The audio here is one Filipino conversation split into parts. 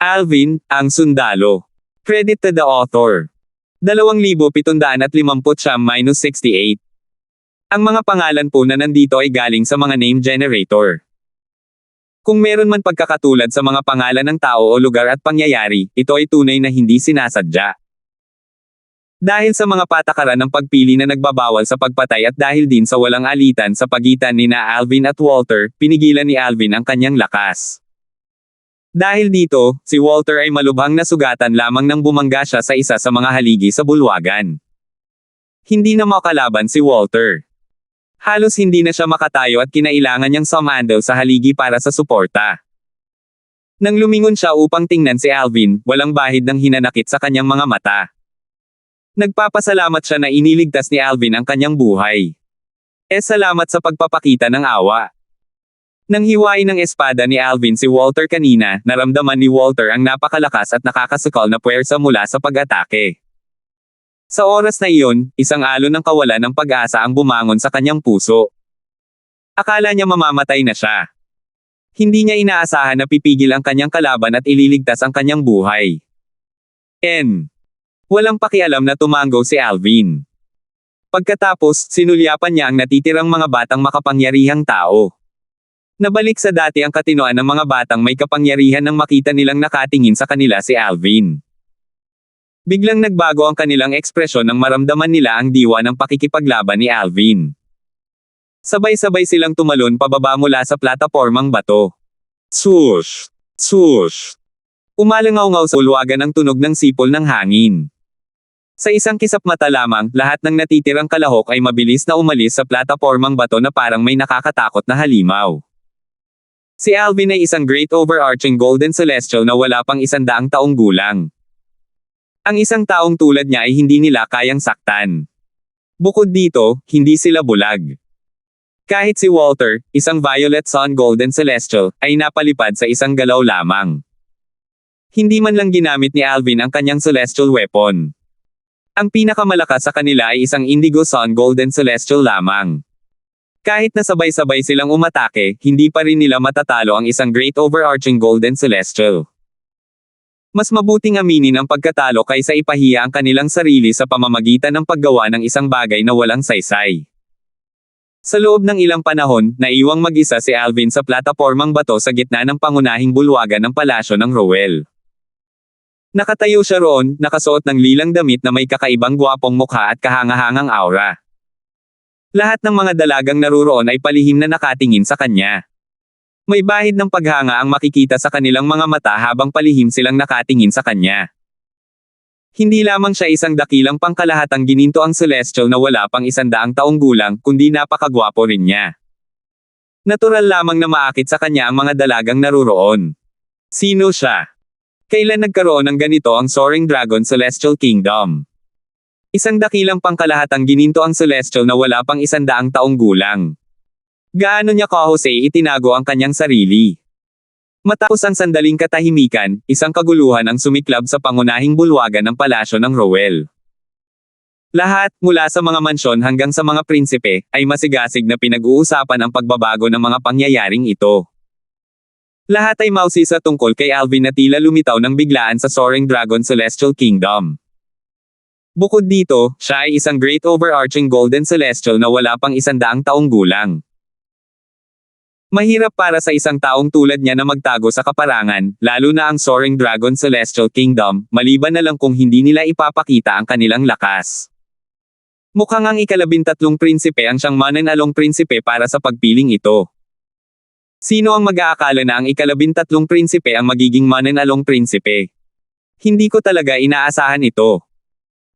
Alvin, ang sundalo. Credit to the author. 2750-68. Ang mga pangalan po na nandito ay galing sa mga name generator. Kung meron man pagkakatulad sa mga pangalan ng tao o lugar at pangyayari, ito ay tunay na hindi sinasadya. Dahil sa mga patakaran ng pagpili na nagbabawal sa pagpatay at dahil din sa walang alitan sa pagitan ni na Alvin at Walter, pinigilan ni Alvin ang kanyang lakas. Dahil dito, si Walter ay malubhang nasugatan lamang nang bumangga siya sa isa sa mga haligi sa bulwagan. Hindi na makalaban si Walter. Halos hindi na siya makatayo at kinailangan niyang sumando sa haligi para sa suporta. Nang lumingon siya upang tingnan si Alvin, walang bahid ng hinanakit sa kanyang mga mata. Nagpapasalamat siya na iniligtas ni Alvin ang kanyang buhay. Salamat sa pagpapakita ng awa. Nang hiwain ng espada ni Alvin si Walter kanina, naramdaman ni Walter ang napakalakas at nakakasukal na puwersa mula sa pag-atake. Sa oras na iyon, isang alon ng kawalan ng pag-asa ang bumangon sa kanyang puso. Akala niya mamamatay na siya. Hindi niya inaasahan na pipigil ang kanyang kalaban at ililigtas ang kanyang buhay. Walang pakialam na tumanggo si Alvin. Pagkatapos, sinulyapan niya ang natitirang mga batang makapangyarihang tao. Nabalik sa dati ang katinoan ng mga batang may kapangyarihan nang makita nilang nakatingin sa kanila si Alvin. Biglang nagbago ang kanilang ekspresyon nang maramdaman nila ang diwa ng pakikipaglaban ni Alvin. Sabay-sabay silang tumalon pababa mula sa platapormang bato. Swoosh! Swoosh! Umalangaw-ngaw sa ulwagan ang tunog ng sipol ng hangin. Sa isang kisap mata lamang, lahat ng natitirang kalahok ay mabilis na umalis sa platapormang bato na parang may nakakatakot na halimaw. Si Alvin ay isang great overarching golden celestial na wala pang 100 taong gulang. Ang isang taong tulad niya ay hindi nila kayang saktan. Bukod dito, hindi sila bulag. Kahit si Walter, isang Violet Sun Golden Celestial, ay napalipad sa isang galaw lamang. Hindi man lang ginamit ni Alvin ang kanyang celestial weapon. Ang pinakamalakas sa kanila ay isang Indigo Sun Golden Celestial lamang. Kahit na sabay-sabay silang umatake, hindi pa rin nila matatalo ang isang Great Overarching Golden Celestial. Mas mabuting aminin ang pagkatalo kaysa ipahiya ang kanilang sarili sa pamamagitan ng paggawa ng isang bagay na walang saysay. Sa loob ng ilang panahon, naiwang mag-isa si Alvin sa platapormang bato sa gitna ng pangunahing bulwagan ng palasyo ng Rowell. Nakatayo siya roon, nakasuot ng lilang damit na may kakaibang gwapong mukha at kahangahangang aura. Lahat ng mga dalagang naruroon ay palihim na nakatingin sa kanya. May bahid ng paghanga ang makikita sa kanilang mga mata habang palihim silang nakatingin sa kanya. Hindi lamang siya isang dakilang pangkalahatang gininto ang celestial na wala pang 100 taong gulang, kundi napakagwapo rin niya. Natural lamang na maakit sa kanya ang mga dalagang naruroon. Sino siya? Kailan nagkaroon ng ganito ang Soaring Dragon Celestial Kingdom? Isang dakilang pangkalahatang gininto ang celestial na wala pang 100 taong gulang. Gaano niya kahusay itinago ang kanyang sarili? Matapos ang sandaling katahimikan, isang kaguluhan ang sumiklab sa pangunahing bulwagan ng palasyo ng Rowell. Lahat, mula sa mga mansyon hanggang sa mga prinsipe, ay masigasig na pinag-uusapan ang pagbabago ng mga pangyayaring ito. Lahat ay mausisa tungkol kay Alvin na tila lumitaw ng biglaan sa Soaring Dragon Celestial Kingdom. Bukod dito, siya ay isang Great Overarching Golden Celestial na wala pang 100 taong gulang. Mahirap para sa isang taong tulad niya na magtago sa kaparangan, lalo na ang Soaring Dragon Celestial Kingdom, maliban na lang kung hindi nila ipapakita ang kanilang lakas. Mukhang ang ika-13 prinsipe ang siyang mananalong prinsipe para sa pagpiling ito. Sino ang mag-aakala na ang ika-13 prinsipe ang magiging mananalong prinsipe? Hindi ko talaga inaasahan ito.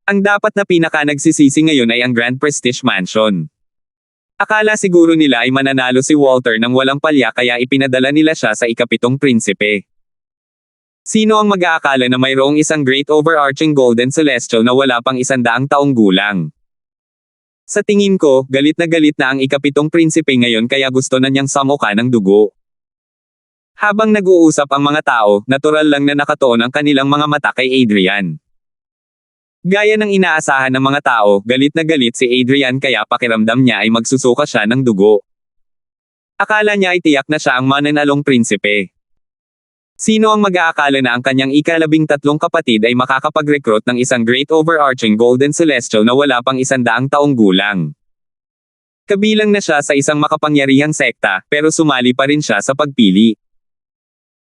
Ang dapat na pinaka-nagsisisi ngayon ay ang Grand Prestige Mansion. Akala siguro nila ay mananalo si Walter nang walang palya kaya ipinadala nila siya sa ika-7 prinsipe. Sino ang mag-aakala na mayroong isang Great Overarching Golden Celestial na wala pang 100 taong gulang? Sa tingin ko, galit na ang ika-7 prinsipe ngayon kaya gusto na niyang samuka ng dugo. Habang nag-uusap ang mga tao, natural lang na nakatuon ang kanilang mga mata kay Adrian. Gaya ng inaasahan ng mga tao, galit na galit si Adrian kaya pakiramdam niya ay magsusuka siya ng dugo. Akala niya ay tiyak na siya ang mananalong prinsipe. Sino ang mag-aakala na ang kanyang ika-13 kapatid ay makakapag-recruit ng isang great overarching golden celestial na wala pang 100 taong gulang? Kabilang na siya sa isang makapangyarihang sekta, pero sumali pa rin siya sa pagpili.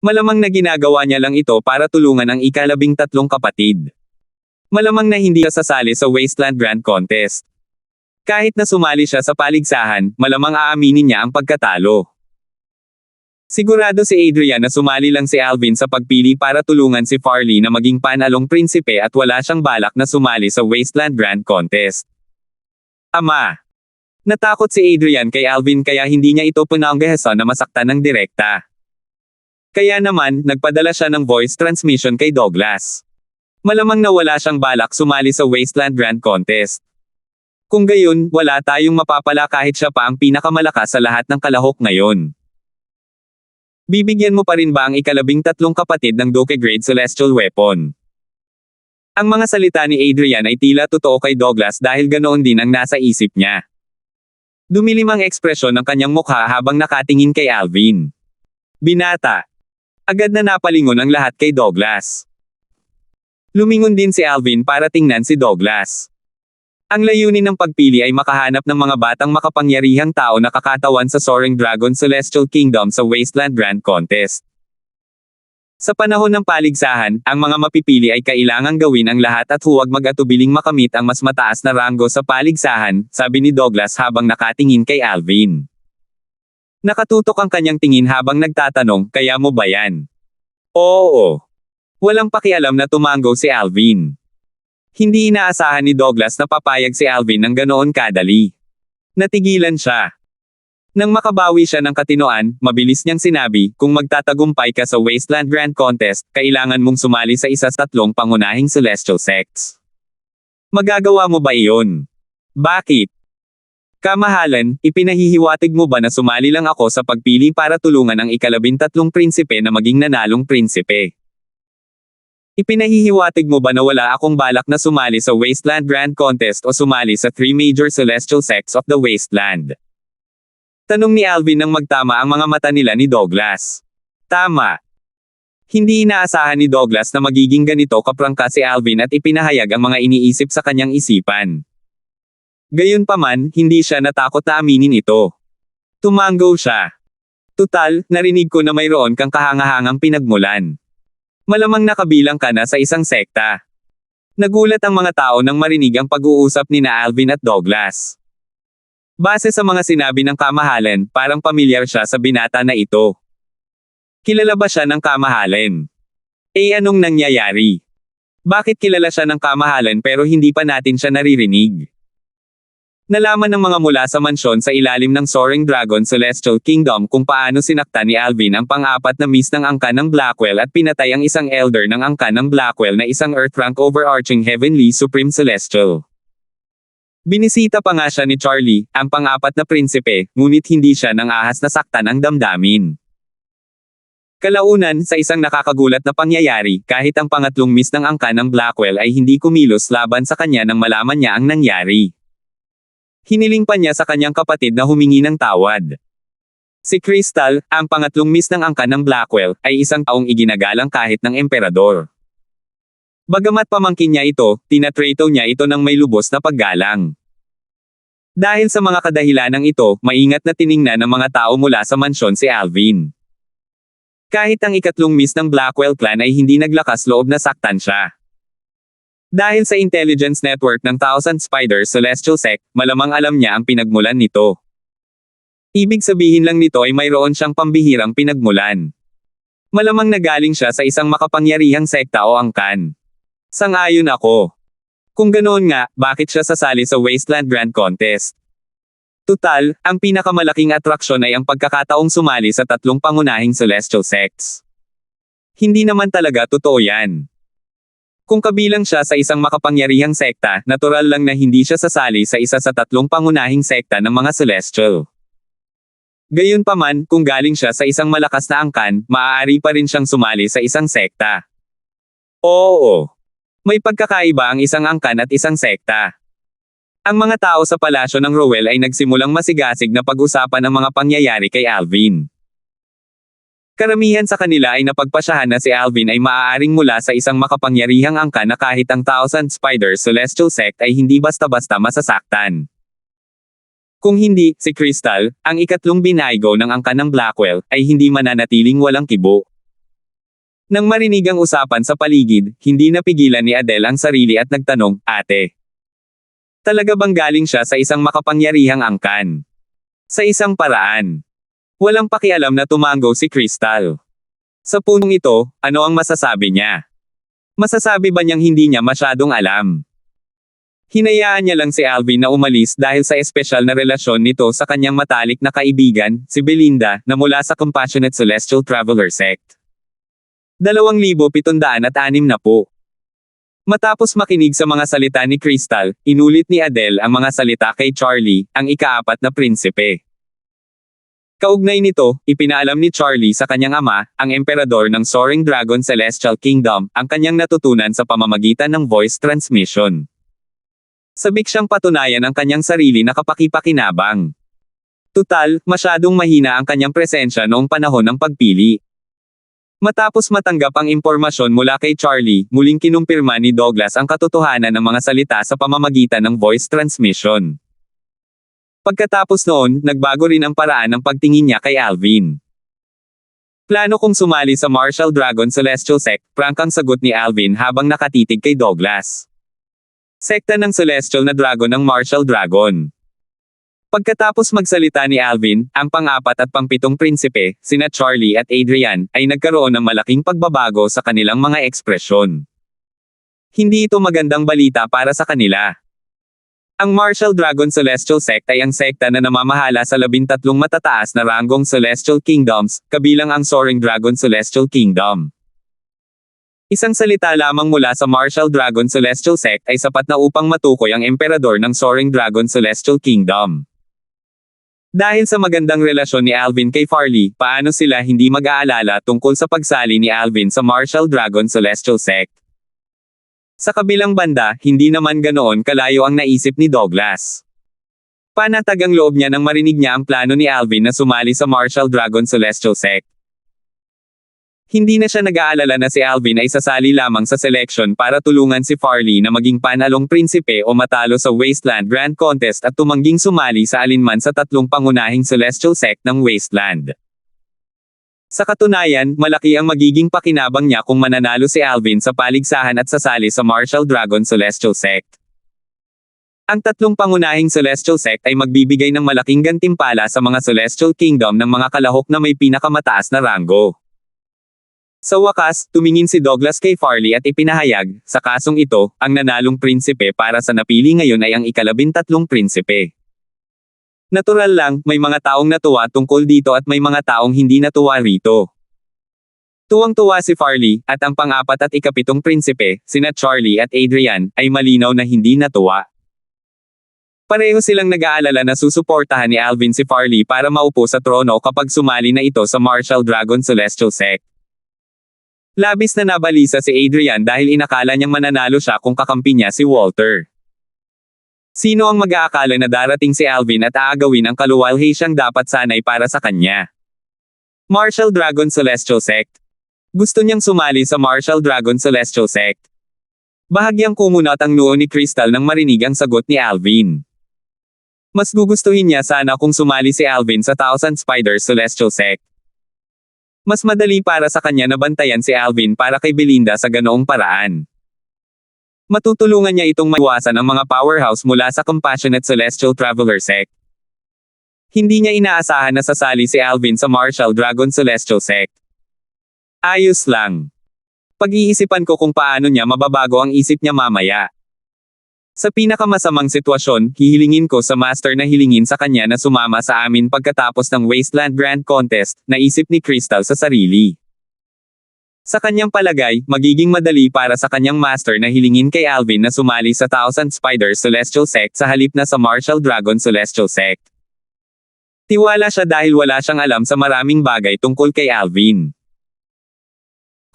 Malamang na ginagawa niya lang ito para tulungan ang ika-13 kapatid. Malamang na hindi siya sasali sa Wasteland Grand Contest. Kahit na sumali siya sa paligsahan, malamang aaminin niya ang pagkatalo. Sigurado si Adrian na sumali lang si Alvin sa pagpili para tulungan si Farley na maging panalong prinsipe at wala siyang balak na sumali sa Wasteland Grand Contest. Ama. Natakot si Adrian kay Alvin kaya hindi niya ito pinanggahasan na masaktan ng direkta. Kaya naman, nagpadala siya ng voice transmission kay Douglas. Malamang na wala siyang balak sumali sa Wasteland Grand Contest. Kung gayon, wala tayong mapapala kahit siya pa ang pinakamalakas sa lahat ng kalahok ngayon. Bibigyan mo pa rin ba ang ika-13 kapatid ng Doke Grade Celestial Weapon? Ang mga salita ni Adrian ay tila totoo kay Douglas dahil ganoon din ang nasa isip niya. Dumilim ang ekspresyon ng kanyang mukha habang nakatingin kay Alvin. Binata. Agad na napalingon ang lahat kay Douglas. Lumingon din si Alvin para tingnan si Douglas. Ang layunin ng pagpili ay makahanap ng mga batang makapangyarihang tao na kakatawan sa Soaring Dragon Celestial Kingdom sa Wasteland Grand Contest. Sa panahon ng paligsahan, ang mga mapipili ay kailangang gawin ang lahat at huwag mag-atubiling makamit ang mas mataas na ranggo sa paligsahan, sabi ni Douglas habang nakatingin kay Alvin. Nakatutok ang kanyang tingin habang nagtatanong, kaya mo ba yan? Oo. Walang pakialam na tumango si Alvin. Hindi inaasahan ni Douglas na papayag si Alvin ng ganoon kadali. Natigilan siya. Nang makabawi siya ng katinoan, mabilis niyang sinabi, kung magtatagumpay ka sa Wasteland Grand Contest, kailangan mong sumali sa isa sa 3 pangunahing celestial sects. Magagawa mo ba iyon? Bakit? Kamahalan, ipinahihiwatig mo ba na sumali lang ako sa pagpili para tulungan ang ika-13 prinsipe na maging nanalong prinsipe? Ipinahihiwatig mo ba na wala akong balak na sumali sa Wasteland Grand Contest o sumali sa 3 major celestial sects of the Wasteland? Tanong ni Alvin nang magtama ang mga mata nila ni Douglas. Tama. Hindi inaasahan ni Douglas na magiging ganito kaprangka si Alvin at ipinahayag ang mga iniisip sa kanyang isipan. Gayunpaman, hindi siya natakot na aminin ito. Tumango siya. Tutal, narinig ko na mayroon kang kahangahangang pinagmulan. Malamang nakabilang ka na sa isang sekta. Nagulat ang mga tao nang marinig ang pag-uusap ni na Alvin at Douglas. Base sa mga sinabi ng kamahalan, parang pamilyar siya sa binata na ito. Kilala ba siya ng kamahalan? Anong nangyayari? Bakit kilala siya ng kamahalan pero hindi pa natin siya naririnig? Nalaman ng mga mula sa mansyon sa ilalim ng Soaring Dragon Celestial Kingdom kung paano sinaktan ni Alvin ang pang-4 na miss ng angkan ng Blackwell at pinatay ang isang elder ng angkan ng Blackwell na isang Earth-rank overarching Heavenly Supreme Celestial. Binisita pa nga siya ni Charlie, ang pang-4 na prinsipe, ngunit hindi siya nang ahas na saktan ang damdamin. Kalaunan, sa isang nakakagulat na pangyayari, kahit ang pangatlong miss ng angkan ng Blackwell ay hindi kumilos laban sa kanya nang malaman niya ang nangyari. Hiniling pa niya sa kanyang kapatid na humingi ng tawad. Si Crystal, ang pangatlong miss ng angkan ng Blackwell, ay isang taong iginagalang kahit ng emperador. Bagamat pamangkin niya ito, tinatrato niya ito ng may lubos na paggalang. Dahil sa mga kadahilanang ito, maingat na tiningnan ng mga tao mula sa mansyon si Alvin. Kahit ang ikatlong miss ng Blackwell clan ay hindi naglakas loob na saktan siya. Dahil sa intelligence network ng Thousand Spiders Celestial Sect, malamang alam niya ang pinagmulan nito. Ibig sabihin lang nito ay mayroon siyang pambihirang pinagmulan. Malamang nagaling siya sa isang makapangyarihang sekta o angkan. Sang-ayon ako. Kung ganoon nga, bakit siya sasali sa Wasteland Grand Contest? Tutal, ang pinakamalaking atraksyon ay ang pagkakataong sumali sa 3 pangunahing celestial sects. Hindi naman talaga totoo yan. Kung kabilang siya sa isang makapangyarihang sekta, natural lang na hindi siya sasali sa isa sa 3 pangunahing sekta ng mga celestial. Gayunpaman, kung galing siya sa isang malakas na angkan, maaari pa rin siyang sumali sa isang sekta. Oo. May pagkakaiba ang isang angkan at isang sekta. Ang mga tao sa palasyo ng Rowell ay nagsimulang masigasig na pag-usapan ang mga pangyayari kay Alvin. Karamihan sa kanila ay napagpasyahan na si Alvin ay maaaring mula sa isang makapangyarihang angkan na kahit ang Thousand Spiders Celestial Sect ay hindi basta-basta masasaktan. Kung hindi, si Crystal, ang ikatlong binaygo ng angkan ng Blackwell, ay hindi mananatiling walang kibo. Nang marinig ang usapan sa paligid, hindi napigilan ni Adele ang sarili at nagtanong, "Ate, talaga bang galing siya sa isang makapangyarihang angkan?" Sa isang paraan. Walang pakialam na tumango si Crystal. Sa punong ito, ano ang masasabi niya? Masasabi ba niyang hindi niya masyadong alam? Hinayaan niya lang si Alvin na umalis dahil sa espesyal na relasyon nito sa kanyang matalik na kaibigan, si Belinda, na mula sa Compassionate Celestial Traveler Sect. 2,760 na po. Matapos makinig sa mga salita ni Crystal, inulit ni Adele ang mga salita kay Charlie, ang ika-4 na prinsipe. Kaugnay nito, ipinaalam ni Charlie sa kanyang ama, ang emperador ng Soaring Dragon Celestial Kingdom, ang kanyang natutunan sa pamamagitan ng voice transmission. Sabik siyang patunayan ang kanyang sarili na kapaki-pakinabang. Tutal, masyadong mahina ang kanyang presensya noong panahon ng pagpili. Matapos matanggap ang impormasyon mula kay Charlie, muling kinumpirma ni Douglas ang katotohanan ng mga salita sa pamamagitan ng voice transmission. Pagkatapos noon, nagbago rin ang paraan ng pagtingin niya kay Alvin. Plano kong sumali sa Martial Dragon Celestial Sect, prangkang sagot ni Alvin habang nakatitig kay Douglas. Sekta ng Celestial na Dragon ng Martial Dragon. Pagkatapos magsalita ni Alvin, ang pang-4 at pang-7 prinsipe, sina Charlie at Adrian, ay nagkaroon ng malaking pagbabago sa kanilang mga ekspresyon. Hindi ito magandang balita para sa kanila. Ang Martial Dragon Celestial Sect ay ang sekta na namamahala sa 13 matataas na ranggong Celestial Kingdoms, kabilang ang Soaring Dragon Celestial Kingdom. Isang salita lamang mula sa Martial Dragon Celestial Sect ay sapat na upang matukoy ang emperador ng Soaring Dragon Celestial Kingdom. Dahil sa magandang relasyon ni Alvin kay Farley, paano sila hindi mag-aalala tungkol sa pagsali ni Alvin sa Martial Dragon Celestial Sect? Sa kabilang banda, hindi naman ganoon kalayo ang naisip ni Douglas. Panatag ang loob niya nang marinig niya ang plano ni Alvin na sumali sa Martial Dragon Celestial Sect. Hindi na siya nag-aalala na si Alvin ay sasali lamang sa selection para tulungan si Farley na maging panalong prinsipe o matalo sa Wasteland Grand Contest at tumangging sumali sa alinman sa 3 pangunahing Celestial Sect ng Wasteland. Sa katunayan, malaki ang magiging pakinabang niya kung mananalo si Alvin sa paligsahan at sasali sa Martial Dragon Celestial Sect. Ang 3 pangunahing Celestial Sect ay magbibigay ng malaking gantimpala sa mga Celestial Kingdom ng mga kalahok na may pinakamataas na ranggo. Sa wakas, tumingin si Douglas kay Farley at ipinahayag, sa kasong ito, ang nanalong prinsipe para sa napili ngayon ay ang ika-13 prinsipe. Natural lang, may mga taong natuwa tungkol dito at may mga taong hindi natuwa rito. Tuwang-tuwa si Farley, at ang pang-4 at ika-7 prinsipe, sina Charlie at Adrian, ay malinaw na hindi natuwa. Pareho silang nag-aalala na susuportahan ni Alvin si Farley para maupo sa trono kapag sumali na ito sa Martial Dragon Celestial Sect. Labis na nabalisa si Adrian dahil inakala niyang mananalo siya kung kakampi niya si Walter. Sino ang mag-aakala na darating si Alvin at aagawin ang kaluwalhasyang dapat sanay para sa kanya? Martial Dragon Celestial Sect. Gusto niyang sumali sa Martial Dragon Celestial Sect. Bahagyang kumunat ang noo ni Crystal nang marinig ang sagot ni Alvin. Mas gugustuhin niya sana kung sumali si Alvin sa Thousand Spiders Celestial Sect. Mas madali para sa kanya na bantayan si Alvin para kay Belinda sa ganoong paraan. Matutulungan niya itong maiwasan ang mga powerhouse mula sa Compassionate Celestial Traveler Sect. Hindi niya inaasahan na sasali si Alvin sa Martial Dragon Celestial Sect. Ayos lang. Pag-iisipan ko kung paano niya mababago ang isip niya mamaya. Sa pinakamasamang sitwasyon, hihilingin ko sa Master na hilingin sa kanya na sumama sa amin pagkatapos ng Wasteland Grand Contest, naisip ni Crystal sa sarili. Sa kanyang palagay, magiging madali para sa kanyang Master na hilingin kay Alvin na sumali sa Thousand Spiders Celestial Sect sa halip na sa Martial Dragon Celestial Sect. Tiwala siya dahil wala siyang alam sa maraming bagay tungkol kay Alvin.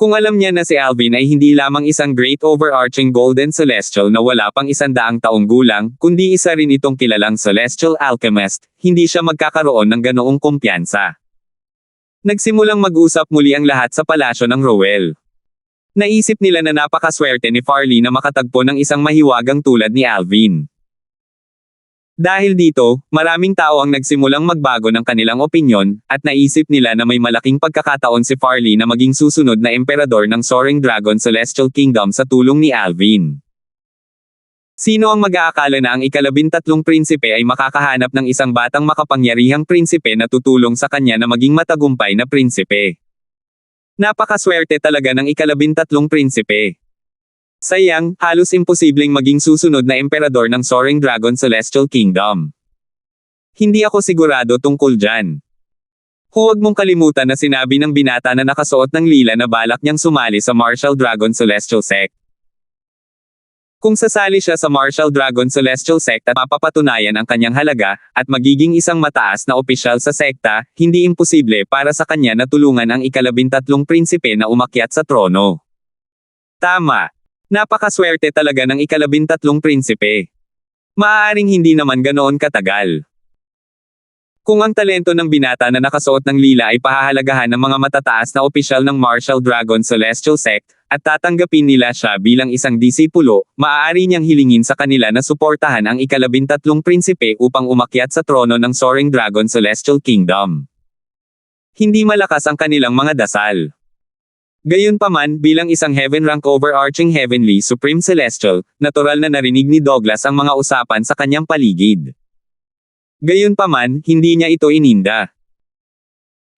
Kung alam niya na si Alvin ay hindi lamang isang great overarching golden celestial na wala pang 100 taong gulang, kundi isa rin itong kilalang celestial alchemist, hindi siya magkakaroon ng ganoong kumpiyansa. Nagsimulang mag-usap muli ang lahat sa palasyo ng Rowell. Naisip nila na napakaswerte ni Farley na makatagpo ng isang mahiwagang tulad ni Alvin. Dahil dito, maraming tao ang nagsimulang magbago ng kanilang opinyon, at naisip nila na may malaking pagkakataon si Farley na maging susunod na emperador ng Soaring Dragon Celestial Kingdom sa tulong ni Alvin. Sino ang mag-aakala na ang ika-13 prinsipe ay makakahanap ng isang batang makapangyarihang prinsipe na tutulong sa kanya na maging matagumpay na prinsipe? Napakaswerte talaga ng ika-13 prinsipe. Sayang, halos imposibleng maging susunod na emperador ng Soaring Dragon Celestial Kingdom. Hindi ako sigurado tungkol dyan. Huwag mong kalimutan na sinabi ng binata na nakasuot ng lila na balak niyang sumali sa Martial Dragon Celestial Sect. Kung sasali siya sa Martial Dragon Celestial Sect at mapapatunayan ang kanyang halaga, at magiging isang mataas na opisyal sa sekta, hindi imposible para sa kanya na tulungan ang ika-13 prinsipe na umakyat sa trono. Tama. Napakaswerte talaga ng ika-13 prinsipe. Maaaring hindi naman ganoon katagal. Kung ang talento ng binata na nakasuot ng lila ay pahahalagahan ng mga matataas na opisyal ng Martial Dragon Celestial Sect, at tatanggapin nila siya bilang isang disipulo, maaari niyang hilingin sa kanila na suportahan ang ika-13 prinsipe upang umakyat sa trono ng Soaring Dragon Celestial Kingdom. Hindi malakas ang kanilang mga dasal. Gayunpaman, bilang isang heaven-rank overarching heavenly supreme celestial, natural na narinig ni Douglas ang mga usapan sa kanyang paligid. Gayunpaman, hindi niya ito ininda.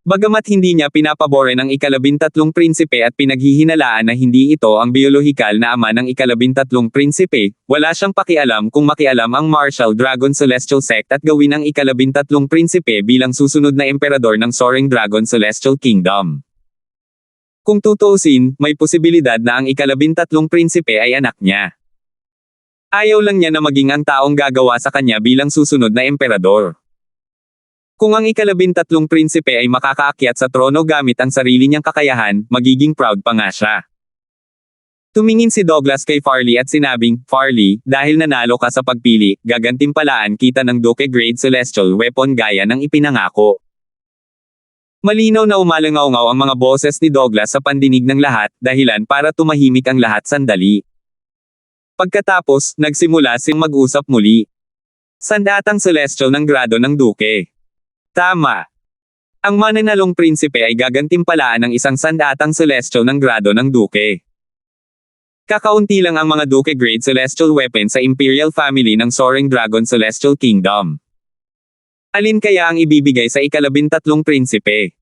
Bagamat hindi niya pinapabore ng ika-13 prinsipe at pinaghihinalaan na hindi ito ang biolohikal na ama ng ika-13 prinsipe, wala siyang pakialam kung makialam ang Martial Dragon Celestial Sect at gawin ang ika-13 prinsipe bilang susunod na emperador ng Soaring Dragon Celestial Kingdom. Kung tutuusin, may posibilidad na ang ika-13 prinsipe ay anak niya. Ayaw lang niya na maging ang taong gagawa sa kanya bilang susunod na emperador. Kung ang ika-13 prinsipe ay makakaakyat sa trono gamit ang sarili niyang kakayahan, magiging proud pa nga siya. Tumingin si Douglas kay Farley at sinabing, "Farley, dahil nanalo ka sa pagpili, gagantimpalaan kita ng Duke Grade Celestial Weapon gaya ng ipinangako." Malinaw na umalangaw-ngaw ang mga boses ni Douglas sa pandinig ng lahat, dahilan para tumahimik ang lahat sandali. Pagkatapos, nagsimula silang mag-usap muli. Sandatang celestial ng grado ng duke. Tama. Ang mananalong prinsipe ay gagantimpalaan ng isang sandatang celestial ng grado ng duke. Kakaunti lang ang mga duke grade celestial weapons sa imperial family ng Soaring Dragon Celestial Kingdom. Alin kaya ang ibibigay sa ika-13 prinsipe?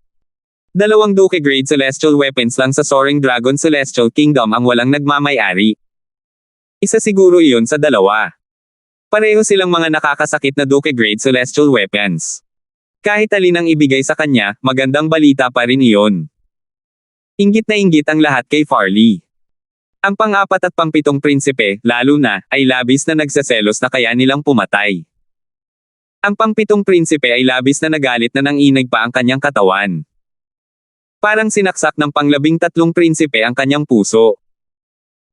2 duke grade celestial weapons lang sa Soaring Dragon Celestial Kingdom ang walang nagmamay-ari. Isa siguro iyon sa 2. Pareho silang mga nakakasakit na Duke Grade Celestial Weapons. Kahit alin ang ibigay sa kanya, magandang balita pa rin iyon. Inggit na inggit ang lahat kay Farley. Ang pang-4 at pang-7 prinsipe, lalo na, ay labis na nagseselos na kaya nilang pumatay. Ang pang-7 prinsipe ay labis na nagalit na nanginag pa ang kanyang katawan. Parang sinaksak ng pang-13 prinsipe ang kanyang puso.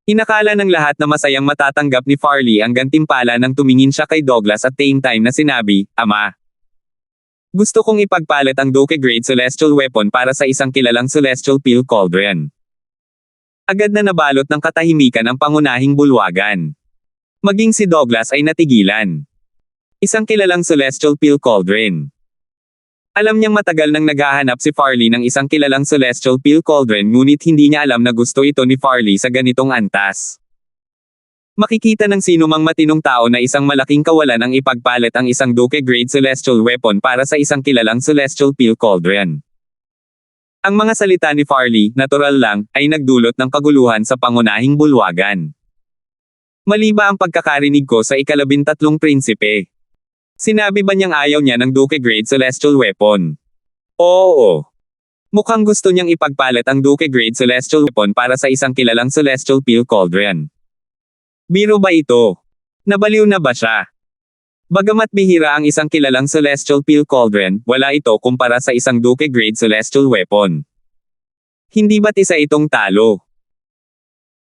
Inakala ng lahat na masayang matatanggap ni Farley ang gantimpala nang tumingin siya kay Douglas at same time na sinabi, "Ama, gusto kong ipagpalit ang Duke Grade Celestial Weapon para sa isang kilalang Celestial Peel Cauldron." Agad na nabalot ng katahimikan ang pangunahing bulwagan. Maging si Douglas ay natigilan. Isang kilalang Celestial Peel Cauldron. Alam niyang matagal nang naghahanap si Farley ng isang kilalang Celestial Peel Cauldron ngunit hindi niya alam na gusto ito ni Farley sa ganitong antas. Makikita ng sino mang matinong tao na isang malaking kawalan ang ipagpalit ang isang Duke Grade Celestial Weapon para sa isang kilalang Celestial Peel Cauldron. Ang mga salita ni Farley, natural lang, ay nagdulot ng kaguluhan sa pangunahing bulwagan. Mali ba ang pagkakarinig ko sa ika-13 prinsipe? Sinabi ba niyang ayaw niya ng Duke Grade Celestial Weapon? Oo. Mukhang gusto niyang ipagpalit ang Duke Grade Celestial Weapon para sa isang kilalang Celestial Peel Cauldron. Biro ba ito? Nabaliw na ba siya? Bagamat bihira ang isang kilalang Celestial Peel Cauldron, wala ito kumpara sa isang Duke Grade Celestial Weapon. Hindi ba't isa itong talo?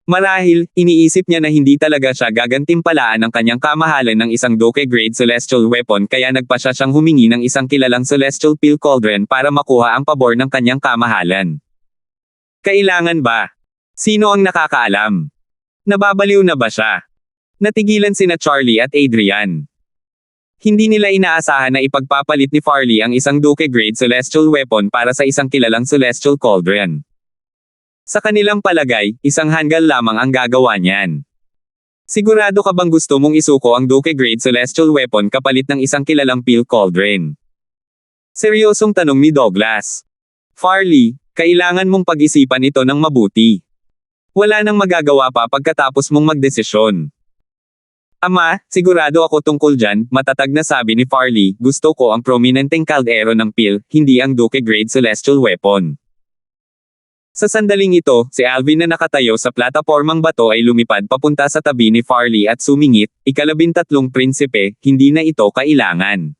Marahil, iniisip niya na hindi talaga siya gagantimpalaan ng kanyang kamahalan ng isang Doge-grade celestial weapon kaya nagpa siya siyang humingi ng isang kilalang celestial peel cauldron para makuha ang pabor ng kanyang kamahalan. Kailangan ba? Sino ang nakakaalam? Nababaliw na ba siya? Natigilan sina Charlie at Adrian. Hindi nila inaasahan na ipagpapalit ni Farley ang isang Doge-grade celestial weapon para sa isang kilalang celestial cauldron. Sa kanilang palagay, isang hanggal lamang ang gagawa niyan. Sigurado ka bang gusto mong isuko ang Doge-grade celestial weapon kapalit ng isang kilalang peel cauldron? Seryosong tanong ni Douglas. Farley, kailangan mong pag-isipan ito ng mabuti. Wala nang magagawa pa pagkatapos mong magdesisyon. Ama, sigurado ako tungkol dyan, matatag na sabi ni Farley, gusto ko ang prominenteng kaldero ng peel, hindi ang Doge-grade celestial weapon. Sa sandaling ito, si Alvin na nakatayo sa platapormang bato ay lumipad papunta sa tabi ni Farley at sumingit, ikalabintatlong prinsipe, hindi na ito kailangan.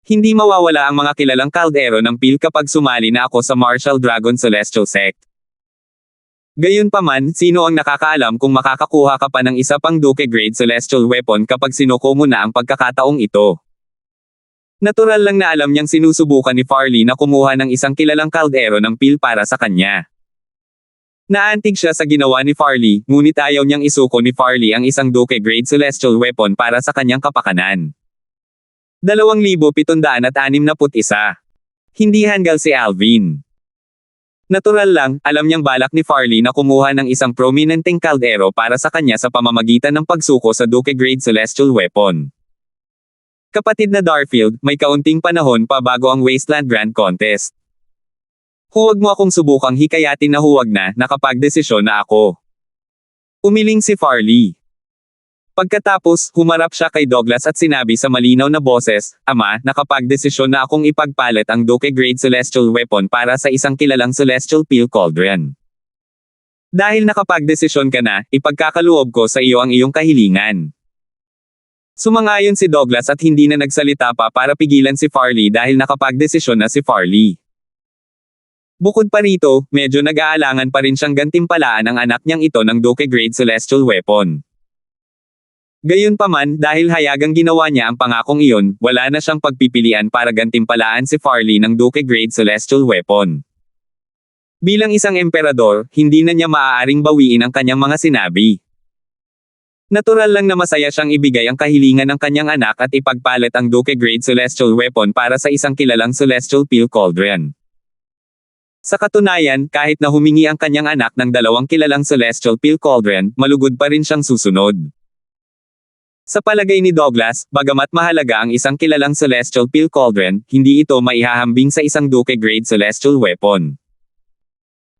Hindi mawawala ang mga kilalang kaldero ng peel kapag sumali na ako sa Martial Dragon Celestial Sect. Gayunpaman, sino ang nakakaalam kung makakakuha ka pa ng isa pang Doge-grade celestial weapon kapag sinuko mo na ang pagkakataong ito? Natural lang na alam niyang sinusubukan ni Farley na kumuha ng isang kilalang kaldero ng peel para sa kanya. Naantig siya sa ginawa ni Farley, ngunit ayaw niyang isuko ni Farley ang isang Doge-grade celestial weapon para sa kanyang kapakanan. 2,761. Hindi hanggal si Alvin. Natural lang, alam niyang balak ni Farley na kumuha ng isang prominenteng kaldero para sa kanya sa pamamagitan ng pagsuko sa Doge-grade celestial weapon. Kapatid na Darfield, may kaunting panahon pa bago ang Wasteland Grand Contest. Huwag mo akong subukang hikayatin na huwag na, nakapagdesisyon na ako. Umiling si Farley. Pagkatapos, humarap siya kay Douglas at sinabi sa malinaw na boses, Ama, nakapagdesisyon na akong ipagpalit ang Doge-grade celestial weapon para sa isang kilalang celestial peel cauldron. Dahil nakapagdesisyon ka na, ipagkakaloob ko sa iyo ang iyong kahilingan. Sumangayon si Douglas at hindi na nagsalita pa para pigilan si Farley dahil nakapagdesisyon na si Farley. Bukod pa rito, medyo nag-aalangan pa rin siyang gantimpalaan ang anak niyang ito ng Doge-grade celestial weapon. Gayunpaman, dahil hayagang ginawa niya ang pangakong iyon, wala na siyang pagpipilian para gantimpalaan si Farley ng Doge-grade celestial weapon. Bilang isang emperador, hindi na niya maaaring bawiin ang kanyang mga sinabi. Natural lang na masaya siyang ibigay ang kahilingan ng kanyang anak at ipagpalit ang Doge-grade celestial weapon para sa isang kilalang celestial peel cauldron. Sa katunayan, kahit na humingi ang kanyang anak ng 2 kilalang celestial peel cauldron, malugod pa rin siyang susunod. Sa palagay ni Douglas, bagamat mahalaga ang isang kilalang celestial peel cauldron, hindi ito maihahambing sa isang Doge-grade celestial weapon.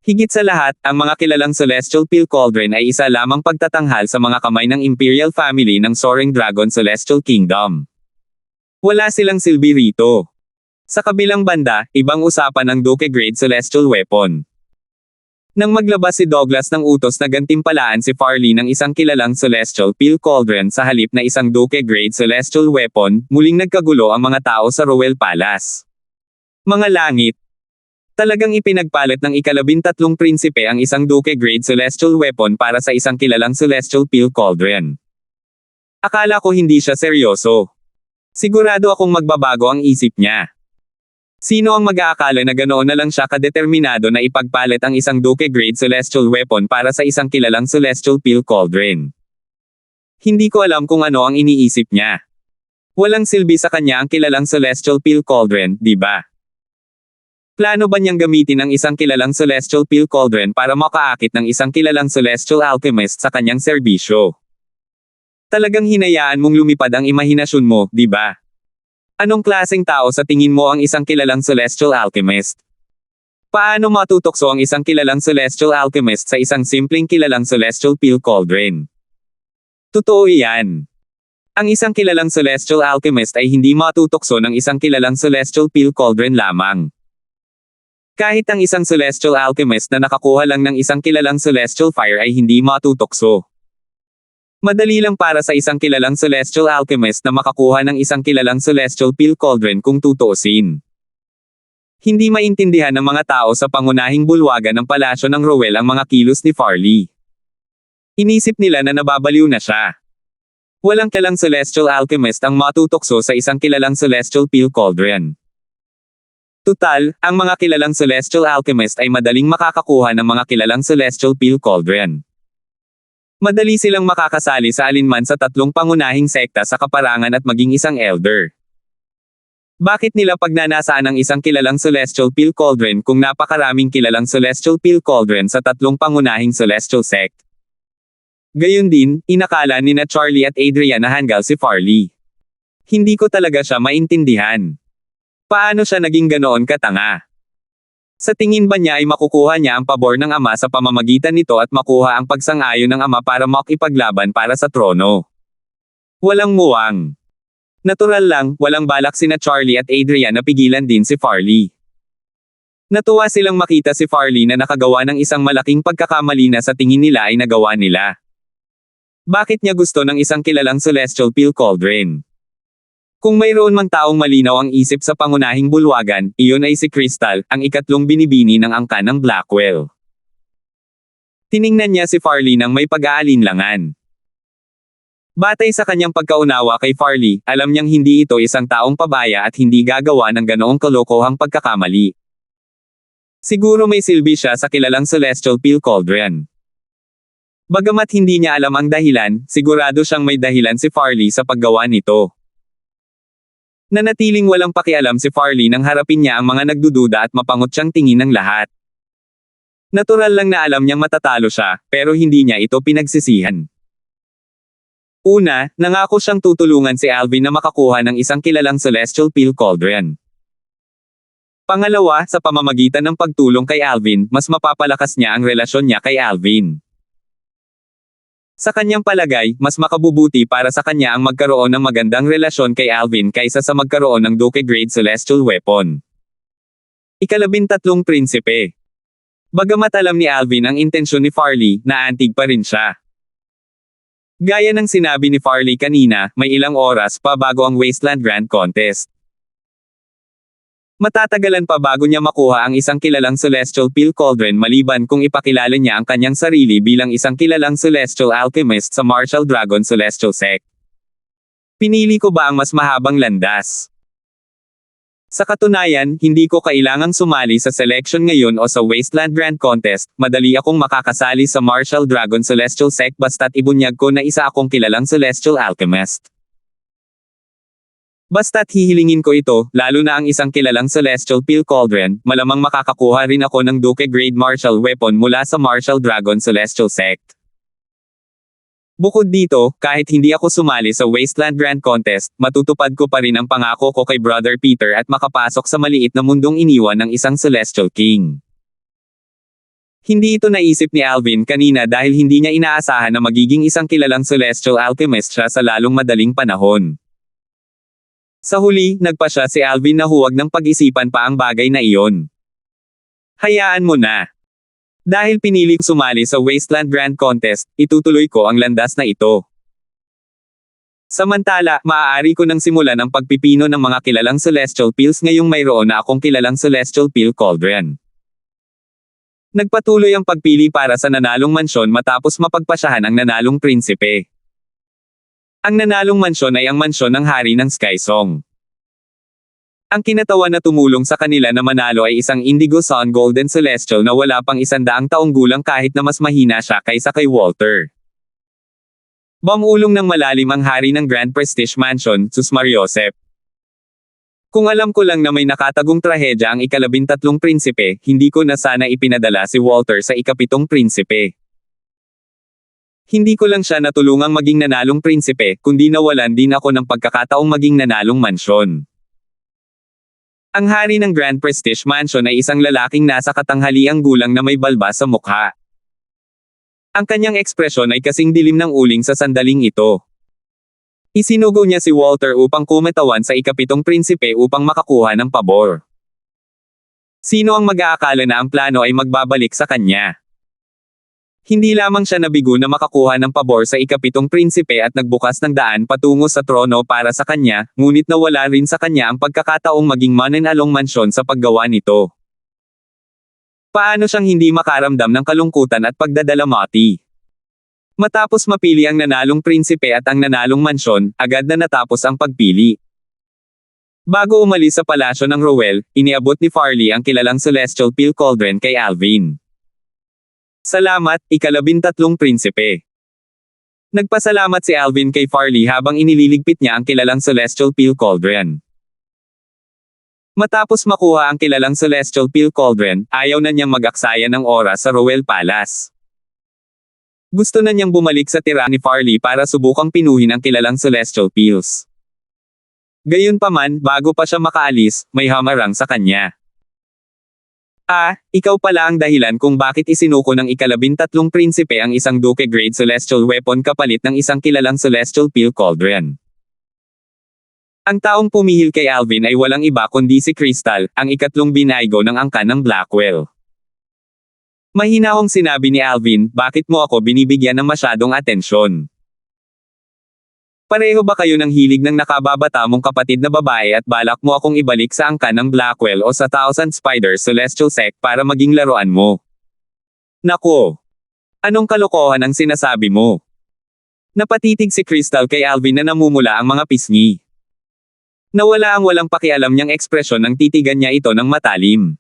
Higit sa lahat, ang mga kilalang celestial peel cauldron ay isa lamang pagtatanghal sa mga kamay ng Imperial Family ng Soaring Dragon Celestial Kingdom. Wala silang silbi rito. Sa kabilang banda, ibang usapan ang Doge-grade celestial weapon. Nang maglabas si Douglas ng utos na gantimpalaan si Farley ng isang kilalang celestial peel cauldron sa halip na isang Doge-grade celestial weapon, muling nagkagulo ang mga tao sa Royal Palace. Mga langit. Talagang ipinagpalit ng ikalabintatlong prinsipe ang isang Doge-grade celestial weapon para sa isang kilalang celestial peel cauldron. Akala ko hindi siya seryoso. Sigurado akong magbabago ang isip niya. Sino ang mag-aakala na ganoon na lang siya kadeterminado na ipagpalit ang isang Doge-grade celestial weapon para sa isang kilalang celestial peel cauldron? Hindi ko alam kung ano ang iniisip niya. Walang silbi sa kanya ang kilalang celestial peel cauldron, di ba? Plano ba niyang gamitin ang isang kilalang celestial peel cauldron para makaakit ng isang kilalang celestial alchemist sa kanyang serbisyo? Talagang hinayaan mong lumipad ang imahinasyon mo, di ba? Anong klaseng tao sa tingin mo ang isang kilalang celestial alchemist? Paano matutokso ang isang kilalang celestial alchemist sa isang simpleng kilalang celestial peel cauldron? Totoo iyan. Ang isang kilalang celestial alchemist ay hindi matutokso ng isang kilalang celestial peel cauldron lamang. Kahit ang isang celestial alchemist na nakakuha lang ng isang kilalang celestial fire ay hindi matutokso. Madali lang para sa isang kilalang celestial alchemist na makakuha ng isang kilalang celestial peel cauldron kung tutuusin. Hindi maintindihan ng mga tao sa pangunahing bulwagan ng palasyo ng Rowell ang mga kilos ni Farley. Inisip nila na nababaliw na siya. Walang kilalang celestial alchemist ang matutokso sa isang kilalang celestial peel cauldron. Tutal, ang mga kilalang celestial alchemist ay madaling makakakuha ng mga kilalang celestial peel cauldron. Madali silang makakasali sa alinman sa tatlong pangunahing sekta sa kaparangan at maging isang elder. Bakit nila pagnanasaan ang isang kilalang celestial peel cauldron kung napakaraming kilalang celestial peel cauldron sa tatlong pangunahing celestial sect? Gayun din, inakala ni na Charlie at Adrian na hanggal si Farley. Hindi ko talaga siya maintindihan. Paano siya naging ganoon katanga? Sa tingin ba niya ay makukuha niya ang pabor ng ama sa pamamagitan nito at makuha ang pagsang-ayon ng ama para makipaglaban para sa trono? Walang muwang. Natural lang, walang balak sina Charlie at Adrian na pigilan din si Farley. Natuwa silang makita si Farley na nakagawa ng isang malaking pagkakamali na sa tingin nila ay nagawa nila. Bakit niya gusto ng isang kilalang celestial peel cauldron? Kung mayroon mang taong malinaw ang isip sa pangunahing bulwagan, iyon ay si Crystal, ang ikatlong binibini ng angkan ng Blackwell. Tiningnan niya si Farley nang may pag-aalinlangan. Batay sa kanyang pagkaunawa kay Farley, alam niyang hindi ito isang taong pabaya at hindi gagawa ng ganoong kalokohang pagkakamali. Siguro may silbi siya sa kilalang celestial peel cauldron. Bagamat hindi niya alam ang dahilan, sigurado siyang may dahilan si Farley sa paggawa nito. Nanatiling walang pakialam si Farley nang harapin niya ang mga nagdududa at mapangot siyang tingin ng lahat. Natural lang na alam niyang matatalo siya, pero hindi niya ito pinagsisihan. Una, nangako siyang tutulungan si Alvin na makakuha ng isang kilalang celestial peel cauldron. Pangalawa, sa pamamagitan ng pagtulong kay Alvin, mas mapapalakas niya ang relasyon niya kay Alvin. Sa kanyang palagay, mas makabubuti para sa kanya ang magkaroon ng magandang relasyon kay Alvin kaysa sa magkaroon ng Duke-grade celestial weapon. Ikalabintatlong prinsipe. Bagamat alam ni Alvin ang intensyon ni Farley, naantig pa rin siya. Gaya ng sinabi ni Farley kanina, may ilang oras pa bago ang Wasteland Grand Contest. Matatagalan pa bago niya makuha ang isang kilalang celestial peel cauldron maliban kung ipakilala niya ang kanyang sarili bilang isang kilalang celestial alchemist sa Martial Dragon Celestial Sect. Pinili ko ba ang mas mahabang landas? Sa katunayan, hindi ko kailangang sumali sa selection ngayon o sa Wasteland Grand Contest, madali akong makakasali sa Martial Dragon Celestial Sect basta't ibunyag ko na isa akong kilalang celestial alchemist. Basta't hihilingin ko ito, lalo na ang isang kilalang celestial peel cauldron, malamang makakakuha rin ako ng Duke-grade martial weapon mula sa Martial Dragon Celestial Sect. Bukod dito, kahit hindi ako sumali sa Wasteland Grand Contest, matutupad ko pa rin ang pangako ko kay Brother Peter at makapasok sa maliit na mundong iniwan ng isang Celestial King. Hindi ito naisip ni Alvin kanina dahil hindi niya inaasahan na magiging isang kilalang celestial alchemist siya sa lalong madaling panahon. Sa huli, nagpa siya si Alvin na huwag ng pag-isipan pa ang bagay na iyon. Hayaan mo na. Dahil pinili ko sumali sa Wasteland Grand Contest, itutuloy ko ang landas na ito. Samantala, maaari ko nang simulan ang pagpipino ng mga kilalang celestial peels ngayong mayroon na akong kilalang celestial peel cauldron. Nagpatuloy ang pagpili para sa nanalong mansyon matapos mapagpasyahan ang nanalong prinsipe. Ang nanalong mansyon ay ang mansyon ng hari ng Skysong. Ang kinatawan na tumulong sa kanila na manalo ay isang Indigo Sun Golden Celestial na wala pang 100 taong gulang kahit na mas mahina siya kaysa kay Walter. Bumulong ng malalim ang hari ng Grand Prestige Mansion, Sus Mariosep. Kung alam ko lang na may nakatagong trahedya ang ikalabintatlong prinsipe, hindi ko na sana ipinadala si Walter sa ikapitong prinsipe. Hindi ko lang siya natulungang maging nanalong prinsipe, kundi nawalan din ako ng pagkakataong maging nanalong mansyon. Ang hari ng Grand Prestige Mansion ay isang lalaking nasa katanghaliang gulang na may balbas sa mukha. Ang kanyang ekspresyon ay kasing dilim ng uling sa sandaling ito. Isinugo niya si Walter upang kumatawan sa ikapitong prinsipe upang makakuha ng pabor. Sino ang mag-aakala na ang plano ay magbabalik sa kanya? Hindi lamang siya nabigo na makakuha ng pabor sa ikapitong prinsipe at nagbukas ng daan patungo sa trono para sa kanya, ngunit nawala rin sa kanya ang pagkakataong maging mananalong mansyon sa paggawa nito. Paano siyang hindi makaramdam ng kalungkutan at pagdadalamati? Matapos mapili ang nanalong prinsipe at ang nanalong mansyon, agad na natapos ang pagpili. Bago umalis sa palasyo ng Rowell, iniabot ni Farley ang kilalang Celestial Peel Cauldron kay Alvin. Salamat, ika-13 prinsipe. Nagpasalamat si Alvin kay Farley habang inililigpit niya ang kilalang Celestial Peel Cauldron. Matapos makuha ang kilalang Celestial Peel Cauldron, ayaw na niyang mag-aksaya ng oras sa Rowell Palace. Gusto na niyang bumalik sa tirahan ni Farley para subukang pinuhin ang kilalang Celestial Peels. Gayunpaman, bago pa siya makaalis, may hamarang sa kanya. Ikaw pala ang dahilan kung bakit isinuko ng ika-13 prinsipe ang isang Duke-grade celestial weapon kapalit ng isang kilalang Celestial Peel Cauldron. Ang taong pumihil kay Alvin ay walang iba kundi si Crystal, ang ikatlong binaygo ng angkan ng Blackwell. Mahinahong sinabi ni Alvin, bakit mo ako binibigyan ng masyadong atensyon? Pareho ba kayo ng hilig ng nakababata mong kapatid na babae at balak mo akong ibalik sa angkan ng Blackwell o sa Thousand Spiders Celestial Sect para maging laruan mo? Nako! Anong kalokohan ang sinasabi mo? Napatitig si Crystal kay Alvin na namumula ang mga pisngi. Nawala ang walang pakialam niyang ekspresyon nang titigan niya ito ng matalim.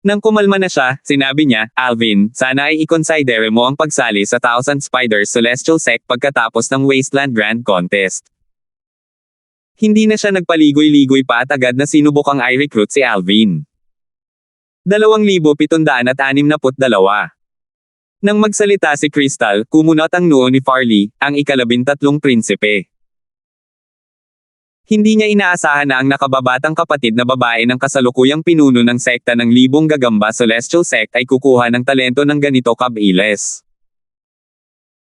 Nang kumalma na siya, sinabi niya, Alvin, sana ay i-considere mo ang pagsali sa Thousand Spiders Celestial Sect pagkatapos ng Wasteland Grand Contest. Hindi na siya nagpaligoy-ligoy pa at agad na sinubukang i-recruit si Alvin. 2,762. Nang magsalita si Crystal, kumunot ang noo ni Farley, ang ika-13 prinsipe. Hindi niya inaasahan na ang nakababatang kapatid na babae ng kasalukuyang pinuno ng sekta ng Libong Gagamba Celestial Sect ay kukuha ng talento ng ganito kabilis.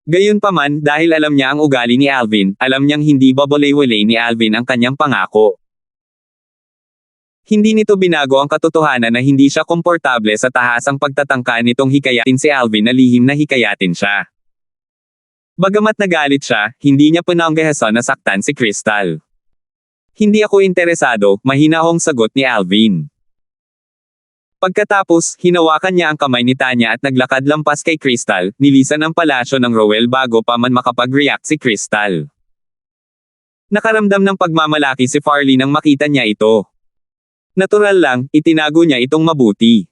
Gayunpaman, dahil alam niya ang ugali ni Alvin, alam niyang hindi babalewalay ni Alvin ang kanyang pangako. Hindi nito binago ang katotohanan na hindi siya komportable sa tahasang pagtatangka nitong hikayatin si Alvin na lihim na hikayatin siya. Bagamat nagalit siya, hindi niya pinanggahasan na saktan si Crystal. Hindi ako interesado, mahinahong sagot ni Alvin. Pagkatapos, hinawakan niya ang kamay ni Tanya at naglakad lampas kay Crystal, nilisan ang palasyo ng Rowell bago pa man makapag-react si Crystal. Nakaramdam ng pagmamalaki si Farley nang makita niya ito. Natural lang, itinago niya itong mabuti.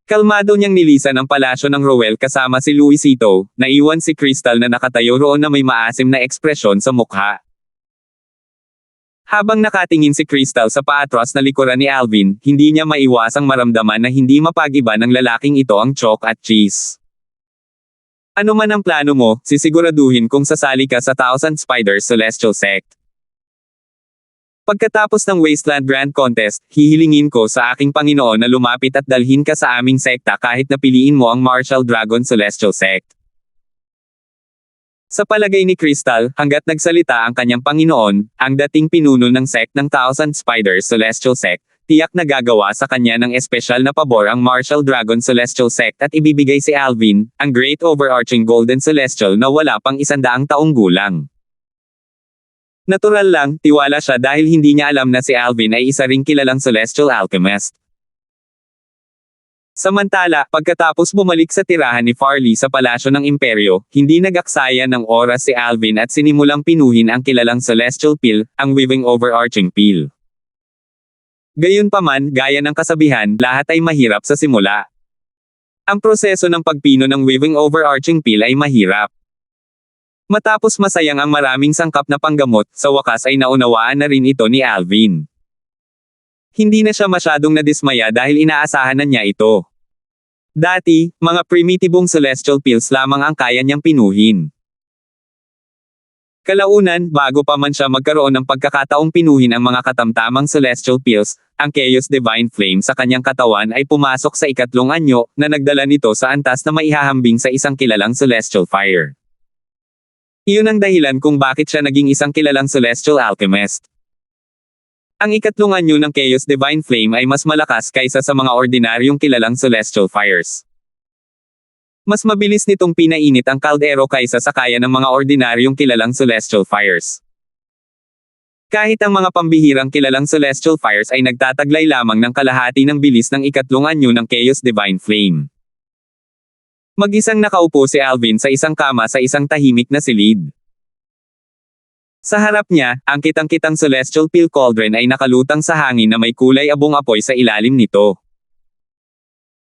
Kalmado niyang nilisan ang palasyo ng Rowell kasama si Luisito, naiwan si Crystal na nakatayo roon na may maasim na ekspresyon sa mukha. Habang nakatingin si Crystal sa paatras na likuran ni Alvin, hindi niya maiwasang maramdaman na hindi mapag-iba ng lalaking ito ang chalk at cheese. Ano man ang plano mo, sisiguraduhin kung sasali ka sa Thousand Spiders Celestial Sect. Pagkatapos ng Wasteland Grand Contest, hihilingin ko sa aking Panginoon na lumapit at dalhin ka sa aming sekta kahit napiliin mo ang Martial Dragon Celestial Sect. Sa palagay ni Crystal, hanggat nagsalita ang kanyang Panginoon, ang dating pinuno ng sect ng Thousand Spiders Celestial Sect, tiyak na gagawa sa kanya ng espesyal na pabor ang Martial Dragon Celestial Sect at ibibigay si Alvin, ang Great Overarching Golden Celestial na wala pang 100 taong gulang. Natural lang, tiwala siya dahil hindi niya alam na si Alvin ay isa ring kilalang Celestial Alchemist. Samantala, pagkatapos bumalik sa tirahan ni Farley sa palasyo ng Imperyo, hindi nag-aksaya ng oras si Alvin at sinimulang pinuhin ang kilalang Celestial Peel, ang Weaving Overarching Peel. Gayunpaman, gaya ng kasabihan, lahat ay mahirap sa simula. Ang proseso ng pagpino ng Weaving Overarching Peel ay mahirap. Matapos masayang ang maraming sangkap na panggamot, sa wakas ay naunawaan na rin ito ni Alvin. Hindi na siya masyadong nadismaya dahil inaasahan na niya ito. Dati, mga primitibong celestial peels lamang ang kaya niyang pinuhin. Kalaunan, bago pa man siya magkaroon ng pagkakataong pinuhin ang mga katamtamang celestial peels, ang Chaos Divine Flame sa kanyang katawan ay pumasok sa ikatlong anyo, na nagdala nito sa antas na maihahambing sa isang kilalang celestial fire. Iyon ang dahilan kung bakit siya naging isang kilalang celestial alchemist. Ang ikatlong anyo ng Chaos Divine Flame ay mas malakas kaysa sa mga ordinaryong kilalang celestial fires. Mas mabilis nitong pinainit ang kaldero kaysa sa kaya ng mga ordinaryong kilalang celestial fires. Kahit ang mga pambihirang kilalang celestial fires ay nagtataglay lamang ng kalahati ng bilis ng ikatlong anyo ng Chaos Divine Flame. Mag-isang nakaupo si Alvin sa isang kama sa isang tahimik na silid. Sa harap niya, ang kitang-kitang celestial peel cauldron ay nakalutang sa hangin na may kulay abong apoy sa ilalim nito.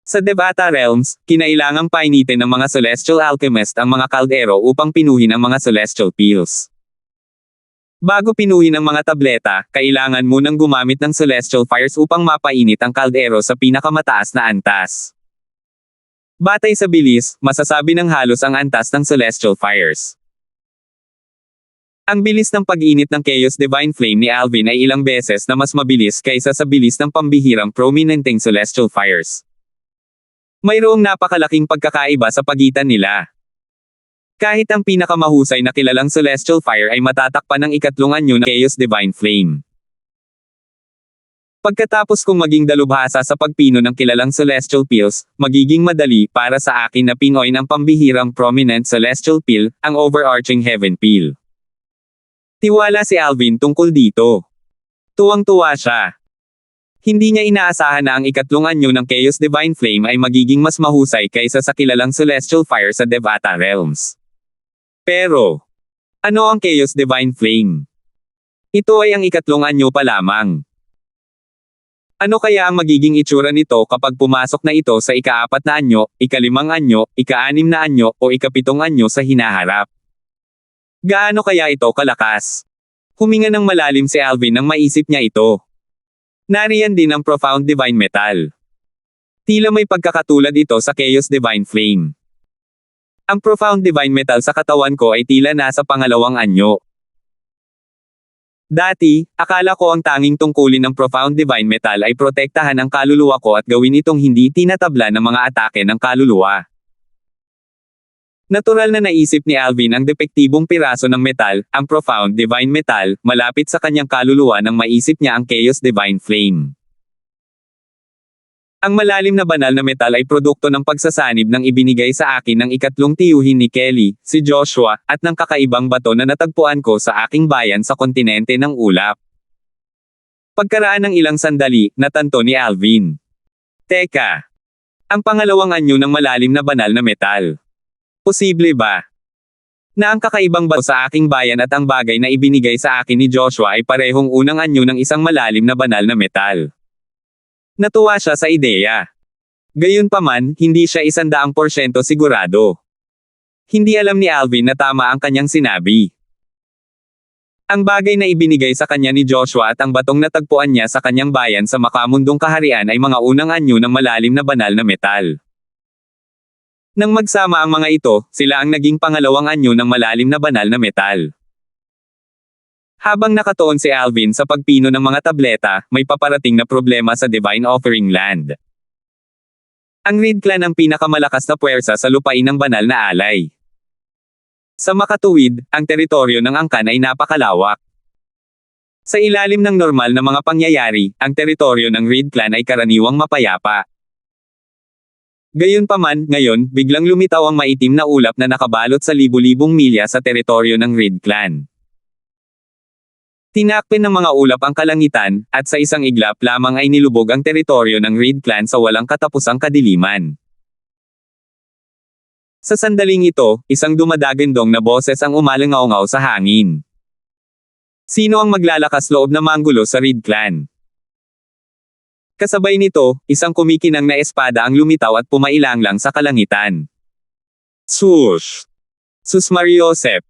Sa Devata Realms, kinailangang painitin ng mga celestial alchemist ang mga kaldero upang pinuhin ang mga celestial peels. Bago pinuhin ang mga tableta, kailangan munang gumamit ng celestial fires upang mapainit ang kaldero sa pinakamataas na antas. Batay sa bilis, masasabi ng halos ang antas ng celestial fires. Ang bilis ng pag-init ng Chaos Divine Flame ni Alvin ay ilang beses na mas mabilis kaysa sa bilis ng pambihirang prominenteng celestial fires. Mayroong napakalaking pagkakaiba sa pagitan nila. Kahit ang pinakamahusay na kilalang celestial fire ay matatakpan ng ikatlong anyo ng Chaos Divine Flame. Pagkatapos kong maging dalubhasa sa pagpino ng kilalang celestial peels, magiging madali para sa akin na pinoin ang pambihirang prominent celestial peel, ang overarching heaven peel. Tiwala si Alvin tungkol dito. Tuwang-tuwa siya. Hindi niya inaasahan na ang ikatlong anyo ng Chaos Divine Flame ay magiging mas mahusay kaysa sa kilalang celestial fire sa Devata Realms. Pero, ano ang Chaos Divine Flame? Ito ay ang ikatlong anyo pa lamang. Ano kaya ang magiging itsura nito kapag pumasok na ito sa ika-4 na anyo, ika-5 anyo, ika-6 na anyo, o ika-7 anyo sa hinaharap? Gaano kaya ito kalakas? Huminga ng malalim si Alvin nang maisip niya ito. Nariyan din ang Profound Divine Metal. Tila may pagkakatulad ito sa Chaos Divine Flame. Ang Profound Divine Metal sa katawan ko ay tila nasa pangalawang anyo. Dati, akala ko ang tanging tungkulin ng Profound Divine Metal ay protektahan ang kaluluwa ko at gawin itong hindi tinatabla ng mga atake ng kaluluwa. Natural na naisip ni Alvin ang depektibong piraso ng metal, ang Profound Divine Metal, malapit sa kanyang kaluluwa nang maisip niya ang Chaos Divine Flame. Ang malalim na banal na metal ay produkto ng pagsasanib ng ibinigay sa akin ng ikatlong tiyuhin ni Kelly, si Joshua, at ng kakaibang bato na natagpuan ko sa aking bayan sa kontinente ng ulap. Pagkaraan ng ilang sandali, natanto ni Alvin. Teka! Ang pangalawang anyo ng malalim na banal na metal. Posible ba? Na ang kakaibang bato sa aking bayan at ang bagay na ibinigay sa akin ni Joshua ay parehong unang anyo ng isang malalim na banal na metal. Natuwa siya sa ideya. Gayunpaman, hindi siya 100% sigurado. Hindi alam ni Alvin na tama ang kanyang sinabi. Ang bagay na ibinigay sa kanya ni Joshua at ang batong natagpuan niya sa kanyang bayan sa makamundong kaharian ay mga unang anyo ng malalim na banal na metal. Nang magsama ang mga ito, sila ang naging pangalawang anyo ng malalim na banal na metal. Habang nakatuon si Alvin sa pagpino ng mga tableta, may paparating na problema sa Divine Offering Land. Ang Reed Clan ang pinakamalakas na puwersa sa lupain ng banal na alay. Sa makatuwid, ang teritoryo ng angkan ay napakalawak. Sa ilalim ng normal na mga pangyayari, ang teritoryo ng Reed Clan ay karaniwang mapayapa. Gayunpaman, ngayon, biglang lumitaw ang maitim na ulap na nakabalot sa libu-libong milya sa teritoryo ng Reed Clan. Tinakpin ng mga ulap ang kalangitan, at sa isang iglap lamang ay nilubog ang teritoryo ng Reed Clan sa walang katapusang kadiliman. Sa sandaling ito, isang dumadagandong na boses ang umalangaw-ngaw sa hangin. Sino ang maglalakas loob na manggulo sa Reed Clan? Kasabay nito, isang kumikinang na espada ang lumitaw at pumailanglang sa kalangitan. Swoosh! Sus Mariosep!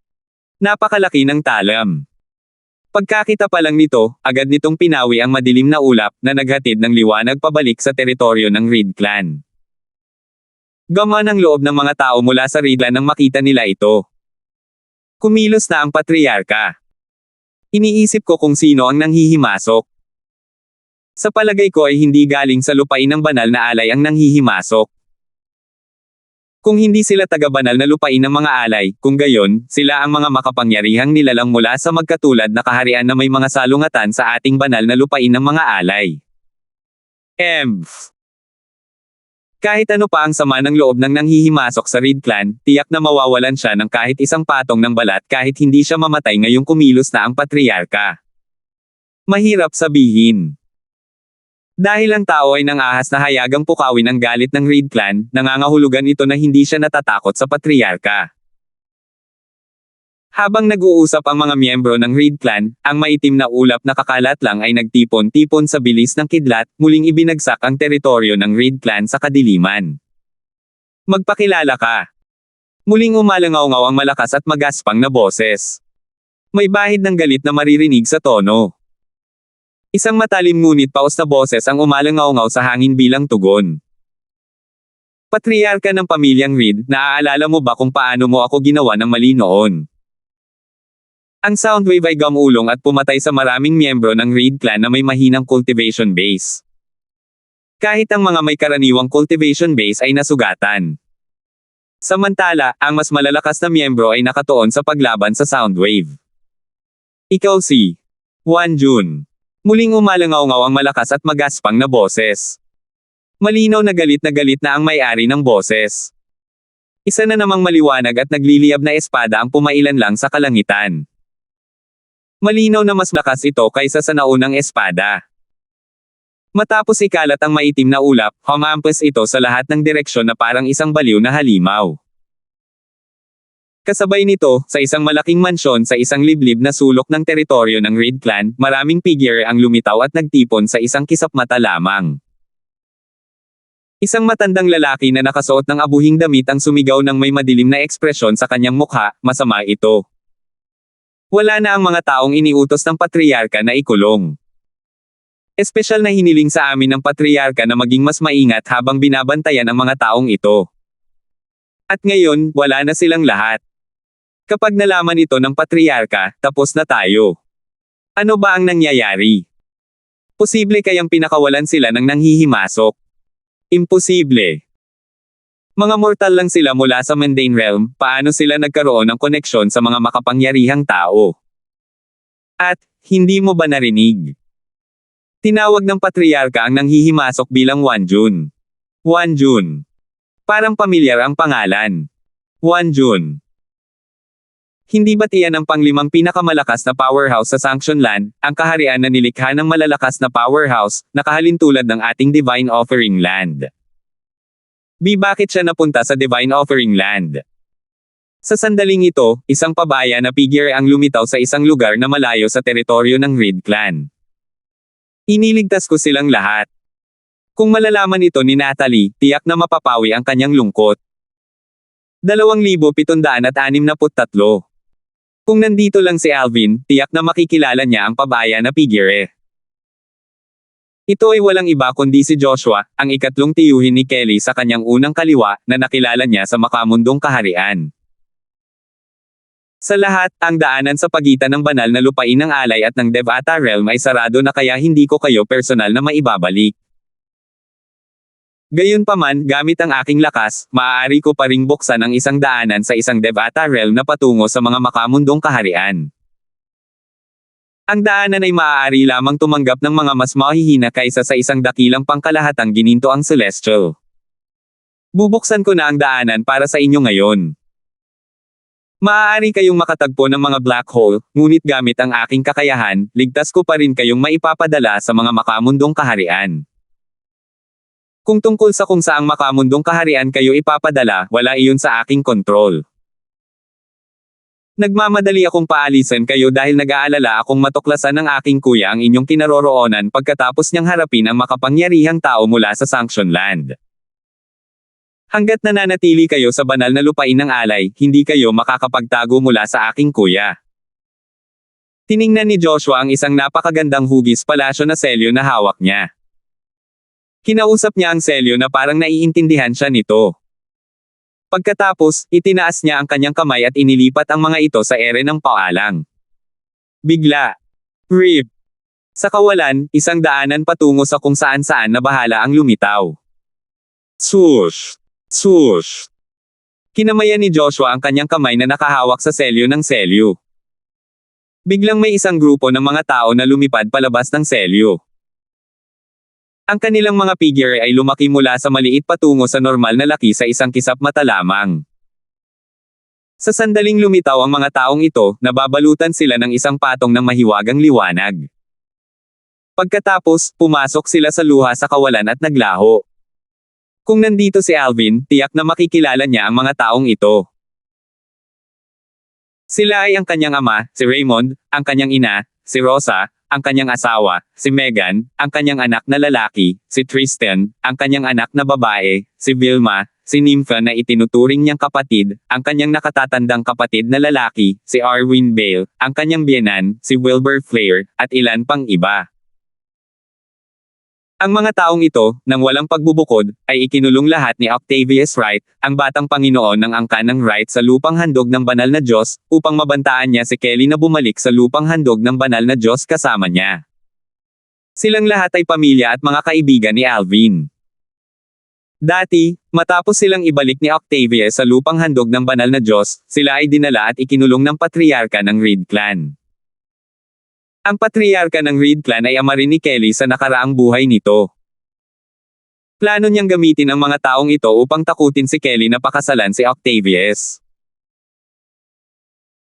Napakalaki ng talam. Pagkakita pa lang nito, agad nitong pinawi ang madilim na ulap na naghatid ng liwanag pabalik sa teritoryo ng Reed Clan. Gaman ang loob ng mga tao mula sa Reed Clan nang makita nila ito. Kumilos na ang patriarka. Iniisip ko kung sino ang nanghihimasok. Sa palagay ko ay hindi galing sa lupain ng banal na alay ang nanghihimasok. Kung hindi sila taga-banal na lupain ng mga alay, kung gayon, sila ang mga makapangyarihang nilalang mula sa magkatulad na kaharian na may mga salungatan sa ating banal na lupain ng mga alay. Kahit ano pa ang sama ng loob ng nanghihimasok sa Reed Clan, tiyak na mawawalan siya ng kahit isang patong ng balat kahit hindi siya mamatay ngayong kumilos na ang patriarka. Mahirap sabihin. Dahil ang tao ay nangahas na hayagang pukawin ang galit ng Reed clan, nangangahulugan ito na hindi siya natatakot sa patriarka. Habang nag-uusap ang mga miyembro ng Reed clan, ang maitim na ulap na kakalat lang ay nagtipon-tipon sa bilis ng kidlat, muling ibinagsak ang teritoryo ng Reed clan sa kadiliman. Magpakilala ka. Muling umalangaw-ngaw ang malakas at magaspang na boses. May bahid ng galit na maririnig sa tono. Isang matalim ngunit paos na boses ang umalangaw-ngaw sa hangin bilang tugon. Patriarka ng pamilyang Reed, naaalala mo ba kung paano mo ako ginawa ng mali noon? Ang soundwave ay gumulong at pumatay sa maraming miyembro ng Reed clan na may mahinang cultivation base. Kahit ang mga may karaniwang cultivation base ay nasugatan. Samantala, ang mas malalakas na miyembro ay nakatuon sa paglaban sa soundwave. Ikaw si Wan Jun. Muling umalangaw-ngaw ang malakas at magaspang na boses. Malinaw na galit na ang may-ari ng boses. Isa na namang maliwanag at nagliliyab na espada ang pumailan lang sa kalangitan. Malinaw na mas lakas ito kaysa sa naunang espada. Matapos ikalat ang maitim na ulap, humampas ito sa lahat ng direksyon na parang isang baliw na halimaw. Kasabay nito, sa isang malaking mansyon sa isang liblib na sulok ng teritoryo ng Reed clan, maraming figure ang lumitaw at nagtipon sa isang kisap-mata lamang. Isang matandang lalaki na nakasuot ng abuhing damit ang sumigaw ng may madilim na ekspresyon sa kanyang mukha, masama ito. Wala na ang mga taong iniutos ng patriarka na ikulong. Espesyal na hiniling sa amin ng patriarka na maging mas maingat habang binabantayan ang mga taong ito. At ngayon, wala na silang lahat. Kapag nalaman ito ng patriarka, tapos na tayo. Ano ba ang nangyayari? Posible kayang pinakawalan sila ng nanghihimasok? Imposible. Mga mortal lang sila mula sa mundane realm, paano sila nagkaroon ng koneksyon sa mga makapangyarihang tao? At, hindi mo ba narinig? Tinawag ng patriarka ang nanghihimasok bilang Wan Jun. Wan Jun. Parang pamilyar ang pangalan. Wan Jun. Hindi ba't iyan ang panglimang pinakamalakas na powerhouse sa Sanction Land, ang kaharian na nilikha ng malalakas na powerhouse, na kahalintulad ng ating Divine Offering Land? Bakit siya napunta sa Divine Offering Land? Sa sandaling ito, isang pabaya na figure ang lumitaw sa isang lugar na malayo sa teritoryo ng Reed clan. Iniligtas ko silang lahat. Kung malalaman ito ni Natalie, tiyak na mapapawi ang kanyang lungkot. 2,763. Kung nandito lang si Alvin, tiyak na makikilala niya ang pabaya na figure. Ito ay walang iba kundi si Joshua, ang ikatlong tiyuhin ni Kelly sa kanyang unang kaliwa, na nakilala niya sa makamundong kaharian. Sa lahat, ang daanan sa pagitan ng banal na lupain ng alay at ng Devata realm ay sarado na kaya hindi ko kayo personal na maibabalik. Gayunpaman, gamit ang aking lakas, maaari ko pa ring buksan ang isang daanan sa isang Devata realm na patungo sa mga makamundong kaharian. Ang daanan ay maaari lamang tumanggap ng mga mas mahihina kaysa sa isang dakilang pangkalahatang ginintoang celestial. Bubuksan ko na ang daanan para sa inyo ngayon. Maaari kayong makatagpo ng mga black hole, ngunit gamit ang aking kakayahan, ligtas ko pa rin kayong maipapadala sa mga makamundong kaharian. Kung tungkol sa kung saang makamundong kaharian kayo ipapadala, wala iyon sa aking kontrol. Nagmamadali akong paalisan kayo dahil nag-aalala akong matuklasan ng aking kuya ang inyong kinaroroonan pagkatapos niyang harapin ang makapangyarihang tao mula sa Sanction Land. Hanggat nananatili kayo sa banal na lupain ng alay, hindi kayo makakapagtago mula sa aking kuya. Tiningnan ni Joshua ang isang napakagandang hugis palasyo na selyo na hawak niya. Kinausap niya ang selyo na parang naiintindihan siya nito. Pagkatapos, itinaas niya ang kanyang kamay at inilipat ang mga ito sa ere ng paalang. Bigla. Rip. Sa kawalan, isang daanan patungo sa kung saan-saan na bahala ang lumitaw. Swoosh! Swoosh! Kinamayan ni Joshua ang kanyang kamay na nakahawak sa selyo ng selyo. Biglang may isang grupo ng mga tao na lumipad palabas ng selyo. Ang kanilang mga figure ay lumaki mula sa maliit patungo sa normal na laki sa isang kisap mata lamang. Sa sandaling lumitaw ang mga taong ito, nababalutan sila ng isang patong ng mahiwagang liwanag. Pagkatapos, pumasok sila sa luha sa kawalan at naglaho. Kung nandito si Alvin, tiyak na makikilala niya ang mga taong ito. Sila ay ang kanyang ama, si Raymond, ang kanyang ina, si Rosa, ang kanyang asawa, si Megan, ang kanyang anak na lalaki, si Tristan, ang kanyang anak na babae, si Vilma, si Nympha na itinuturing niyang kapatid, ang kanyang nakatatandang kapatid na lalaki, si Arwin Bale, ang kanyang biyenan, si Wilbur Flair, at ilan pang iba. Ang mga taong ito, nang walang pagbubukod, ay ikinulong lahat ni Octavius Wright, ang batang Panginoon ng angkan ng Wright sa lupang handog ng banal na Diyos, upang mabantaan niya si Kelly na bumalik sa lupang handog ng banal na Diyos kasama niya. Silang lahat ay pamilya at mga kaibigan ni Alvin. Dati, matapos silang ibalik ni Octavius sa lupang handog ng banal na Diyos, sila ay dinala at ikinulong ng patriarka ng Reed clan. Ang patriarka ng Reed clan ay ama rin ni Kelly sa nakaraang buhay nito. Plano niyang gamitin ang mga taong ito upang takutin si Kelly na pakasalan si Octavius.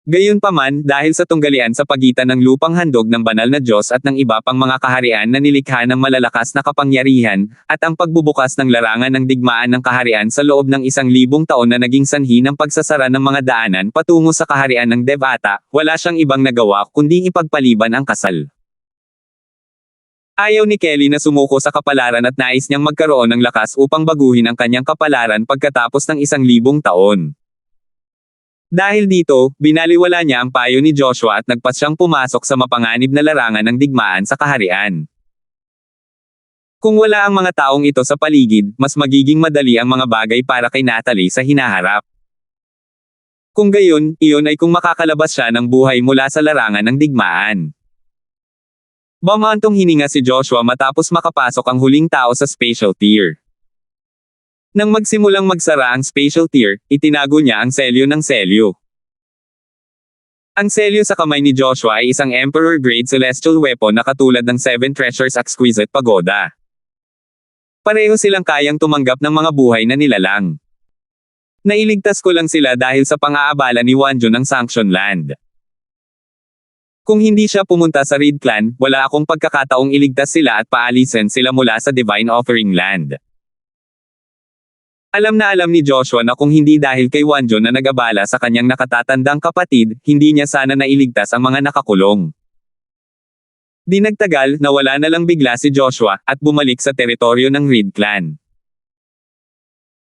Gayunpaman, dahil sa tunggalian sa pagitan ng lupang handog ng banal na Diyos at ng iba pang mga kaharian na nilikha ng malalakas na kapangyarihan, at ang pagbubukas ng larangan ng digmaan ng kaharian sa loob ng 1,000 taon na naging sanhi ng pagsasara ng mga daanan patungo sa kaharian ng Devata, wala siyang ibang nagawa kundi ipagpaliban ang kasal. Ayaw ni Kelly na sumuko sa kapalaran at nais niyang magkaroon ng lakas upang baguhin ang kanyang kapalaran pagkatapos ng 1,000 taon. Dahil dito, binaliwala niya ang payo ni Joshua at nagpas siyang pumasok sa mapanganib na larangan ng digmaan sa kaharian. Kung wala ang mga taong ito sa paligid, mas magiging madali ang mga bagay para kay Natalie sa hinaharap. Kung gayon, iyon ay kung makakalabas siya ng buhay mula sa larangan ng digmaan. Bumantong hininga si Joshua matapos makapasok ang huling tao sa spatial tier. Nang magsimulang magsara ang spatial tier, itinago niya ang selyo ng selyo. Ang selyo sa kamay ni Joshua ay isang Emperor-grade celestial weapon na katulad ng Seven Treasures Exquisite Pagoda. Pareho silang kayang tumanggap ng mga buhay na nilalang. Nailigtas ko lang sila dahil sa pang-aabala ni Wanjo ng Sanction Land. Kung hindi siya pumunta sa Reed clan, wala akong pagkakataong iligtas sila at paalisin sila mula sa Divine Offering Land. Alam na alam ni Joshua na kung hindi dahil kay Wanjo na nag-abala sa kanyang nakatatandang kapatid, hindi niya sana nailigtas ang mga nakakulong. Di nagtagal, nawala na lang bigla si Joshua, at bumalik sa teritoryo ng Reed clan.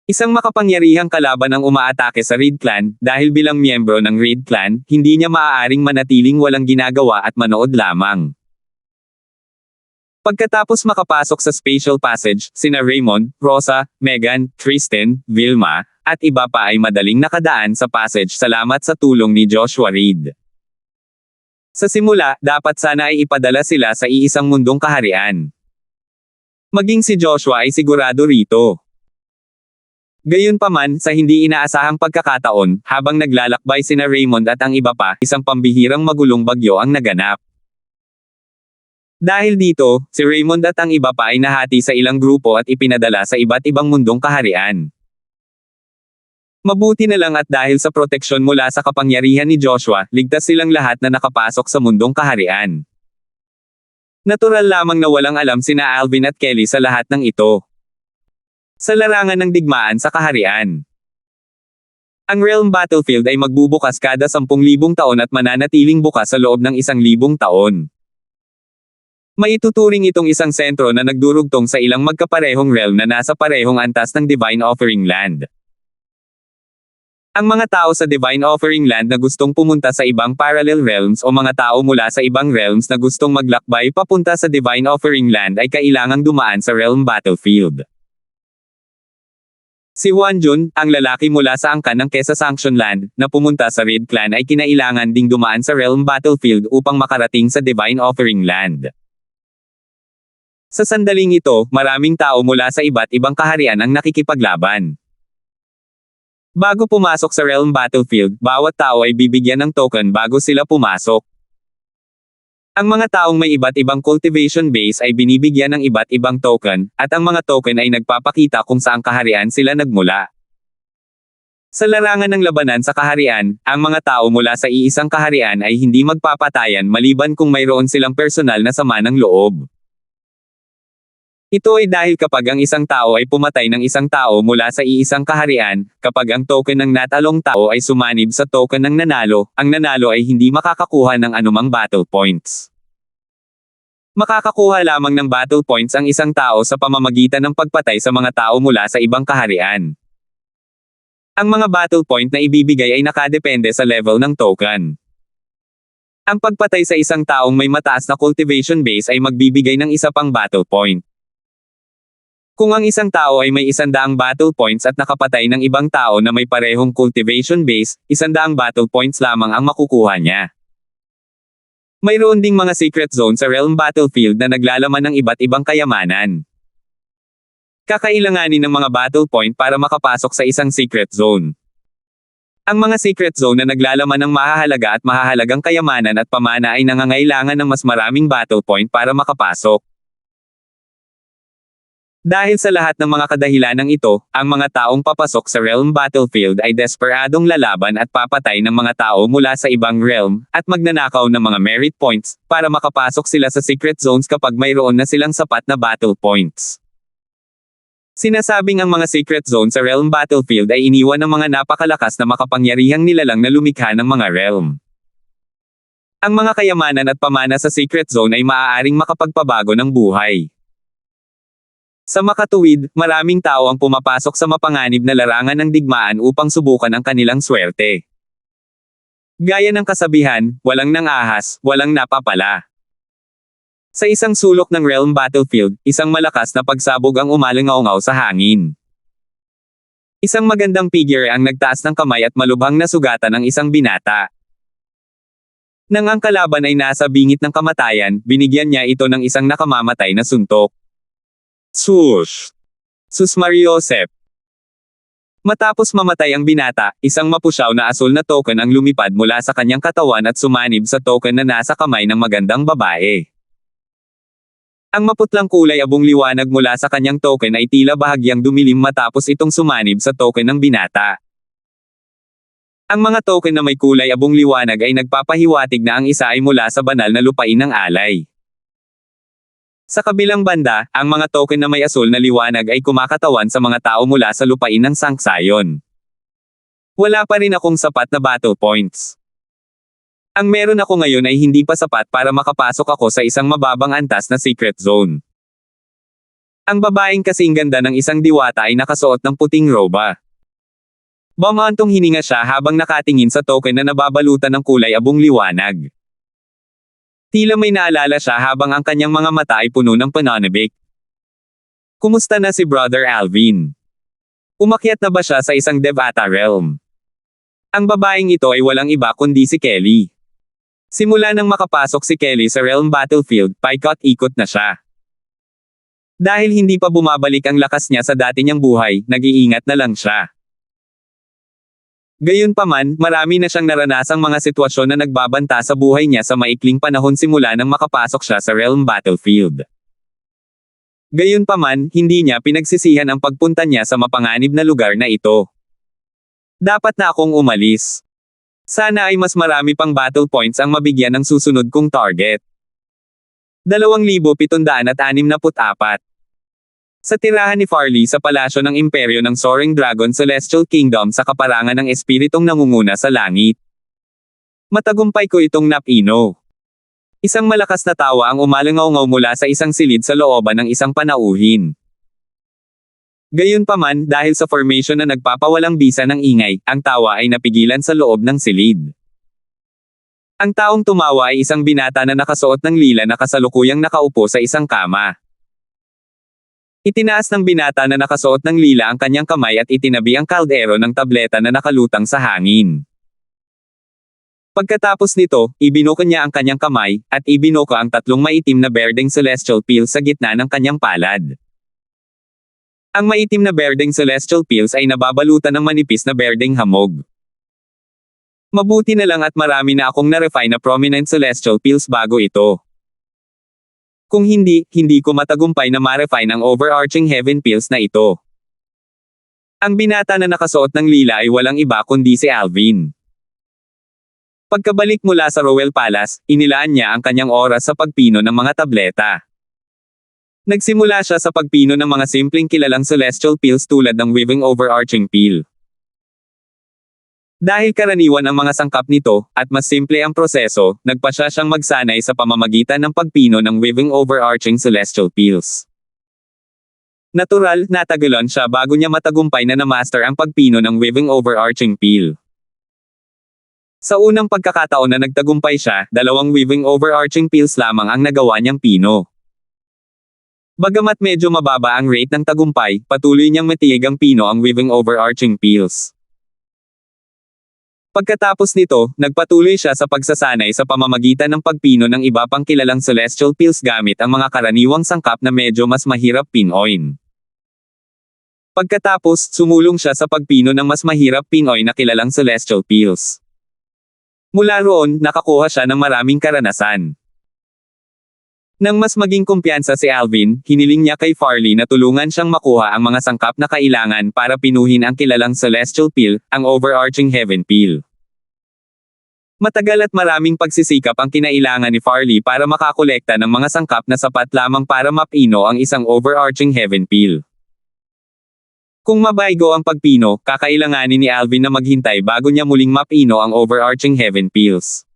Isang makapangyarihang kalaban ang umaatake sa Reed clan, dahil bilang miyembro ng Reed clan, hindi niya maaaring manatiling walang ginagawa at manood lamang. Pagkatapos makapasok sa spatial passage, sina Raymond, Rosa, Megan, Tristan, Vilma, at iba pa ay madaling nakadaan sa passage salamat sa tulong ni Joshua Reed. Sa simula, dapat sana ay ipadala sila sa iisang mundong kaharian. Maging si Joshua ay sigurado rito. Gayunpaman, sa hindi inaasahang pagkakataon, habang naglalakbay sina Raymond at ang iba pa, isang pambihirang magulong bagyo ang naganap. Dahil dito, si Raymond at ang iba pa ay nahati sa ilang grupo at ipinadala sa iba't ibang mundong kaharian. Mabuti na lang at dahil sa proteksyon mula sa kapangyarihan ni Joshua, ligtas silang lahat na nakapasok sa mundong kaharian. Natural lamang na walang alam sina Alvin at Kelly sa lahat ng ito. Sa larangan ng digmaan sa kaharian. Ang Realm Battlefield ay magbubukas kada 10,000 taon at mananatiling bukas sa loob ng 1,000 taon. Maituturing itong isang sentro na nagdurugtong sa ilang magkaparehong realm na nasa parehong antas ng Divine Offering Land. Ang mga tao sa Divine Offering Land na gustong pumunta sa ibang parallel realms o mga tao mula sa ibang realms na gustong maglakbay papunta sa Divine Offering Land ay kailangang dumaan sa Realm Battlefield. Si Wanjun, ang lalaki mula sa angkan ng Kesa Sanction Land, na pumunta sa Reed clan ay kinailangan ding dumaan sa Realm Battlefield upang makarating sa Divine Offering Land. Sa sandaling ito, maraming tao mula sa iba't ibang kaharian ang nakikipaglaban. Bago pumasok sa Realm Battlefield, bawat tao ay bibigyan ng token bago sila pumasok. Ang mga taong may iba't ibang cultivation base ay binibigyan ng iba't ibang token, at ang mga token ay nagpapakita kung saang kaharian sila nagmula. Sa larangan ng labanan sa kaharian, ang mga tao mula sa iisang kaharian ay hindi magpapatayan maliban kung mayroon silang personal na sama ng loob. Ito ay dahil kapag ang isang tao ay pumatay ng isang tao mula sa iisang kaharian, kapag ang token ng natalong tao ay sumanib sa token ng nanalo, ang nanalo ay hindi makakakuha ng anumang battle points. Makakakuha lamang ng battle points ang isang tao sa pamamagitan ng pagpatay sa mga tao mula sa ibang kaharian. Ang mga battle point na ibibigay ay nakadepende sa level ng token. Ang pagpatay sa isang taong may mataas na cultivation base ay magbibigay ng isa pang battle point. Kung ang isang tao ay may 100 battle points at nakapatay ng ibang tao na may parehong cultivation base, 100 battle points lamang ang makukuha niya. Mayroon ding mga secret zone sa Realm Battlefield na naglalaman ng iba't ibang kayamanan. Kakailanganin ng mga battle point para makapasok sa isang secret zone. Ang mga secret zone na naglalaman ng mahahalaga at mahahalagang kayamanan at pamana ay nangangailangan ng mas maraming battle point para makapasok. Dahil sa lahat ng mga kadahilanang ito, ang mga taong papasok sa Realm Battlefield ay desperadong lalaban at papatay ng mga tao mula sa ibang realm, at magnanakaw ng mga merit points, para makapasok sila sa secret zones kapag mayroon na silang sapat na battle points. Sinasabing ang mga secret zone sa Realm Battlefield ay iniwan ng mga napakalakas na makapangyarihang nilalang na lumikha ng mga realm. Ang mga kayamanan at pamana sa secret zone ay maaaring makapagpabago ng buhay. Sa makatuwid, maraming tao ang pumapasok sa mapanganib na larangan ng digmaan upang subukan ang kanilang swerte. Gaya ng kasabihan, walang nangahas, walang napapala. Sa isang sulok ng Realm Battlefield, isang malakas na pagsabog ang umalingaw sa hangin. Isang magandang figure ang nagtaas ng kamay at malubhang nasugatan ang isang binata. Nang ang kalaban ay nasa bingit ng kamatayan, binigyan niya ito ng isang nakamamatay na suntok. Sus! Sus Mariosep! Matapos mamatay ang binata, isang mapusyaw na asul na token ang lumipad mula sa kanyang katawan at sumanib sa token na nasa kamay ng magandang babae. Ang maputlang kulay abong liwanag mula sa kanyang token ay tila bahagyang dumilim matapos itong sumanib sa token ng binata. Ang mga token na may kulay abong liwanag ay nagpapahiwatig na ang isa ay mula sa banal na lupain ng alay. Sa kabilang banda, ang mga token na may asul na liwanag ay kumakatawan sa mga tao mula sa lupain ng sangsayon. Wala pa rin akong sapat na battle points. Ang meron ako ngayon ay hindi pa sapat para makapasok ako sa isang mababang antas na secret zone. Ang babaeng kasing ganda ng isang diwata ay nakasuot ng puting roba. Bumantong hininga siya habang nakatingin sa token na nababalutan ng kulay abong liwanag. Tila may naalala siya habang ang kanyang mga mata ay puno ng pananabik. Kumusta na si Brother Alvin? Umakyat na ba siya sa isang Devata realm? Ang babaeng ito ay walang iba kundi si Kelly. Simula nang makapasok si Kelly sa Realm Battlefield, paikot-ikot na siya. Dahil hindi pa bumabalik ang lakas niya sa dati niyang buhay, nag-iingat na lang siya. Gayunpaman, marami na siyang naranasang mga sitwasyon na nagbabanta sa buhay niya sa maikling panahon simula nang makapasok siya sa Realm Battlefield. Gayunpaman, hindi niya pinagsisihan ang pagpunta niya sa mapanganib na lugar na ito. Dapat na akong umalis. Sana ay mas marami pang battle points ang mabigyan ng susunod kong target. 2,764. Sa tirahan ni Farley sa palasyo ng imperyo ng Soaring Dragon Celestial Kingdom sa kaparangan ng espiritong nangunguna sa langit. Matagumpay ko itong napino. Isang malakas na tawa ang umalingaw mula sa isang silid sa looban ng isang panauhin. Gayunpaman, dahil sa formation na nagpapawalang bisa ng ingay, ang tawa ay napigilan sa loob ng silid. Ang taong tumawa ay isang binata na nakasuot ng lila na kasalukuyang nakaupo sa isang kama. Itinaas ng binata na nakasuot ng lila ang kanyang kamay at itinabi ang kaldero ng tableta na nakalutang sa hangin. Pagkatapos nito, ibinuka niya ang kanyang kamay, at ibinuka ang 3 maitim na berdeng celestial pills sa gitna ng kanyang palad. Ang maitim na berdeng celestial pills ay nababalutan ng manipis na berdeng hamog. Mabuti na lang at marami na akong na-refine na prominent celestial pills bago ito. Kung hindi ko matagumpay na ma-refine ang overarching heaven pills na ito. Ang binata na nakasuot ng lila ay walang iba kundi si Alvin. Pagkabalik mula sa Royal Palace, inilaan niya ang kanyang oras sa pagpino ng mga tableta. Nagsimula siya sa pagpino ng mga simpleng kilalang celestial peels tulad ng weaving overarching peel. Dahil karaniwan ang mga sangkap nito, at mas simple ang proseso, nagpasya siyang magsanay sa pamamagitan ng pagpino ng weaving overarching celestial peels. Natural, natagalan siya bago niya matagumpay na na-master ang pagpino ng weaving overarching peel. Sa unang pagkakataon na nagtagumpay siya, 2 weaving overarching peels lamang ang nagawa niyang pino. Bagamat medyo mababa ang rate ng tagumpay, patuloy niyang matiig ang pino ang weaving overarching peels. Pagkatapos nito, nagpatuloy siya sa pagsasanay sa pamamagitan ng pagpino ng iba pang kilalang celestial peels gamit ang mga karaniwang sangkap na medyo mas mahirap pinoin. Pagkatapos, sumulong siya sa pagpino ng mas mahirap pinoy na kilalang celestial peels. Mula roon, nakakuha siya ng maraming karanasan. Nang mas maging kumpiyansa si Alvin, hiniling niya kay Farley na tulungan siyang makuha ang mga sangkap na kailangan para pinuhin ang kilalang celestial peel, ang overarching heaven peel. Matagal at maraming pagsisikap ang kinailangan ni Farley para makakolekta ng mga sangkap na sapat lamang para mapino ang isang overarching heaven peel. Kung mabaygo ang pagpino, kakailanganin ni Alvin na maghintay bago niya muling mapino ang overarching heaven peels.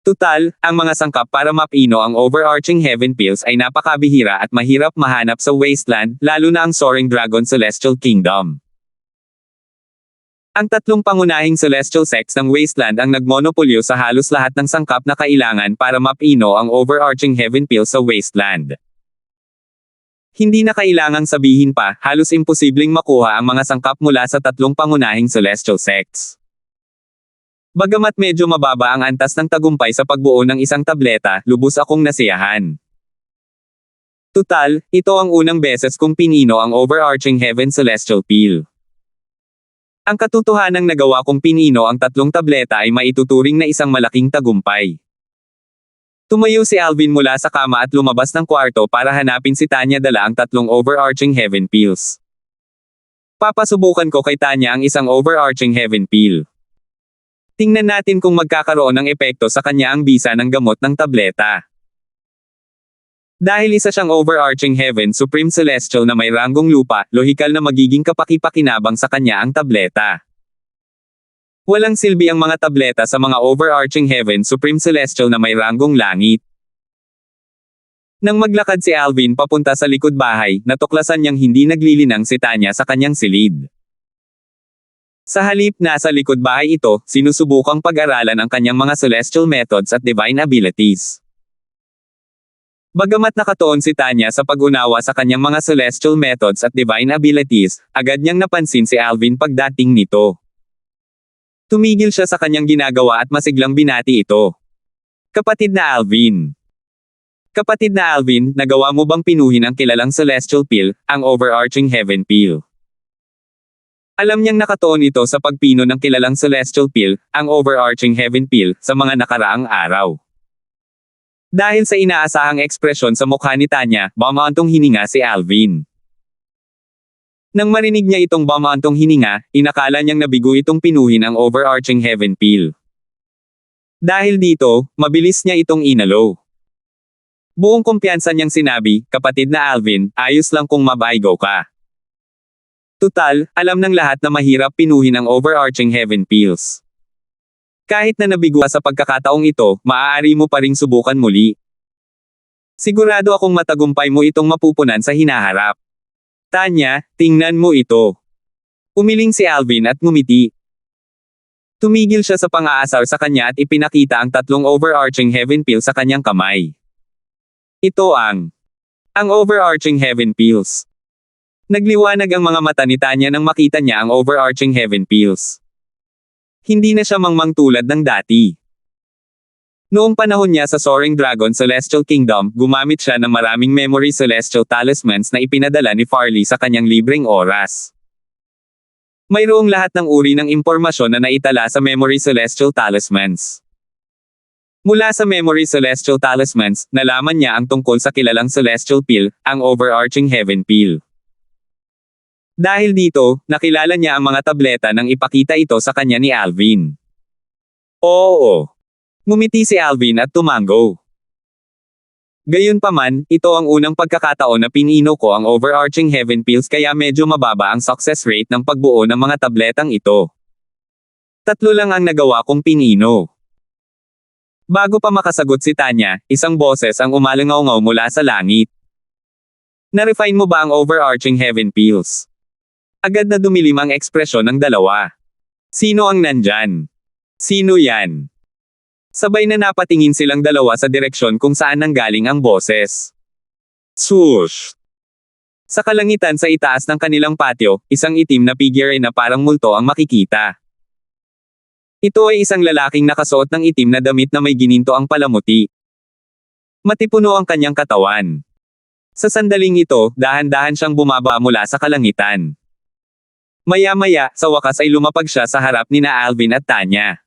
Tutal, ang mga sangkap para mapino ang overarching heaven peels ay napakabihira at mahirap mahanap sa wasteland, lalo na ang Soaring Dragon Celestial Kingdom. Ang 3 pangunahing celestial sects ng wasteland ang nagmonopolyo sa halos lahat ng sangkap na kailangan para mapino ang overarching heaven peels sa wasteland. Hindi na kailangang sabihin pa, halos imposibleng makuha ang mga sangkap mula sa 3 pangunahing celestial sects. Bagamat medyo mababa ang antas ng tagumpay sa pagbuo ng isang tableta, lubos akong nasiyahan. Tutal, ito ang unang beses kong pinino ang overarching heaven celestial peel. Ang katotohanang nagawa kong pinino ang 3 tableta ay maituturing na isang malaking tagumpay. Tumayo si Alvin mula sa kama at lumabas ng kwarto para hanapin si Tanya dala ang 3 overarching heaven peels. Papasubukan ko kay Tanya ang isang overarching heaven peel. Tingnan natin kung magkakaroon ng epekto sa kanya ang bisa ng gamot ng tableta. Dahil isa siyang overarching heaven supreme celestial na may ranggong lupa, lohikal na magiging kapaki-pakinabang sa kanya ang tableta. Walang silbi ang mga tableta sa mga overarching heaven supreme celestial na may ranggong langit. Nang maglakad si Alvin papunta sa likod bahay, natuklasan niyang hindi naglilinang si Tanya sa kanyang silid. Sa halip nasa likod bahay ito, sinusubukang pag-aralan ang kanyang mga celestial methods at divine abilities. Bagamat nakatuon si Tanya sa pag-unawa sa kanyang mga celestial methods at divine abilities, agad niyang napansin si Alvin pagdating nito. Tumigil siya sa kanyang ginagawa at masiglang binati ito. Kapatid na Alvin. Kapatid na Alvin, nagawa mo bang pinuhin ang kilalang celestial peel, ang overarching heaven peel? Alam niyang nakatuon ito sa pagpino ng kilalang celestial peel, ang overarching heaven peel, sa mga nakaraang araw. Dahil sa inaasahang ekspresyon sa mukha ni Tanya, bumantong hininga si Alvin. Nang marinig niya itong bumantong hininga, inakala niyang nabigo itong pinuhin ang overarching heaven peel. Dahil dito, mabilis niya itong inalo. Buong kumpiyansa niyang sinabi, kapatid na Alvin, ayos lang kung mabaygo ka. Tutal, alam ng lahat na mahirap pinuhin ang overarching heaven peels. Kahit na nabigo sa pagkakataong ito, maaari mo pa ring subukan muli. Sigurado akong matagumpay mo itong mapupunan sa hinaharap. Tanya, tingnan mo ito. Umiling si Alvin at ngumiti. Tumigil siya sa pang-aasar sa kanya at ipinakita ang 3 overarching heaven peels sa kanyang kamay. Ito ang overarching heaven peels. Nagliwanag ang mga mata ni Tanya nang makita niya ang overarching heaven peels. Hindi na siya mangmang tulad ng dati. Noong panahon niya sa Soaring Dragon Celestial Kingdom, gumamit siya ng maraming memory celestial talismans na ipinadala ni Farley sa kanyang libreng oras. Mayroong lahat ng uri ng impormasyon na naitala sa memory celestial talismans. Mula sa memory celestial talismans, nalaman niya ang tungkol sa kilalang celestial peel, ang overarching heaven peel. Dahil dito, nakilala niya ang mga tableta nang ipakita ito sa kanya ni Alvin. Oo. Ngumiti si Alvin at tumango. Gayunpaman, ito ang unang pagkakataon na pinino ko ang overarching heaven pills kaya medyo mababa ang success rate ng pagbuo ng mga tabletang ito. 3 lang ang nagawa kong pinino. Bago pa makasagot si Tanya, isang boses ang umalangaw mula sa langit. Na-refine mo ba ang overarching heaven pills? Agad na dumilim ang ekspresyon ng dalawa. Sino ang nandyan? Sino yan? Sabay na napatingin silang dalawa sa direksyon kung saan nanggaling ang boses. Swoosh! Sa kalangitan sa itaas ng kanilang patio, isang itim na figure na parang multo ang makikita. Ito ay isang lalaking nakasuot ng itim na damit na may gininto ang palamuti. Matipuno ang kanyang katawan. Sa sandaling ito, dahan-dahan siyang bumaba mula sa kalangitan. Maya-maya, sa wakas ay lumapag siya sa harap ni na Alvin at Tanya.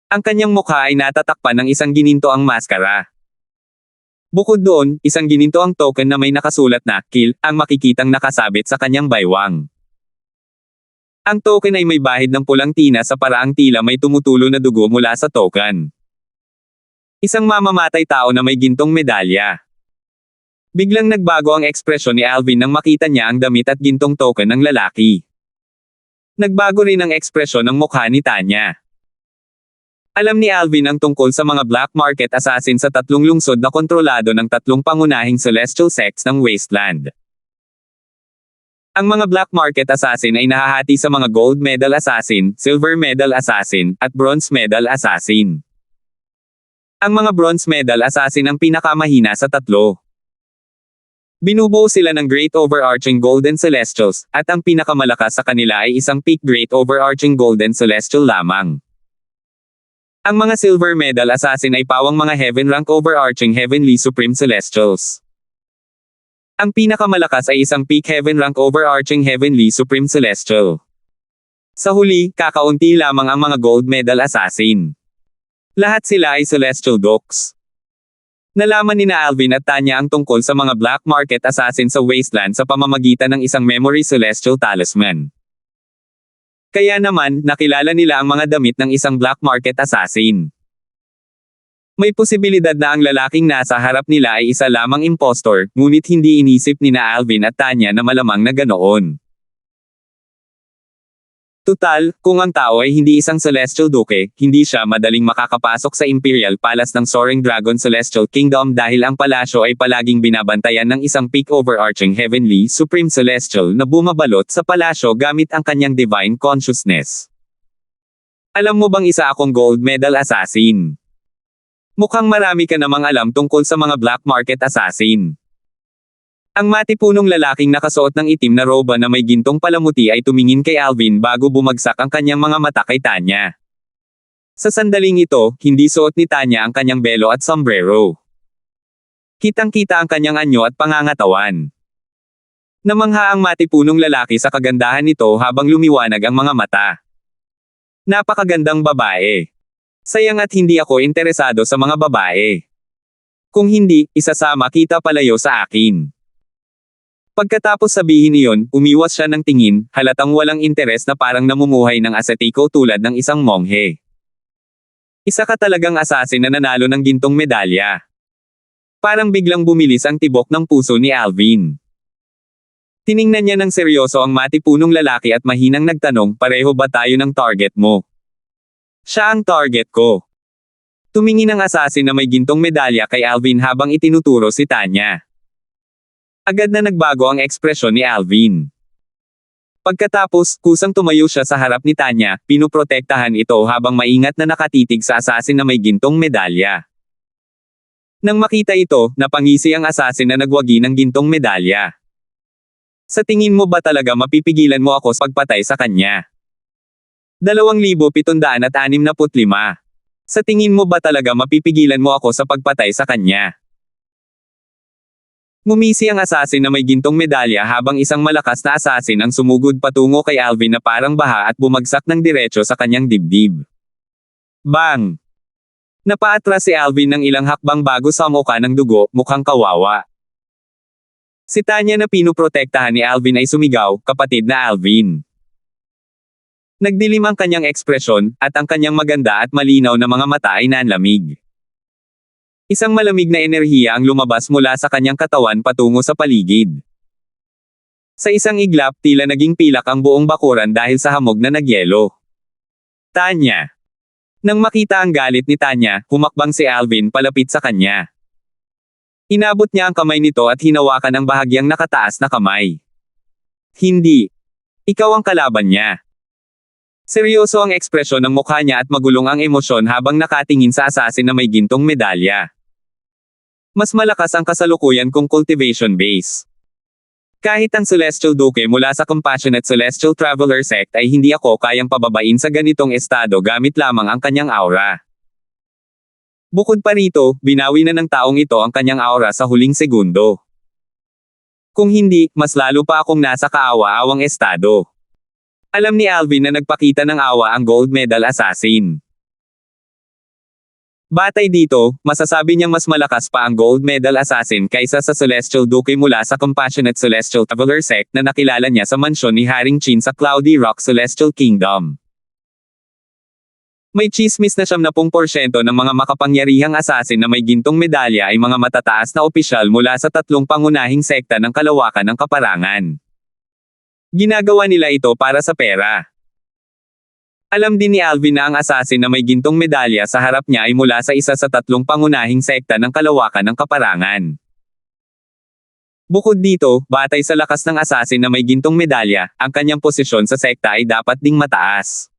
Ang kanyang mukha ay natatakpan ng isang gininto ang maskara. Bukod doon, isang gininto ang token na may nakasulat na "Kill" ang makikitang nakasabit sa kanyang baywang. Ang token ay may bahid ng pulang tina sa paraang tila may tumutulo na dugo mula sa token. Isang mamamatay tao na may gintong medalya. Biglang nagbago ang ekspresyon ni Alvin nang makita niya ang damit at gintong token ng lalaki. Nagbago rin ang ekspresyon ng mukha ni Tanya. Alam ni Alvin ang tungkol sa mga black market assassin sa 3 lungsod na kontrolado ng 3 pangunahing celestial sects ng Wasteland. Ang mga black market assassin ay nahahati sa mga gold medal assassin, silver medal assassin, at bronze medal assassin. Ang mga bronze medal assassin ang pinakamahina sa 3. Binubuo sila ng Great Overarching Golden Celestials, at ang pinakamalakas sa kanila ay isang peak Great Overarching Golden Celestial lamang. Ang mga Silver Medal Assassin ay pawang mga Heaven Rank Overarching Heavenly Supreme Celestials. Ang pinakamalakas ay isang Peak Heaven Rank Overarching Heavenly Supreme Celestial. Sa huli, kakaunti lamang ang mga Gold Medal Assassin. Lahat sila ay Celestial Dogs. Nalaman ni na Alvin at Tanya ang tungkol sa mga Black Market Assassin sa Wasteland sa pamamagitan ng isang Memory Celestial Talisman. Kaya naman, nakilala nila ang mga damit ng isang black market assassin. May posibilidad na ang lalaking nasa harap nila ay isa lamang impostor, ngunit hindi inisip ni na Alvin at Tanya na malamang na ganoon. Tutal, kung ang tao ay hindi isang Celestial Duke, hindi siya madaling makakapasok sa Imperial Palace ng Soaring Dragon Celestial Kingdom dahil ang palasyo ay palaging binabantayan ng isang peak overarching Heavenly Supreme Celestial na bumabalot sa palasyo gamit ang kanyang Divine Consciousness. Alam mo bang isa akong Gold Medal Assassin? Mukhang marami ka namang alam tungkol sa mga Black Market Assassin. Ang matipunong lalaking nakasuot ng itim na roba na may gintong palamuti ay tumingin kay Alvin bago bumagsak ang kanyang mga mata kay Tanya. Sa sandaling ito, hindi suot ni Tanya ang kanyang belo at sombrero. Kitang-kita ang kanyang anyo at pangangatawan. Namangha ang matipunong lalaki sa kagandahan nito habang lumiwanag ang mga mata. Napakagandang babae. Sayang at hindi ako interesado sa mga babae. Kung hindi, isasama kita palayo sa akin. Pagkatapos sabihin iyon, umiwas siya ng tingin, halatang walang interes na parang namumuhay ng ascetico tulad ng isang monghe. Isa ka talagang assassin na nanalo ng gintong medalya. Parang biglang bumilis ang tibok ng puso ni Alvin. Tiningnan niya ng seryoso ang matipunong lalaki at mahinang nagtanong, pareho ba tayo ng target mo? Siya ang target ko. Tumingin ang assassin na may gintong medalya kay Alvin habang itinuturo si Tanya. Agad na nagbago ang ekspresyon ni Alvin. Pagkatapos, kusang tumayo siya sa harap ni Tanya, pinuprotektahan ito habang maingat na nakatitig sa assassin na may gintong medalya. Nang makita ito, napangisi ang assassin na nagwagi ng gintong medalya. Sa tingin mo ba talaga mapipigilan mo ako sa pagpatay sa kanya? 2,765. Sa tingin mo ba talaga mapipigilan mo ako sa pagpatay sa kanya? Ngumisi ang assassin na may gintong medalya habang isang malakas na assassin ang sumugod patungo kay Alvin na parang baha at bumagsak ng diretso sa kanyang dibdib. Bang! Napaatras si Alvin ng ilang hakbang bago samuka ng dugo, mukhang kawawa. Si Tanya na pinuprotektahan ni Alvin ay sumigaw, kapatid na Alvin. Nagdilim ang kanyang ekspresyon, at ang kanyang maganda at malinaw na mga mata ay nanlamig. Isang malamig na enerhiya ang lumabas mula sa kanyang katawan patungo sa paligid. Sa isang iglap, tila naging pilak ang buong bakuran dahil sa hamog na nagyelo. Tanya. Nang makita ang galit ni Tanya, humakbang si Alvin palapit sa kanya. Inabot niya ang kamay nito at hinawakan ang bahagyang nakataas na kamay. Hindi. Ikaw ang kalaban niya. Seryoso ang ekspresyon ng mukha niya at magulong ang emosyon habang nakatingin sa assassin na may gintong medalya. Mas malakas ang kasalukuyan kung cultivation base. Kahit ang Celestial Duke mula sa Compassionate Celestial Traveler Sect ay hindi ako kayang pababain sa ganitong estado gamit lamang ang kanyang aura. Bukod pa rito, binawi na ng taong ito ang kanyang aura sa huling segundo. Kung hindi, mas lalo pa akong nasa kaawa-awang estado. Alam ni Alvin na nagpakita ng awa ang Gold Medal Assassin. Batay dito, masasabi niyang mas malakas pa ang Gold Medal Assassin kaysa sa Celestial Duke mula sa Compassionate Celestial Traveler Sect na nakilala niya sa mansyon ni Haring Chin sa Cloudy Rock Celestial Kingdom. May tsismis na 70% ng mga makapangyarihang assassin na may gintong medalya ay mga matataas na opisyal mula sa 3 pangunahing sekta ng kalawakan ng kaparangan. Ginagawa nila ito para sa pera. Alam din ni Alvin na ang assassin na may gintong medalya sa harap niya ay mula sa isa sa 3 pangunahing sekta ng kalawakan ng kaparangan. Bukod dito, batay sa lakas ng assassin na may gintong medalya, ang kanyang posisyon sa sekta ay dapat ding mataas.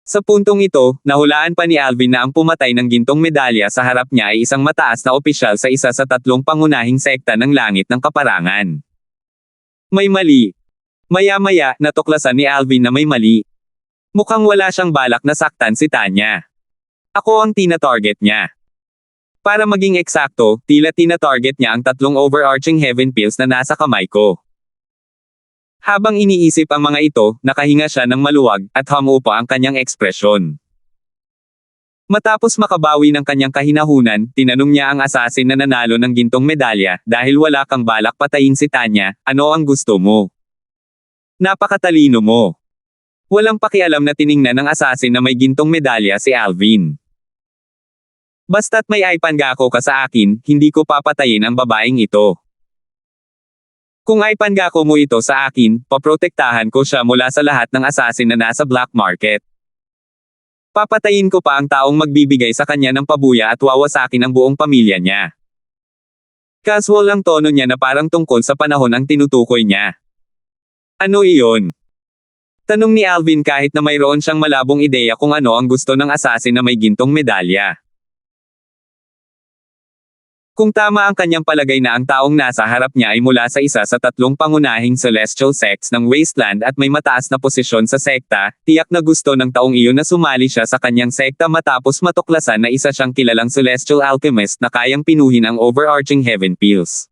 Sa puntong ito, nahulaan pa ni Alvin na ang pumatay ng gintong medalya sa harap niya ay isang mataas na opisyal sa isa sa 3 pangunahing sekta ng langit ng kaparangan. May mali. Maya-maya, natuklasan ni Alvin na may mali. Mukhang wala siyang balak na saktan si Tanya. Ako ang tina-target niya. Para maging eksakto, tila tina-target niya ang 3 overarching heaven pills na nasa kamay ko. Habang iniisip ang mga ito, nakahinga siya ng maluwag, at humupa ang kanyang ekspresyon. Matapos makabawi ng kanyang kahinahunan, tinanong niya ang assassin na nanalo ng gintong medalya, dahil wala kang balak patayin si Tanya, ano ang gusto mo? Napakatalino mo. Walang pakialam na tiningnan ng assassin na may gintong medalya si Alvin. Basta't may aipangako ka sa akin, hindi ko papatayin ang babaeng ito. Kung aipangako mo ito sa akin, paprotektahan ko siya mula sa lahat ng assassin na nasa black market. Papatayin ko pa ang taong magbibigay sa kanya ng pabuya at wawasakin ang buong pamilya niya. Casual ang tono niya na parang tungkol sa panahon ang tinutukoy niya. Ano iyon? Tanong ni Alvin kahit na mayroon siyang malabong ideya kung ano ang gusto ng assassin na may gintong medalya. Kung tama ang kanyang palagay na ang taong nasa harap niya ay mula sa isa sa 3 pangunahing celestial sects ng Wasteland at may mataas na posisyon sa sekta, tiyak na gusto ng taong iyon na sumali siya sa kanyang sekta matapos matuklasan na isa siyang kilalang celestial alchemist na kayang pinuhin ang overarching heaven pills.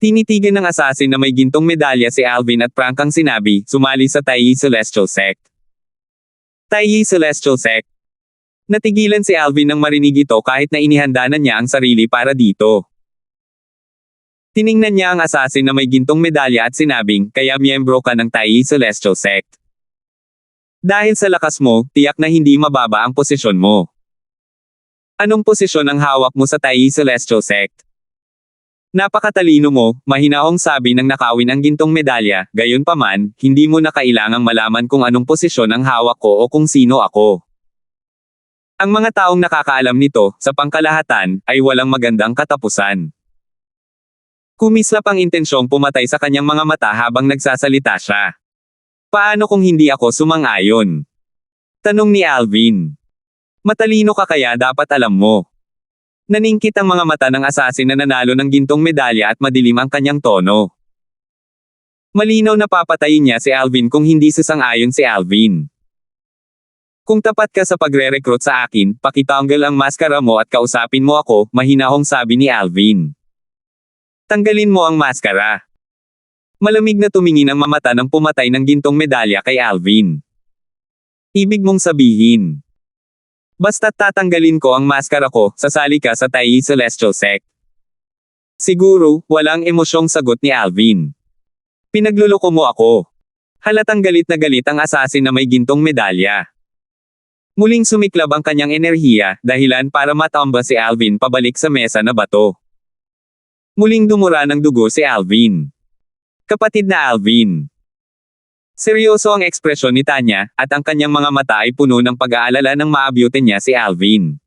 Tinitigan ng assassin na may gintong medalya si Alvin at prangkang sinabi, sumali sa Taiyi Celestial Sect. Taiyi Celestial Sect. Natigilan si Alvin nang marinig ito kahit na inihanda na niya ang sarili para dito. Tiningnan niya ang assassin na may gintong medalya at sinabing, kaya miyembro ka ng Taiyi Celestial Sect. Dahil sa lakas mo, tiyak na hindi mababa ang posisyon mo. Anong posisyon ang hawak mo sa Taiyi Celestial Sect? Napakatalino mo, mahinahong sabi ng nakawin ang gintong medalya, gayunpaman, hindi mo na kailangang malaman kung anong posisyon ang hawak ko o kung sino ako. Ang mga taong nakakaalam nito, sa pangkalahatan, ay walang magandang katapusan. Kumislap ang intensyong pumatay sa kanyang mga mata habang nagsasalita siya. Paano kung hindi ako sumang-ayon? Tanong ni Alvin. Matalino ka kaya dapat alam mo. Naningkit ang mga mata ng assassin na nanalo ng gintong medalya at madilim ang kanyang tono. Malinaw na papatayin niya si Alvin kung hindi sasang-ayon si Alvin. Kung tapat ka sa pagre-recruit sa akin, pakitanggal ang maskara mo at kausapin mo ako, mahinahong sabi ni Alvin. Tanggalin mo ang maskara. Malamig na tumingin ang mamata ng pumatay ng gintong medalya kay Alvin. Ibig mong sabihin. Basta't tatanggalin ko ang maskara ko, sasali ka sa Taiyi Celestial Sect. Siguro, walang emosyong sagot ni Alvin. Pinagluloko mo ako. Halatang galit na galit ang assassin na may gintong medalya. Muling sumiklab ang kanyang enerhiya, dahilan para matamba si Alvin pabalik sa mesa na bato. Muling dumura ng dugo si Alvin. Kapatid na Alvin. Seryoso ang ekspresyon ni Tanya, at ang kanyang mga mata ay puno ng pag-aalala nang maabutin niya si Alvin.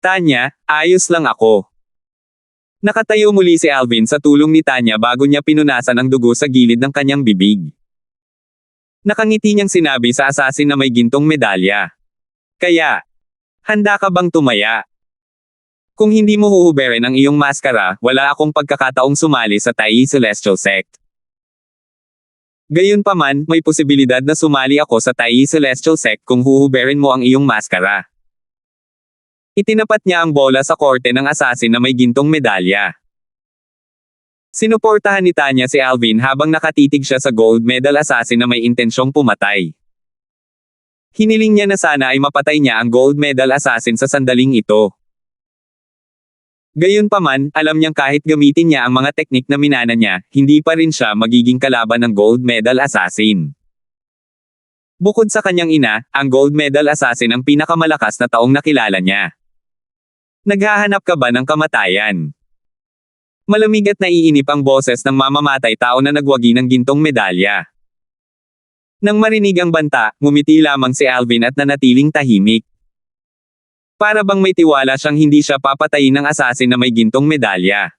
Tanya, ayos lang ako. Nakatayo muli si Alvin sa tulong ni Tanya bago niya pinunasan ang dugo sa gilid ng kanyang bibig. Nakangiti niyang sinabi sa asasin na may gintong medalya. Kaya, handa ka bang tumaya? Kung hindi mo huhuberin ang iyong maskara, wala akong pagkakataong sumali sa Tai Celestial Sect. Gayunpaman, may posibilidad na sumali ako sa Tai Celestial Sect kung huhuberin mo ang iyong maskara. Itinapat niya ang bola sa korte ng asasin na may gintong medalya. Sinuportahan ni Tanya si Alvin habang nakatitig siya sa gold medal assassin na may intensyong pumatay. Hiniling niya na sana ay mapatay niya ang gold medal assassin sa sandaling ito. Gayunpaman, alam niyang kahit gamitin niya ang mga teknik na minana niya, hindi pa rin siya magiging kalaban ng gold medal assassin. Bukod sa kanyang ina, ang gold medal assassin ang pinakamalakas na taong nakilala niya. Naghahanap ka ba ng kamatayan? Malamig at naiinip ang boses ng mamamatay tao na nagwagi ng gintong medalya. Nang marinig ang banta, ngumiti lamang si Alvin at nanatiling tahimik. Para bang may tiwala siyang hindi siya papatayin ng asasin na may gintong medalya.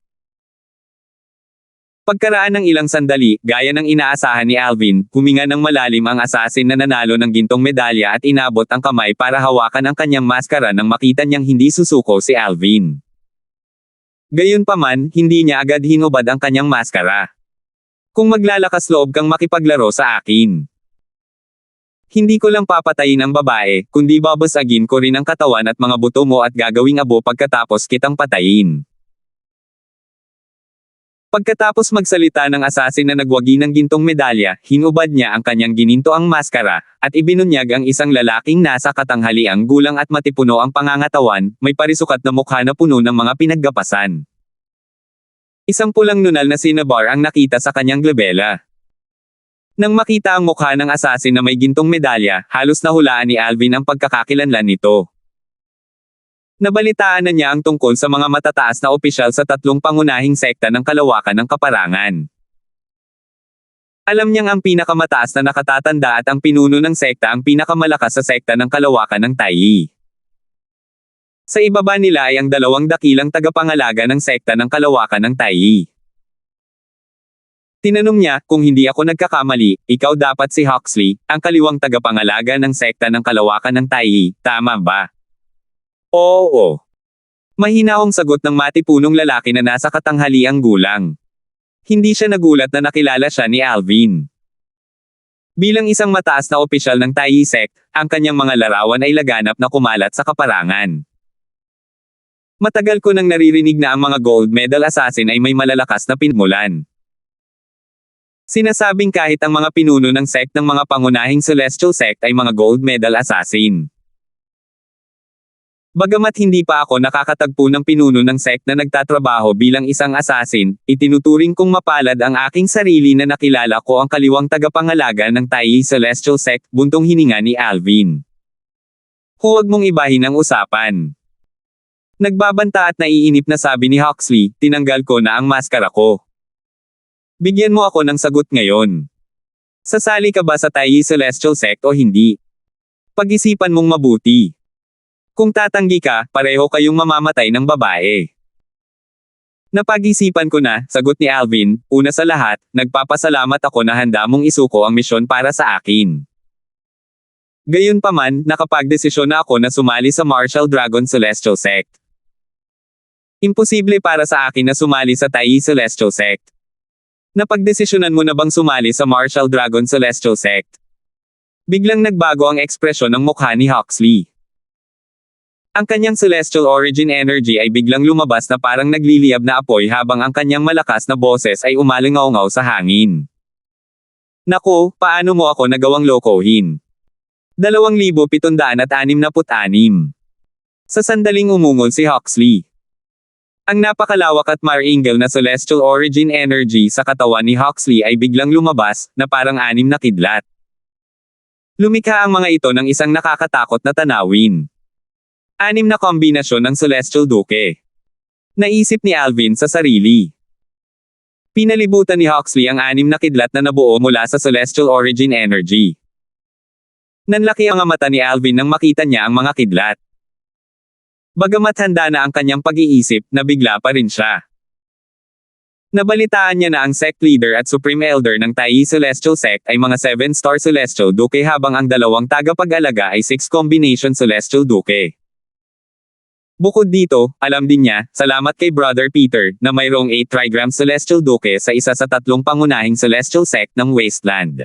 Pagkaraan ng ilang sandali, gaya ng inaasahan ni Alvin, huminga ng malalim ang asasin na nanalo ng gintong medalya at inabot ang kamay para hawakan ang kanyang maskara nang makita niyang hindi susuko si Alvin. Gayunpaman, hindi niya agad hinubad ang kanyang maskara. Kung maglalakas loob kang makipaglaro sa akin. Hindi ko lang papatayin ang babae, kundi babasagin ko rin ang katawan at mga buto mo at gagawing abo pagkatapos kitang patayin. Pagkatapos magsalita ng asasin na nagwagi ng gintong medalya, hinubad niya ang kanyang ginintoang maskara, at ibinunyag ang isang lalaking nasa katanghaliang gulang at matipuno ang pangangatawan, may parisukat na mukha na puno ng mga pinaggapasan. Isang pulang nunal na sinabar ang nakita sa kanyang glabela. Nang makita ang mukha ng asasin na may gintong medalya, halos nahulaan ni Alvin ang pagkakakilanlan nito. Nabalitaan na niya ang tungkol sa mga matataas na opisyal sa tatlong pangunahing sekta ng kalawakan ng kaparangan. Alam niyang ang pinakamataas na nakatatanda at ang pinuno ng sekta ang pinakamalakas sa sekta ng kalawakan ng Tai. Sa ibaba nila ay ang dalawang dakilang tagapangalaga ng sekta ng kalawakan ng Tai. Tinanong niya, kung hindi ako nagkakamali, ikaw dapat si Huxley, ang kaliwang tagapangalaga ng sekta ng kalawakan ng Tai, tama ba? Oo. Mahinahong sagot ng matipunong lalaki na nasa katanghaliang gulang. Hindi siya nagulat na nakilala siya ni Alvin. Bilang isang mataas na opisyal ng Tai sect, ang kanyang mga larawan ay laganap na kumalat sa kaparangan. Matagal ko nang naririnig na ang mga gold medal assassin ay may malalakas na pinmulan. Sinasabing kahit ang mga pinuno ng sect ng mga pangunahing celestial sect ay mga gold medal assassin. Bagamat hindi pa ako nakakatagpo ng pinuno ng sect na nagtatrabaho bilang isang assassin, itinuturing kong mapalad ang aking sarili na nakilala ko ang kaliwang tagapangalaga ng Tai Celestial Sect, buntong hininga ni Alvin. Huwag mong ibahin ang usapan. Nagbabanta at naiinip na sabi ni Huxley, tinanggal ko na ang maskara ko. Bigyan mo ako ng sagot ngayon. Sasali ka ba sa Tai Celestial Sect o hindi? Pag-isipan mong mabuti. Kung tatanggi ka, pareho kayong mamamatay ng babae. Napag-isipan ko na, sagot ni Alvin, una sa lahat, nagpapasalamat ako na handa mong isuko ang misyon para sa akin. Gayunpaman, nakapagdesisyon na ako na sumali sa Martial Dragon Celestial Sect. Imposible para sa akin na sumali sa Tai Celestial Sect. Napagdesisyonan mo na bang sumali sa Martial Dragon Celestial Sect? Biglang nagbago ang ekspresyon ng mukha ni Huxley. Ang kanyang celestial origin energy ay biglang lumabas na parang nagliliyab na apoy habang ang kanyang malakas na boses ay umalingaw-ngaw sa hangin. Naku, paano mo ako nagawang lokohin? 2,766. Sa sandaling umungol si Huxley. Ang napakalawak at maringal na celestial origin energy sa katawan ni Huxley ay biglang lumabas, na parang 6 na kidlat. Lumikha ang mga ito ng isang nakakatakot na tanawin. 6 na kombinasyon ng Celestial Duke. Naisip ni Alvin sa sarili. Pinalibutan ni Huxley ang 6 na kidlat na nabuo mula sa Celestial Origin Energy. Nanlaki ang mga mata ni Alvin nang makita niya ang mga kidlat. Bagamat handa na ang kanyang pag-iisip, nabigla pa rin siya. Nabalitaan niya na ang sect leader at supreme elder ng Tai Celestial Sect ay mga 7-star Celestial Duke habang ang dalawang tagapag-alaga ay 6 combination Celestial Duke. Bukod dito, alam din niya, salamat kay Brother Peter, na mayroong 8 trigram Celestial Duke sa isa sa 3 pangunahing Celestial Sect ng Wasteland.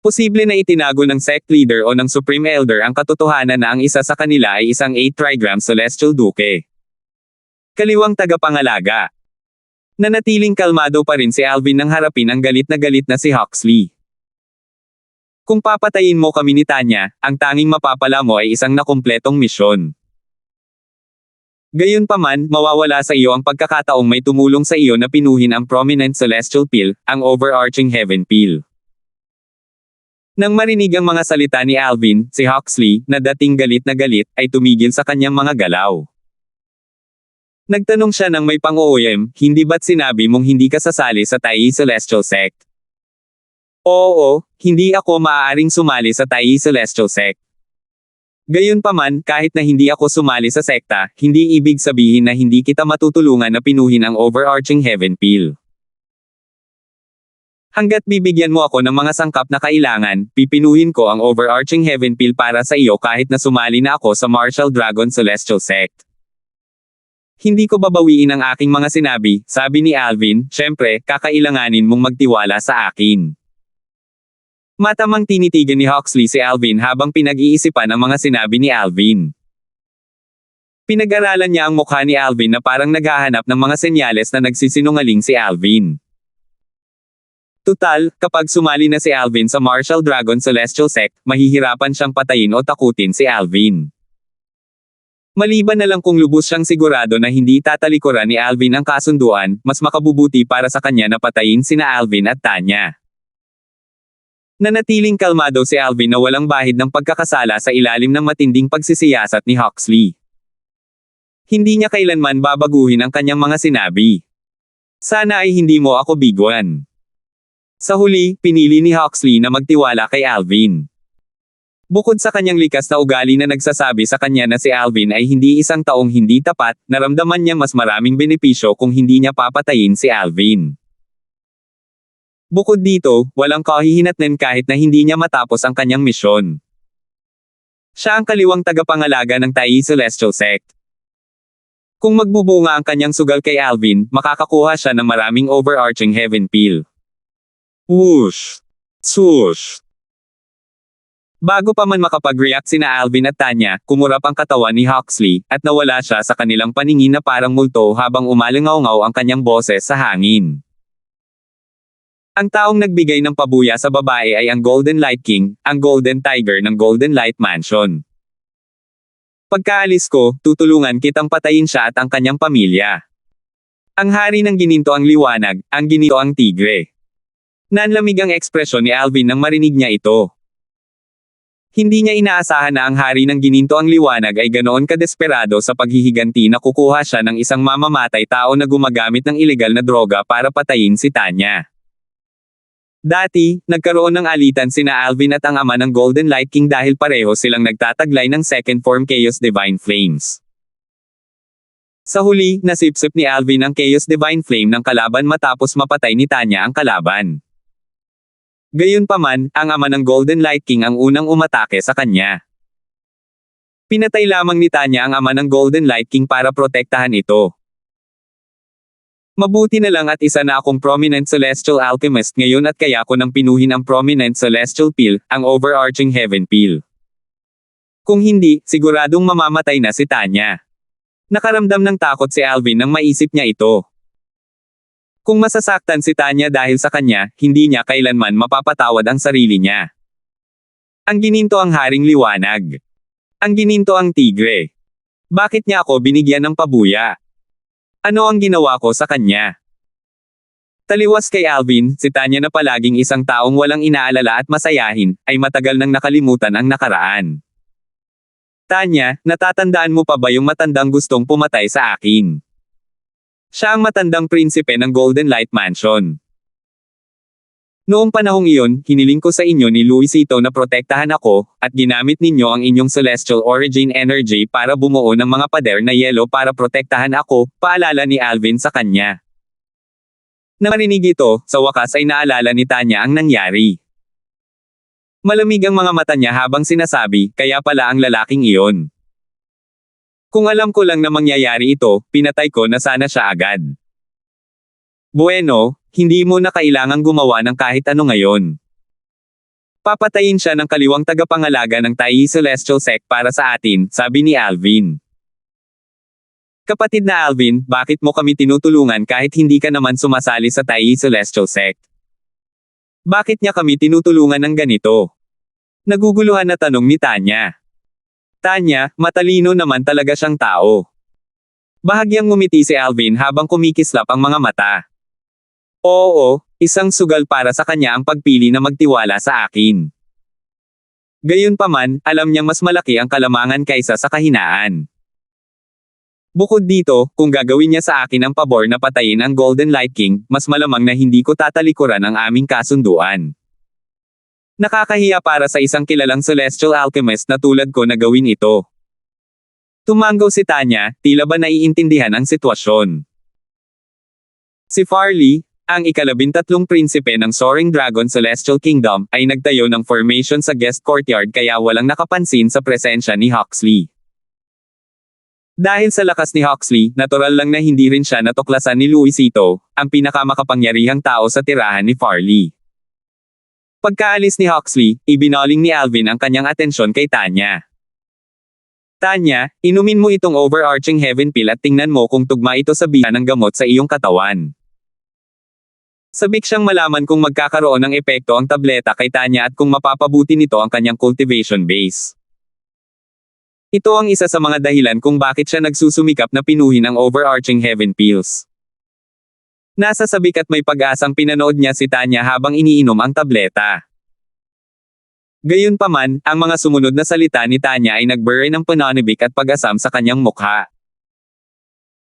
Posible na itinago ng sect leader o ng supreme elder ang katotohanan na ang isa sa kanila ay isang 8 trigram Celestial Duke. Kaliwang tagapangalaga. Nanatiling kalmado pa rin si Alvin nang harapin ang galit na si Huxley. Kung papatayin mo kami ni Tanya, ang tanging mapapala mo ay isang nakumpletong misyon. Gayunpaman, mawawala sa iyo ang pagkakataong may tumulong sa iyo na pinuhin ang prominent celestial pill, ang overarching heaven pill. Nang marinig ang mga salita ni Alvin, si Huxley, na dating galit na galit, ay tumigil sa kanyang mga galaw. Nagtanong siya ng may pang-uuwim, hindi ba't sinabi mong hindi ka sasali sa Tai Celestial Sect? Oo, hindi ako maaaring sumali sa Tai Celestial Sect. Gayunpaman, kahit na hindi ako sumali sa sekta, hindi ibig sabihin na hindi kita matutulungan na pinuhin ang overarching heaven pill. Hanggat bibigyan mo ako ng mga sangkap na kailangan, pipinuhin ko ang overarching heaven pill para sa iyo kahit na sumali na ako sa Martial Dragon Celestial Sect. Hindi ko babawiin ang aking mga sinabi, sabi ni Alvin, syempre, kakailanganin mong magtiwala sa akin. Matamang tinitigan ni Huxley si Alvin habang pinag-iisipan ang mga sinabi ni Alvin. Pinag-aralan niya ang mukha ni Alvin na parang naghahanap ng mga senyales na nagsisinungaling si Alvin. Tutal, kapag sumali na si Alvin sa Martial Dragon Celestial Sect, mahihirapan siyang patayin o takutin si Alvin. Maliban na lang kung lubos siyang sigurado na hindi tatalikuran ni Alvin ang kasunduan, mas makabubuti para sa kanya na patayin sina Alvin at Tanya. Nanatiling kalmado si Alvin na walang bahid ng pagkakasala sa ilalim ng matinding pagsisiyasat ni Huxley. Hindi niya kailanman babaguhin ang kanyang mga sinabi. Sana ay hindi mo ako biguan. Sa huli, pinili ni Huxley na magtiwala kay Alvin. Bukod sa kanyang likas na ugali na nagsasabi sa kanya na si Alvin ay hindi isang taong hindi tapat, naramdaman niya mas maraming benepisyo kung hindi niya papatayin si Alvin. Bukod dito, walang kahihinatnan kahit na hindi niya matapos ang kanyang misyon. Siya ang kaliwang tagapangalaga ng Tai Celestial Sect. Kung magbubunga ang kanyang sugal kay Alvin, makakakuha siya ng maraming overarching heaven pill. Whoosh! Swoosh! Bago pa man makapag-react sina Alvin at Tanya, kumurap ang katawan ni Huxley, at nawala siya sa kanilang paningin na parang multo habang umalingaw-ngaw ang kanyang boses sa hangin. Ang taong nagbigay ng pabuya sa babae ay ang Golden Light King, ang Golden Tiger ng Golden Light Mansion. Pagkaalis ko, tutulungan kitang patayin siya at ang kanyang pamilya. Ang hari ng gininto ang liwanag, ang ginito ang tigre. Nanlamig ang ekspresyon ni Alvin nang marinig niya ito. Hindi niya inaasahan na ang hari ng gininto ang liwanag ay ganoon kadesperado sa paghihiganti na kukuha siya ng isang mamamatay tao na gumagamit ng ilegal na droga para patayin si Tanya. Dati, nagkaroon ng alitan sina Alvin at ang ama ng Golden Light King dahil pareho silang nagtataglay ng second form Chaos Divine Flames. Sa huli, nasipsip ni Alvin ang Chaos Divine Flame ng kalaban matapos mapatay ni Tanya ang kalaban. Gayunpaman, ang ama ng Golden Light King ang unang umatake sa kanya. Pinatay lamang ni Tanya ang ama ng Golden Light King para protektahan ito. Mabuti na lang at isa na akong prominent celestial alchemist ngayon at kaya ko nang pinuhin ang prominent celestial pill, ang overarching heaven pill. Kung hindi, siguradong mamamatay na si Tanya. Nakaramdam ng takot si Alvin nang maisip niya ito. Kung masasaktan si Tanya dahil sa kanya, hindi niya kailanman mapapatawad ang sarili niya. Ang gininto ang haring liwanag. Ang gininto ang tigre. Bakit niya ako binigyan ng pabuya? Ano ang ginawa ko sa kanya? Taliwas kay Alvin, si Tanya na palaging isang taong walang inaalala at masayahin, ay matagal nang nakalimutan ang nakaraan. Tanya, natatandaan mo pa ba yung matandang gustong pumatay sa akin? Siya ang matandang prinsipe ng Golden Light Mansion. Noong panahong iyon, hiniling ko sa inyo ni Luisito na protektahan ako, at ginamit ninyo ang inyong celestial origin energy para bumuo ng mga pader na yelo para protektahan ako, paalala ni Alvin sa kanya. Nang marinig ito, sa wakas ay naalala ni Tanya ang nangyari. Malamig ang mga mata niya habang sinasabi, kaya pala ang lalaking iyon. Kung alam ko lang na mangyayari ito, pinatay ko na sana siya agad. Bueno, hindi mo na kailangang gumawa ng kahit ano ngayon. Papatayin siya ng kaliwang tagapangalaga ng Tai Celestial Sect para sa atin, sabi ni Alvin. Kapatid na Alvin, bakit mo kami tinutulungan kahit hindi ka naman sumasali sa Tai Celestial Sect? Bakit niya kami tinutulungan ng ganito? Naguguluhan na tanong ni Tanya. Tanya, matalino naman talaga siyang tao. Bahagyang ngumiti si Alvin habang kumikislap ang mga mata. Oo, isang sugal para sa kanya ang pagpili na magtiwala sa akin. Gayunpaman, alam niyang mas malaki ang kalamangan kaysa sa kahinaan. Bukod dito, kung gagawin niya sa akin ang pabor na patayin ang Golden Light King, mas malamang na hindi ko tatalikuran ang aming kasunduan. Nakakahiya para sa isang kilalang celestial alchemist na tulad ko na gawin ito. Tumanggaw si Tanya, tila ba naiintindihan ang sitwasyon. Si Farley, ang ika-13 prinsipe ng Soaring Dragon Celestial Kingdom, ay nagtayo ng formation sa guest courtyard kaya walang nakapansin sa presensya ni Huxley. Dahil sa lakas ni Huxley, natural lang na hindi rin siya natuklasan ni Luisito, ang pinakamakapangyarihang tao sa tirahan ni Farley. Pagkaalis ni Huxley, ibinaling ni Alvin ang kanyang atensyon kay Tanya. Tanya, inumin mo itong overarching heaven pill at tingnan mo kung tugma ito sa bisa ng gamot sa iyong katawan. Sabik siyang malaman kung magkakaroon ng epekto ang tableta kay Tanya at kung mapapabuti nito ang kanyang cultivation base. Ito ang isa sa mga dahilan kung bakit siya nagsusumikap na pinuhin ang overarching heaven pills. Nasa sabik at may pag-asang pinanood niya si Tanya habang iniinom ang tableta. Gayunpaman, ang mga sumunod na salita ni Tanya ay nagbury ng pananibik at pag-asam sa kanyang mukha.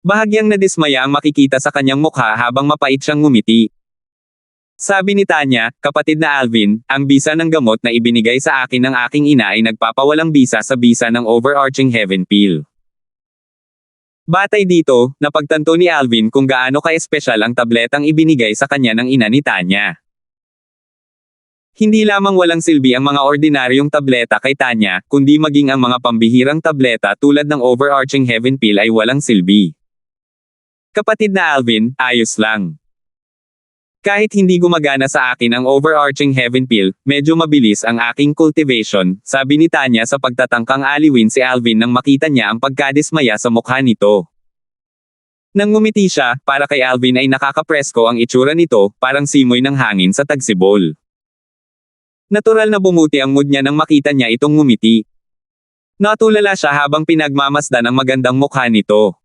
Bahagyang nadismaya ang makikita sa kanyang mukha habang mapait siyang ngumiti. Sabi ni Tanya, kapatid na Alvin, ang bisa ng gamot na ibinigay sa akin ng aking ina ay nagpapawalang bisa sa bisa ng overarching heaven pill. Batay dito, napagtanto ni Alvin kung gaano ka-espesyal ang tabletang ibinigay sa kanya ng ina ni Tanya. Hindi lamang walang silbi ang mga ordinaryong tableta kay Tanya, kundi maging ang mga pambihirang tableta tulad ng overarching heaven pill ay walang silbi. Kapatid na Alvin, ayos lang. Kahit hindi gumagana sa akin ang overarching heaven pill, medyo mabilis ang aking cultivation, sabi ni Tanya sa pagtatangkang aliwin si Alvin nang makita niya ang pagkadismaya sa mukha nito. Nang ngumiti siya, para kay Alvin ay nakakapresko ang itsura nito, parang simoy ng hangin sa tagsibol. Natural na bumuti ang mood niya nang makita niya itong ngumiti. Natulala siya habang pinagmamasdan ang magandang mukha nito.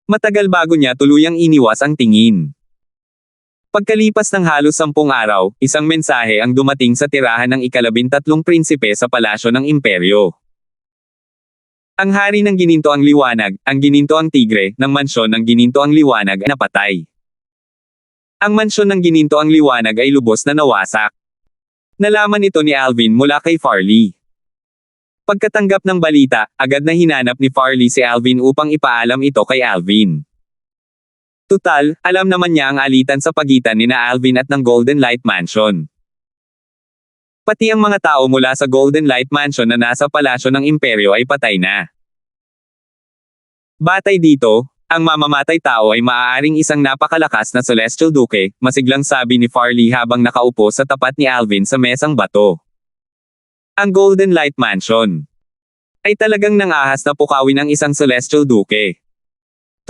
Matagal bago niya tuluyang iniwas ang tingin. Pagkalipas ng halos 10 araw, isang mensahe ang dumating sa tirahan ng ika-13 prinsipe sa palasyo ng imperyo. Ang hari ng Gininto ang Liwanag, ang Gininto ang Tigre, ng mansyon ng Gininto ang Liwanag ay napatay. Ang mansyon ng Gininto ang Liwanag ay lubos na nawasak. Nalaman ito ni Alvin mula kay Farley. Pagkatanggap ng balita, agad na hinanap ni Farley si Alvin upang ipaalam ito kay Alvin. Tutal, alam naman niya ang alitan sa pagitan nina Alvin at ng Golden Light Mansion. Pati ang mga tao mula sa Golden Light Mansion na nasa palasyo ng imperyo ay patay na. Batay dito, ang mamamatay tao ay maaaring isang napakalakas na Celestial Duke, masiglang sabi ni Farley habang nakaupo sa tapat ni Alvin sa mesang bato. Ang Golden Light Mansion ay talagang nangahas na pukawin ang isang Celestial Duke.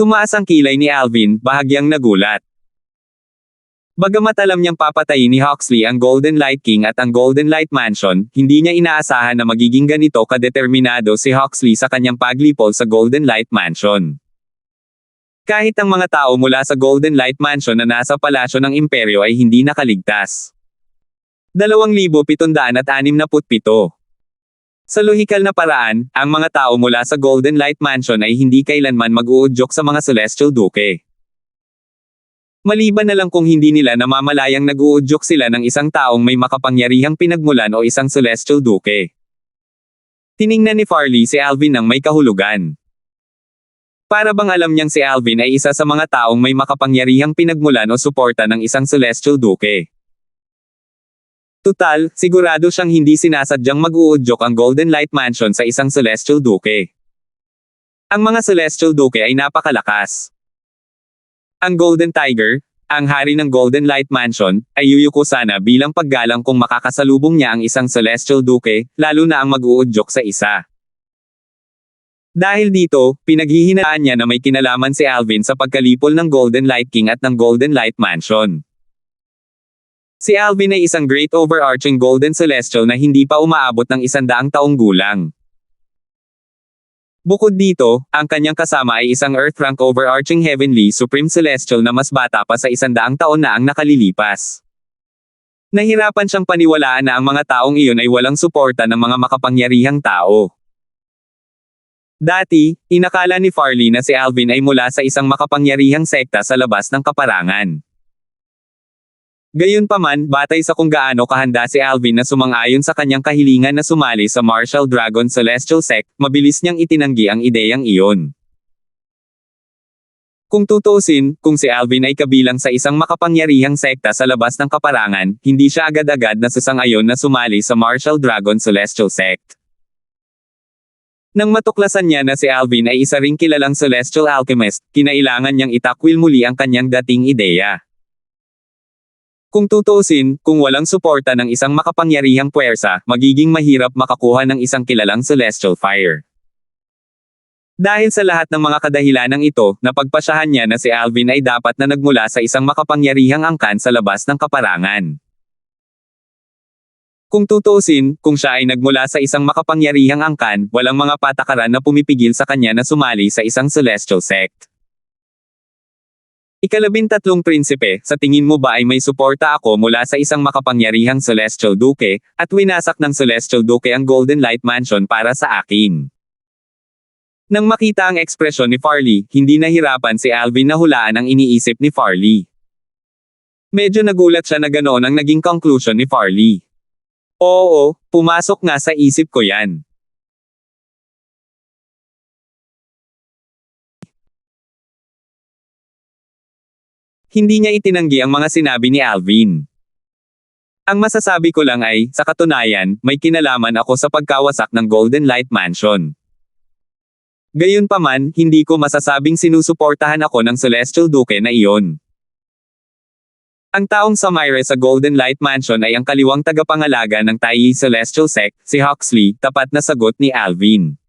Tumaas ang kilay ni Alvin, bahagyang nagulat. Bagamat alam niyang papatayin ni Huxley ang Golden Light King at ang Golden Light Mansion, hindi niya inaasahan na magiging ganito kadeterminado si Huxley sa kanyang paglipol sa Golden Light Mansion. Kahit ang mga tao mula sa Golden Light Mansion na nasa palasyo ng imperyo ay hindi nakaligtas. 2767. Sa lohikal na paraan, ang mga tao mula sa Golden Light Mansion ay hindi kailanman mag-uudyok sa mga Celestial Duke. Maliban na lang kung hindi nila namamalayang nag-uudyok sila ng isang taong may makapangyarihang pinagmulan o isang Celestial Duke. Tiningnan ni Farley si Alvin ng may kahulugan. Para bang alam niyang si Alvin ay isa sa mga taong may makapangyarihang pinagmulan o suporta ng isang Celestial Duke. Tutal, sigurado siyang hindi sinasadyang mag-uudyok ang Golden Light Mansion sa isang Celestial Duke. Ang mga Celestial Duke ay napakalakas. Ang Golden Tiger, ang hari ng Golden Light Mansion, ay yuyuko sana bilang paggalang kung makakasalubong niya ang isang Celestial Duke, lalo na ang mag-uudyok sa isa. Dahil dito, pinaghihinaan niya na may kinalaman si Alvin sa pagkalipol ng Golden Light King at ng Golden Light Mansion. Si Alvin ay isang great overarching Golden Celestial na hindi pa umaabot ng 100 taong gulang. Bukod dito, ang kanyang kasama ay isang Earth-rank overarching Heavenly Supreme Celestial na mas bata pa sa 100 taon na ang nakalilipas. Nahirapan siyang paniwalaan na ang mga taong iyon ay walang suporta ng mga makapangyarihang tao. Dati, inakala ni Farley na si Alvin ay mula sa isang makapangyarihang sekta sa labas ng kaparangan. Gayunpaman, batay sa kung gaano kahanda si Alvin na sumang-ayon sa kanyang kahilingan na sumali sa Martial Dragon Celestial Sect, mabilis niyang itinanggi ang ideyang iyon. Kung tutuusin, kung si Alvin ay kabilang sa isang makapangyarihang sekta sa labas ng kaparangan, hindi siya agad-agad nasasang-ayon na sumali sa Martial Dragon Celestial Sect. Nang matuklasan niya na si Alvin ay isa ring kilalang Celestial Alchemist, kinailangan niyang itakwil muli ang kanyang dating ideya. Kung tutuusin, kung walang suporta ng isang makapangyarihang puwersa, magiging mahirap makakuha ng isang kilalang Celestial Fire. Dahil sa lahat ng mga kadahilanang ito, napagpasyahan niya na si Alvin ay dapat na nagmula sa isang makapangyarihang angkan sa labas ng kaparangan. Kung tutuusin, kung siya ay nagmula sa isang makapangyarihang angkan, walang mga patakaran na pumipigil sa kanya na sumali sa isang Celestial Sect. Ika-13 prinsipe, sa tingin mo ba ay may suporta ako mula sa isang makapangyarihang Celestial Duke, at winasak ng Celestial Duke ang Golden Light Mansion para sa akin? Nang makita ang ekspresyon ni Farley, hindi nahirapan si Alvin na hulaan ang iniisip ni Farley. Medyo nagulat siya na ganoon ang naging conclusion ni Farley. Oo, pumasok nga sa isip ko yan. Hindi niya itinanggi ang mga sinabi ni Alvin. Ang masasabi ko lang ay, sa katunayan, may kinalaman ako sa pagkawasak ng Golden Light Mansion. Gayunpaman, hindi ko masasabing sinusuportahan ako ng Celestial Duke na iyon. Ang taong Samire sa Golden Light Mansion ay ang kaliwang tagapangalaga ng Taiyi Celestial Sect, si Huxley, tapat na sagot ni Alvin.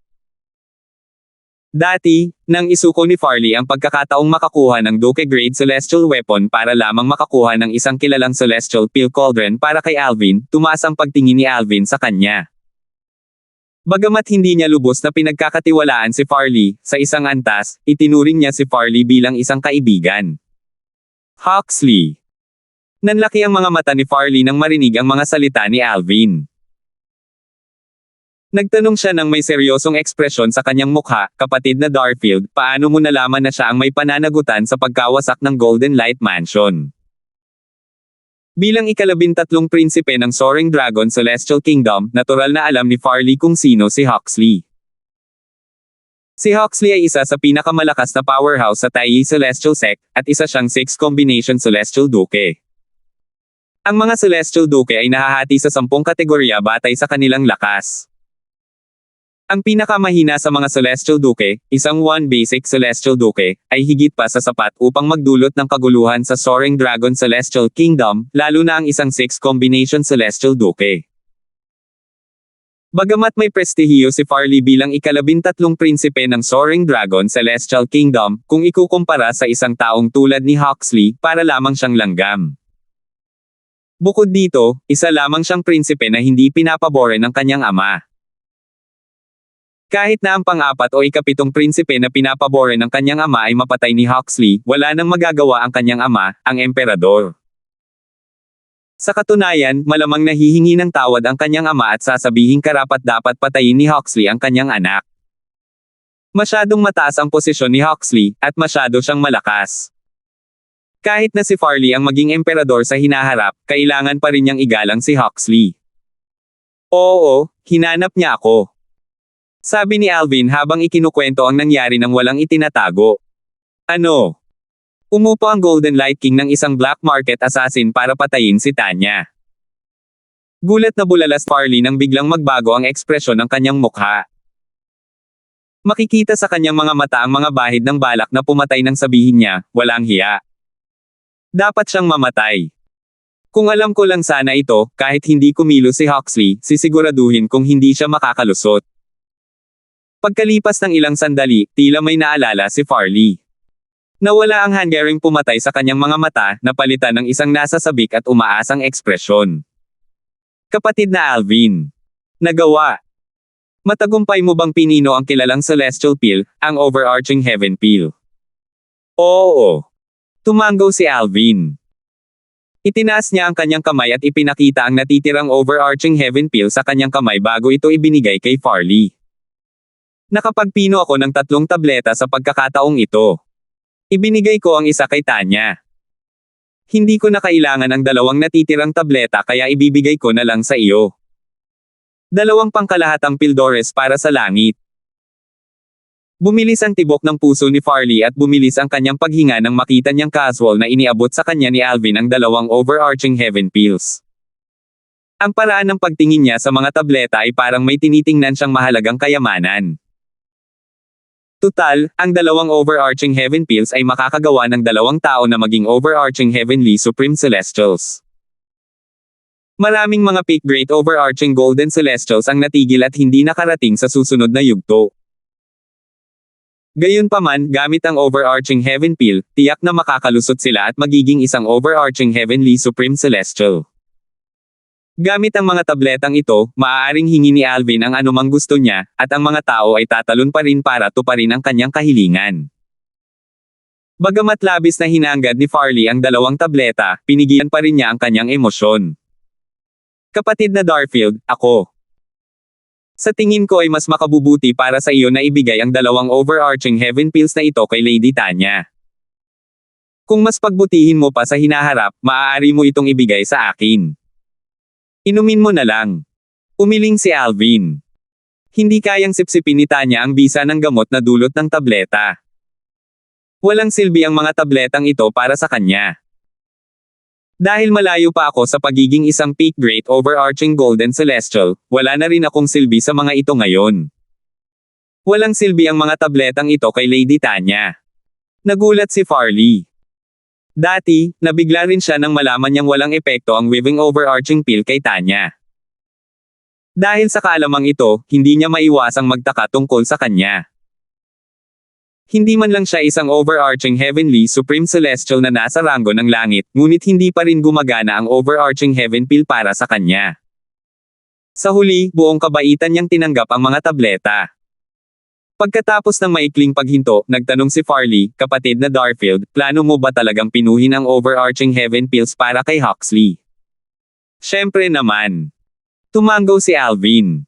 Dati, nang isuko ni Farley ang pagkakataong makakuha ng Duke-grade Celestial Weapon para lamang makakuha ng isang kilalang Celestial Peel Cauldron para kay Alvin, tumaas ang pagtingin ni Alvin sa kanya. Bagamat hindi niya lubos na pinagkakatiwalaan si Farley, sa isang antas, itinuring niya si Farley bilang isang kaibigan. Huxley. Nanlaki ang mga mata ni Farley nang marinig ang mga salita ni Alvin. Nagtanong siya ng may seryosong ekspresyon sa kanyang mukha, kapatid na Darfield, paano mo nalaman na siya ang may pananagutan sa pagkawasak ng Golden Light Mansion? Bilang ika-13 prinsipe ng Soaring Dragon Celestial Kingdom, natural na alam ni Farley kung sino si Huxley. Si Huxley ay isa sa pinakamalakas na powerhouse sa Taiyi Celestial Sect, at isa siyang 6 combination Celestial Duke. Ang mga Celestial Duke ay nahahati sa 10 kategorya batay sa kanilang lakas. Ang pinakamahina sa mga Celestial Duke, isang 1 basic Celestial Duke, ay higit pa sa sapat upang magdulot ng kaguluhan sa Soaring Dragon Celestial Kingdom, lalo na ang isang 6 combination Celestial Duke. Bagamat may prestihiyo si Farley bilang ika-13 prinsipe ng Soaring Dragon Celestial Kingdom, kung ikukumpara sa isang taong tulad ni Huxley, para lamang siyang langgam. Bukod dito, isa lamang siyang prinsipe na hindi pinapabore ng kanyang ama. Kahit na ang pang-apat o ikapitong prinsipe na pinapabore ng kanyang ama ay mapatay ni Huxley, wala nang magagawa ang kanyang ama, ang emperador. Sa katunayan, malamang nahihingi ng tawad ang kanyang ama at sasabihing karapat-dapat patayin ni Huxley ang kanyang anak. Masyadong mataas ang posisyon ni Huxley, at masyado siyang malakas. Kahit na si Farley ang maging emperador sa hinaharap, kailangan pa rin niyang igalang si Huxley. Oo, hinanap niya ako. Sabi ni Alvin habang ikinukwento ang nangyari ng walang itinatago. Ano? Umupo ang Golden Light King ng isang black market assassin para patayin si Tanya. Gulat na bulalas Farley nang biglang magbago ang ekspresyon ng kanyang mukha. Makikita sa kanyang mga mata ang mga bahid ng balak na pumatay nang sabihin niya, walang hiya. Dapat siyang mamatay. Kung alam ko lang sana ito, kahit hindi kumilos si Huxley, sisiguraduhin kung hindi siya makakalusot. Pagkalipas ng ilang sandali, tila may naalala si Farley. Nawala ang hanggaring pumatay sa kanyang mga mata, napalitan ng isang nasasabik at umaasang ekspresyon. Kapatid na Alvin. Nagawa. Matagumpay mo bang pinino ang kilalang celestial pill, ang overarching heaven pill? Oo. Tumango si Alvin. Itinaas niya ang kanyang kamay at ipinakita ang natitirang overarching heaven pill sa kanyang kamay bago ito ibinigay kay Farley. Nakapagpino ako ng 3 tableta sa pagkakataong ito. Ibinigay ko ang isa kay Tanya. Hindi ko na kailangan ang 2 natitirang tableta kaya ibibigay ko na lang sa iyo. 2 pangkalahatang pildores para sa langit. Bumilis ang tibok ng puso ni Farley at bumilis ang kanyang paghinga nang makita niyang casual na iniabot sa kanya ni Alvin ang 2 overarching heaven pills. Ang paraan ng pagtingin niya sa mga tableta ay parang may tinitingnan siyang mahalagang kayamanan. Tutal, ang 2 overarching heaven pills ay makakagawa ng 2 tao na maging overarching heavenly supreme celestials. Maraming mga peak great overarching golden celestials ang natigil at hindi nakarating sa susunod na yugto. Gayunpaman, gamit ang overarching heaven pill, tiyak na makakalusot sila at magiging isang overarching heavenly supreme celestial. Gamit ang mga tabletang ito, maaaring hingi ni Alvin ang anumang gusto niya, at ang mga tao ay tatalon pa rin para tuparin ang kanyang kahilingan. Bagamat labis na hinanggad ni Farley ang 2 tableta, pinigilan pa rin niya ang kanyang emosyon. Kapatid na Darfield, ako. Sa tingin ko ay mas makabubuti para sa iyo na ibigay ang 2 overarching heaven pills na ito kay Lady Tanya. Kung mas pagbutihin mo pa sa hinaharap, maaari mo itong ibigay sa akin. Inumin mo na lang. Umiling si Alvin. Hindi kayang sipsipin ni Tanya ang bisa ng gamot na dulot ng tableta. Walang silbi ang mga tabletang ito para sa kanya. Dahil malayo pa ako sa pagiging isang peak great overarching golden celestial, wala na rin akong silbi sa mga ito ngayon. Walang silbi ang mga tabletang ito kay Lady Tanya. Nagulat si Farley. Dati, nabigla rin siya nang malaman niyang walang epekto ang weaving overarching pill kay Tanya. Dahil sa kaalamang ito, hindi niya maiwasang magtaka tungkol sa kanya. Hindi man lang siya isang overarching heavenly supreme celestial na nasa ranggo ng langit, ngunit hindi pa rin gumagana ang overarching heaven pill para sa kanya. Sa huli, buong kabaitan niyang tinanggap ang mga tableta. Pagkatapos ng maikling paghinto, nagtanong si Farley, kapatid na Darfield, plano mo ba talagang pinuhin ang overarching heaven pills para kay Huxley? Siyempre naman. Tumango si Alvin.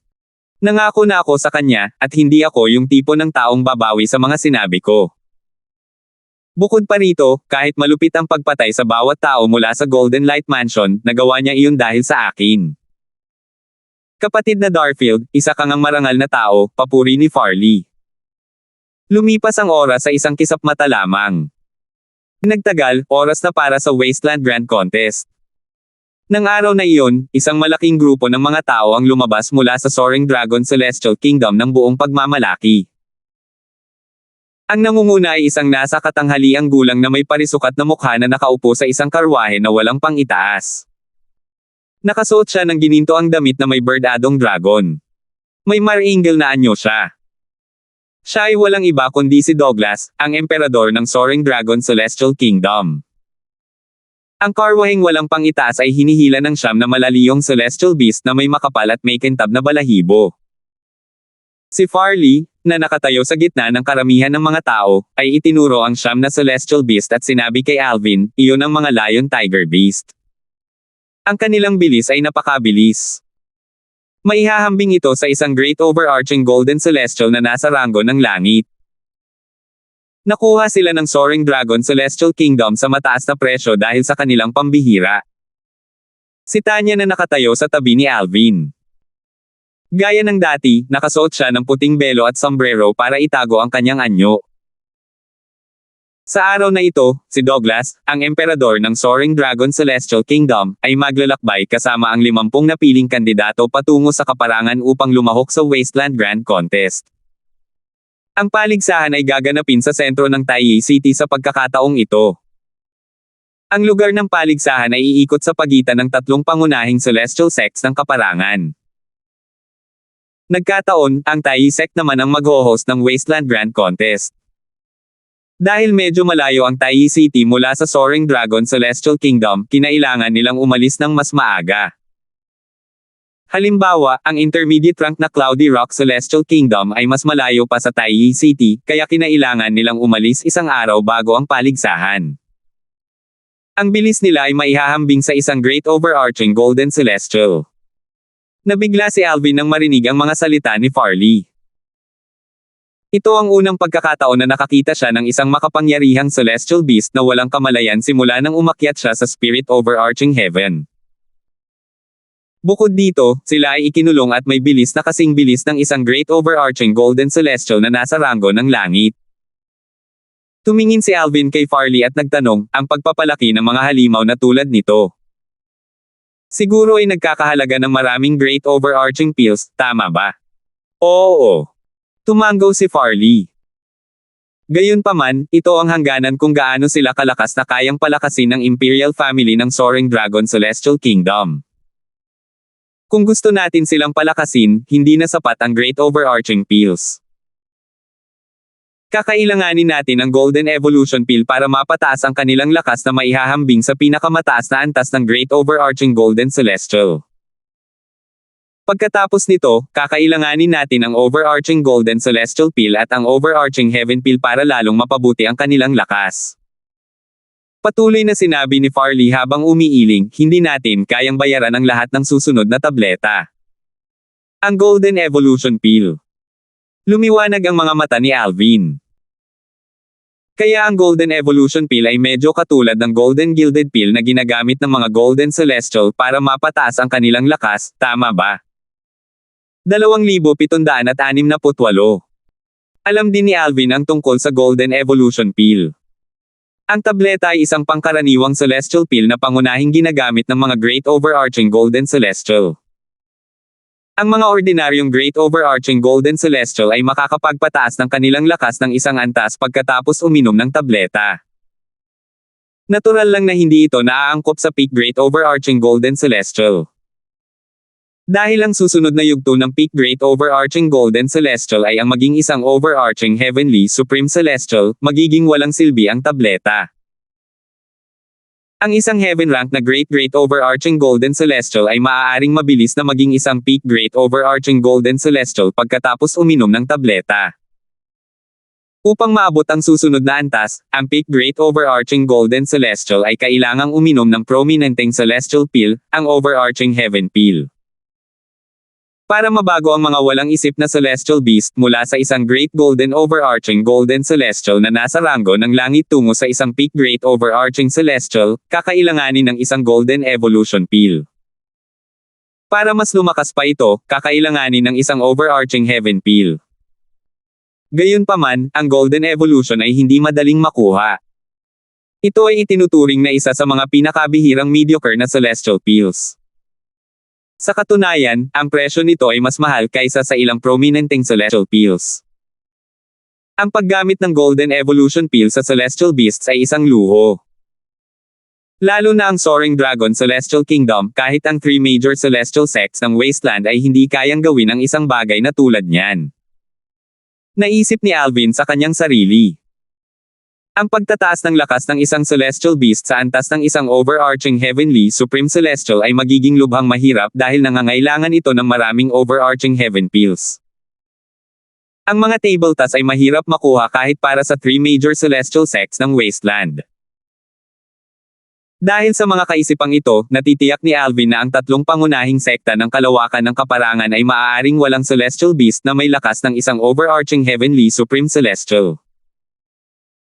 Nangako na ako sa kanya, at hindi ako yung tipo ng taong babawi sa mga sinabi ko. Bukod pa rito, kahit malupit ang pagpatay sa bawat tao mula sa Golden Light Mansion, nagawa niya iyon dahil sa akin. Kapatid na Darfield, isa kang ang marangal na tao, papuri ni Farley. Lumipas ang oras sa isang kisap mata lamang. Nagtagal, oras na para sa Wasteland Grand Contest. Nang araw na iyon, isang malaking grupo ng mga tao ang lumabas mula sa Soaring Dragon Celestial Kingdom ng buong pagmamalaki. Ang nangunguna ay isang nasa katanghaliang gulang na may parisukat na mukha na nakaupo sa isang karwahe na walang pang-itaas. Nakasuot siya ng ginintoang damit na may birdadong dragon. May maringal na anyo siya. Siya ay walang iba kundi si Douglas, ang emperador ng Soaring Dragon Celestial Kingdom. Ang karwaheng walang pang-itaas ay hinihila ng 9 na malaliyong celestial beast na may makapal at may kintab na balahibo. Si Farley, na nakatayo sa gitna ng karamihan ng mga tao, ay itinuro ang siyam na celestial beast at sinabi kay Alvin, iyon ang mga lion tiger beast. Ang kanilang bilis ay napakabilis. Maihahambing ito sa isang great overarching golden celestial na nasa ranggo ng langit. Nakuha sila ng Soaring Dragon Celestial Kingdom sa mataas na presyo dahil sa kanilang pambihira. Si Tanya na nakatayo sa tabi ni Alvin. Gaya ng dati, nakasuot siya ng puting belo at sombrero para itago ang kanyang anyo. Sa araw na ito, si Douglas, ang emperador ng Soaring Dragon Celestial Kingdom, ay maglalakbay kasama ang 50 napiling kandidato patungo sa kaparangan upang lumahok sa Wasteland Grand Contest. Ang paligsahan ay gaganapin sa sentro ng Taiyei City sa pagkakataong ito. Ang lugar ng paligsahan ay iikot sa pagitan ng tatlong pangunahing celestial sects ng kaparangan. Nagkataon, ang Taiyei sect naman ang mag-host ng Wasteland Grand Contest. Dahil medyo malayo ang Taiyei City mula sa Soaring Dragon Celestial Kingdom, kinailangan nilang umalis ng mas maaga. Halimbawa, ang intermediate rank na Cloudy Rock Celestial Kingdom ay mas malayo pa sa Taiyei City, kaya kinailangan nilang umalis isang araw bago ang paligsahan. Ang bilis nila ay maihahambing sa isang great overarching golden celestial. Nabigla si Alvin nang marinig ang mga salita ni Farley. Ito ang unang pagkakataon na nakakita siya ng isang makapangyarihang celestial beast na walang kamalayan simula nang umakyat siya sa spirit overarching heaven. Bukod dito, sila ay ikinulong at may bilis na kasing bilis ng isang great overarching golden celestial na nasa ranggo ng langit. Tumingin si Alvin kay Farley at nagtanong, ang pagpapalaki ng mga halimaw na tulad nito. Siguro ay nagkakahalaga ng maraming great overarching pills, tama ba? Oo. Tumango si Farley. Gayunpaman, ito ang hangganan kung gaano sila kalakas na kayang palakasin ng Imperial Family ng Soaring Dragon Celestial Kingdom. Kung gusto natin silang palakasin, hindi na sapat ang great overarching pills. Kakailanganin natin ang Golden Evolution Pill para mapataas ang kanilang lakas na maihahambing sa pinakamataas na antas ng Great Overarching Golden Celestial. Pagkatapos nito, kakailanganin natin ang Overarching Golden Celestial Pill at ang Overarching Heaven Pill para lalong mapabuti ang kanilang lakas. Patuloy na sinabi ni Farley habang umiiling, hindi natin kayang bayaran ang lahat ng susunod na tableta. Ang Golden Evolution Pill. Lumiwanag ang mga mata ni Alvin. Kaya ang Golden Evolution Pill ay medyo katulad ng Golden Gilded Pill na ginagamit ng mga Golden Celestial para mapataas ang kanilang lakas, tama ba? 2,768. Alam din ni Alvin ang tungkol sa Golden Evolution Pill. Ang tableta ay isang pangkaraniwang Celestial Pill na pangunahing ginagamit ng mga Great Overarching Golden Celestial. Ang mga ordinaryong Great Overarching Golden Celestial ay makakapagpataas ng kanilang lakas ng isang antas pagkatapos uminom ng tableta. Natural lang na hindi ito naaangkop sa peak Great Overarching Golden Celestial. Dahil ang susunod na yugto ng peak Great Overarching Golden Celestial ay ang maging isang Overarching Heavenly Supreme Celestial, magiging walang silbi ang tableta. Ang isang heaven rank na Great Overarching Golden Celestial ay maaaring mabilis na maging isang peak Great Overarching Golden Celestial pagkatapos uminom ng tableta. Upang maabot ang susunod na antas, ang peak Great Overarching Golden Celestial ay kailangang uminom ng prominenteng Celestial Pill, ang Overarching Heaven Pill. Para mabago ang mga walang isip na Celestial Beast mula sa isang Great Golden Overarching Golden Celestial na nasa ranggo ng langit tungo sa isang Peak Great Overarching Celestial, kakailanganin ng isang Golden Evolution Pill. Para mas lumakas pa ito, kakailanganin ng isang Overarching Heaven Pill. Gayunpaman, ang Golden Evolution ay hindi madaling makuha. Ito ay itinuturing na isa sa mga pinakabihirang mediocre na Celestial Pills. Sa katunayan, ang presyo nito ay mas mahal kaysa sa ilang prominenteng Celestial Pills. Ang paggamit ng Golden Evolution Pill sa Celestial Beasts ay isang luho. Lalo na ang Soaring Dragon Celestial Kingdom, kahit ang 3 major Celestial sects ng Wasteland ay hindi kayang gawin ang isang bagay na tulad niyan. Naisip ni Alvin sa kanyang sarili. Ang pagtataas ng lakas ng isang Celestial Beast sa antas ng isang Overarching Heavenly Supreme Celestial ay magiging lubhang mahirap dahil nangangailangan ito ng maraming Overarching Heaven Pills. Ang mga tabletas ay mahirap makuha kahit para sa 3 major celestial sects ng Wasteland. Dahil sa mga kaisipang ito, natitiyak ni Alvin na ang tatlong pangunahing sekta ng kalawakan ng kaparangan ay maaaring walang celestial beast na may lakas ng isang overarching heavenly supreme celestial.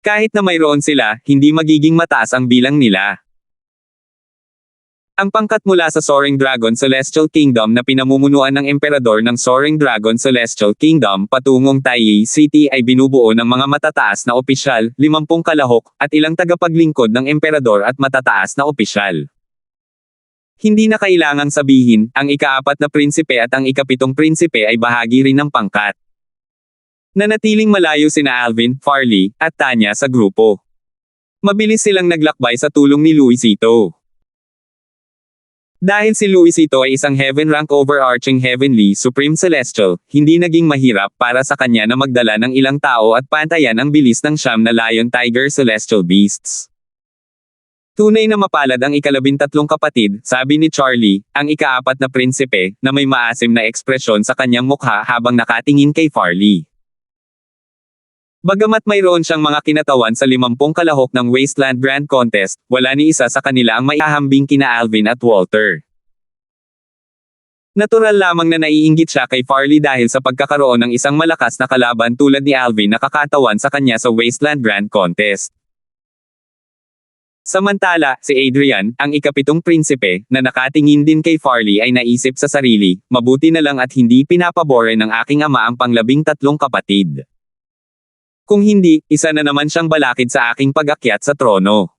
Kahit na mayroon sila, hindi magiging mataas ang bilang nila. Ang pangkat mula sa Soaring Dragon Celestial Kingdom na pinamumunuan ng Emperador ng Soaring Dragon Celestial Kingdom patungong Taiyi City ay binubuo ng mga matataas na opisyal, 50 kalahok, at ilang tagapaglingkod ng Emperador at matataas na opisyal. Hindi na kailangang sabihin, ang ika-4 na prinsipe at ang ika-7 prinsipe ay bahagi rin ng pangkat. Nanatiling malayo sina Alvin, Farley, at Tanya sa grupo. Mabilis silang naglakbay sa tulong ni Luisito. Dahil si Luisito ay isang heaven-rank overarching heavenly supreme celestial, hindi naging mahirap para sa kanya na magdala ng ilang tao at pantayan ang bilis ng 9 na Lion Tiger Celestial Beasts. Tunay na mapalad ang ika-13 kapatid, sabi ni Charlie, ang ika-4 na prinsipe, na may maasim na ekspresyon sa kanyang mukha habang nakatingin kay Farley. Bagamat mayroon siyang mga kinatawan sa 50 kalahok ng Wasteland Grand Contest, wala ni isa sa kanila ang maihahambing kina Alvin at Walter. Natural lamang na naiinggit siya kay Farley dahil sa pagkakaroon ng isang malakas na kalaban tulad ni Alvin na kakatawan sa kanya sa Wasteland Grand Contest. Samantala, si Adrian, ang ika-7 prinsipe, na nakatingin din kay Farley ay naisip sa sarili, mabuti na lang at hindi pinapabore ng aking ama ang pang-13 kapatid. Kung hindi, isa na naman siyang balakid sa aking pag-akyat sa trono.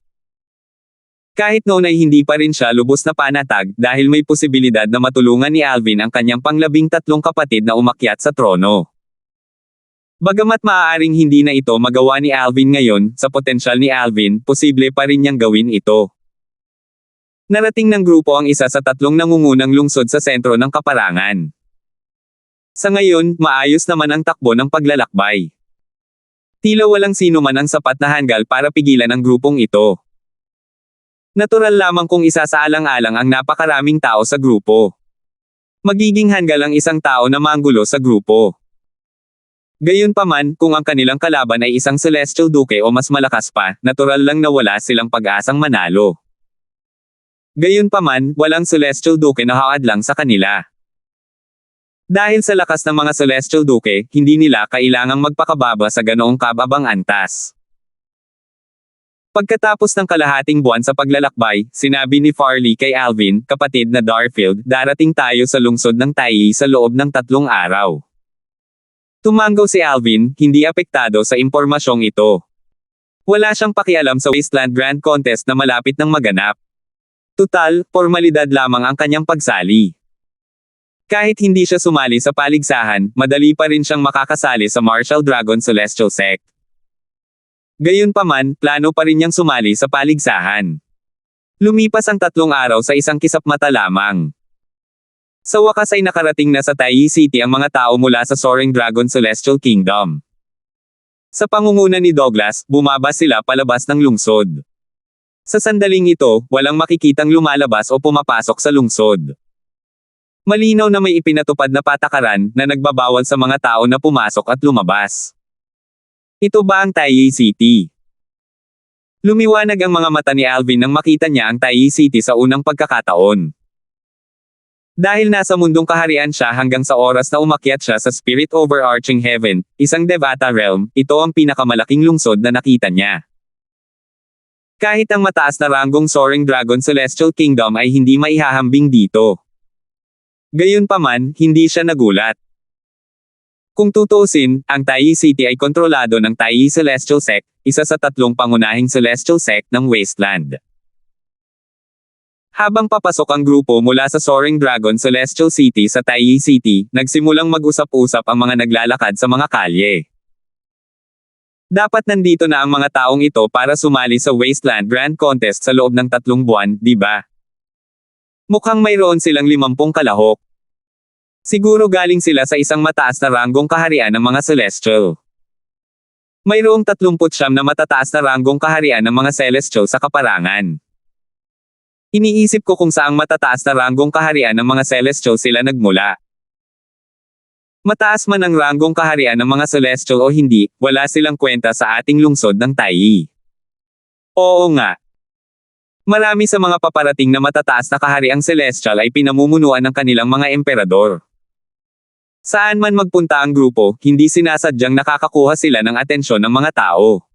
Kahit noon ay hindi pa rin siya lubos na panatag dahil may posibilidad na matulungan ni Alvin ang kanyang pang-13 kapatid na umakyat sa trono. Bagamat maaaring hindi na ito magawa ni Alvin ngayon, sa potensyal ni Alvin, posible pa rin niyang gawin ito. Narating ng grupo ang isa sa 3 nangungunang lungsod sa sentro ng kaparangan. Sa ngayon, maayos naman ang takbo ng paglalakbay. Tila walang sino man ang sapat na hanggal para pigilan ang grupong ito. Natural lamang kung isa sa alang-alang ang napakaraming tao sa grupo. Magiging hanggal ang isang tao na manggulo sa grupo. Gayunpaman, kung ang kanilang kalaban ay isang Celestial Duke o mas malakas pa, natural lang na wala silang pag-asang manalo. Gayunpaman, walang Celestial Duke na haadlang sa kanila. Dahil sa lakas ng mga Celestial Duke, hindi nila kailangang magpakababa sa ganoong kababang antas. Pagkatapos ng kalahating buwan sa paglalakbay, sinabi ni Farley kay Alvin, kapatid na Darfield, darating tayo sa lungsod ng Taiyi sa loob ng 3 araw. Tumanggaw si Alvin, hindi apektado sa impormasyong ito. Wala siyang pakialam sa Wasteland Grand Contest na malapit ng maganap. Tutal, formalidad lamang ang kanyang pagsali. Kahit hindi siya sumali sa paligsahan, madali pa rin siyang makakasali sa Martial Dragon Celestial Sect. Gayunpaman, plano pa rin niyang sumali sa paligsahan. Lumipas ang 3 araw sa isang kisap-mata lamang. Sa wakas ay nakarating na sa Taiyi City ang mga tao mula sa Soaring Dragon Celestial Kingdom. Sa pangunguna ni Douglas, bumaba sila palabas ng lungsod. Sa sandaling ito, walang makikitang lumalabas o pumapasok sa lungsod. Malinaw na may ipinatupad na patakaran na nagbabawal sa mga tao na pumasok at lumabas. Ito ba ang Taiyi City? Lumiwanag ang mga mata ni Alvin nang makita niya ang Taiyi City sa unang pagkakataon. Dahil nasa mundong kaharian siya hanggang sa oras na umakyat siya sa Spirit Overarching Heaven, isang Devata Realm, ito ang pinakamalaking lungsod na nakita niya. Kahit ang mataas na ranggong Soaring Dragon Celestial Kingdom ay hindi maihahambing dito. Gayunpaman, hindi siya nagulat. Kung tutuusin, ang Taiyi City ay kontrolado ng Taiyi Celestial Sect, isa sa 3 pangunahing Celestial Sect ng Wasteland. Habang papasok ang grupo mula sa Soaring Dragon Celestial City sa Taiyi City, nagsimulang mag-usap-usap ang mga naglalakad sa mga kalye. Dapat nandito na ang mga taong ito para sumali sa Wasteland Grand Contest sa loob ng 3 buwan, di ba? Mukhang mayroon silang 50 kalahok. Siguro galing sila sa isang mataas na ranggong kaharian ng mga Celestial. Mayroong 39 na matataas na ranggong kaharian ng mga Celestial sa kaparangan. Iniisip ko kung saang matataas na ranggong kaharian ng mga Celestial sila nagmula. Mataas man ang ranggong kaharian ng mga celestial o hindi, wala silang kwenta sa ating lungsod ng Taiyi. Oo nga. Marami sa mga paparating na matataas na kahariang celestial ay pinamumunuan ng kanilang mga emperador. Saan man magpunta ang grupo, hindi sinasadyang nakakakuha sila ng atensyon ng mga tao.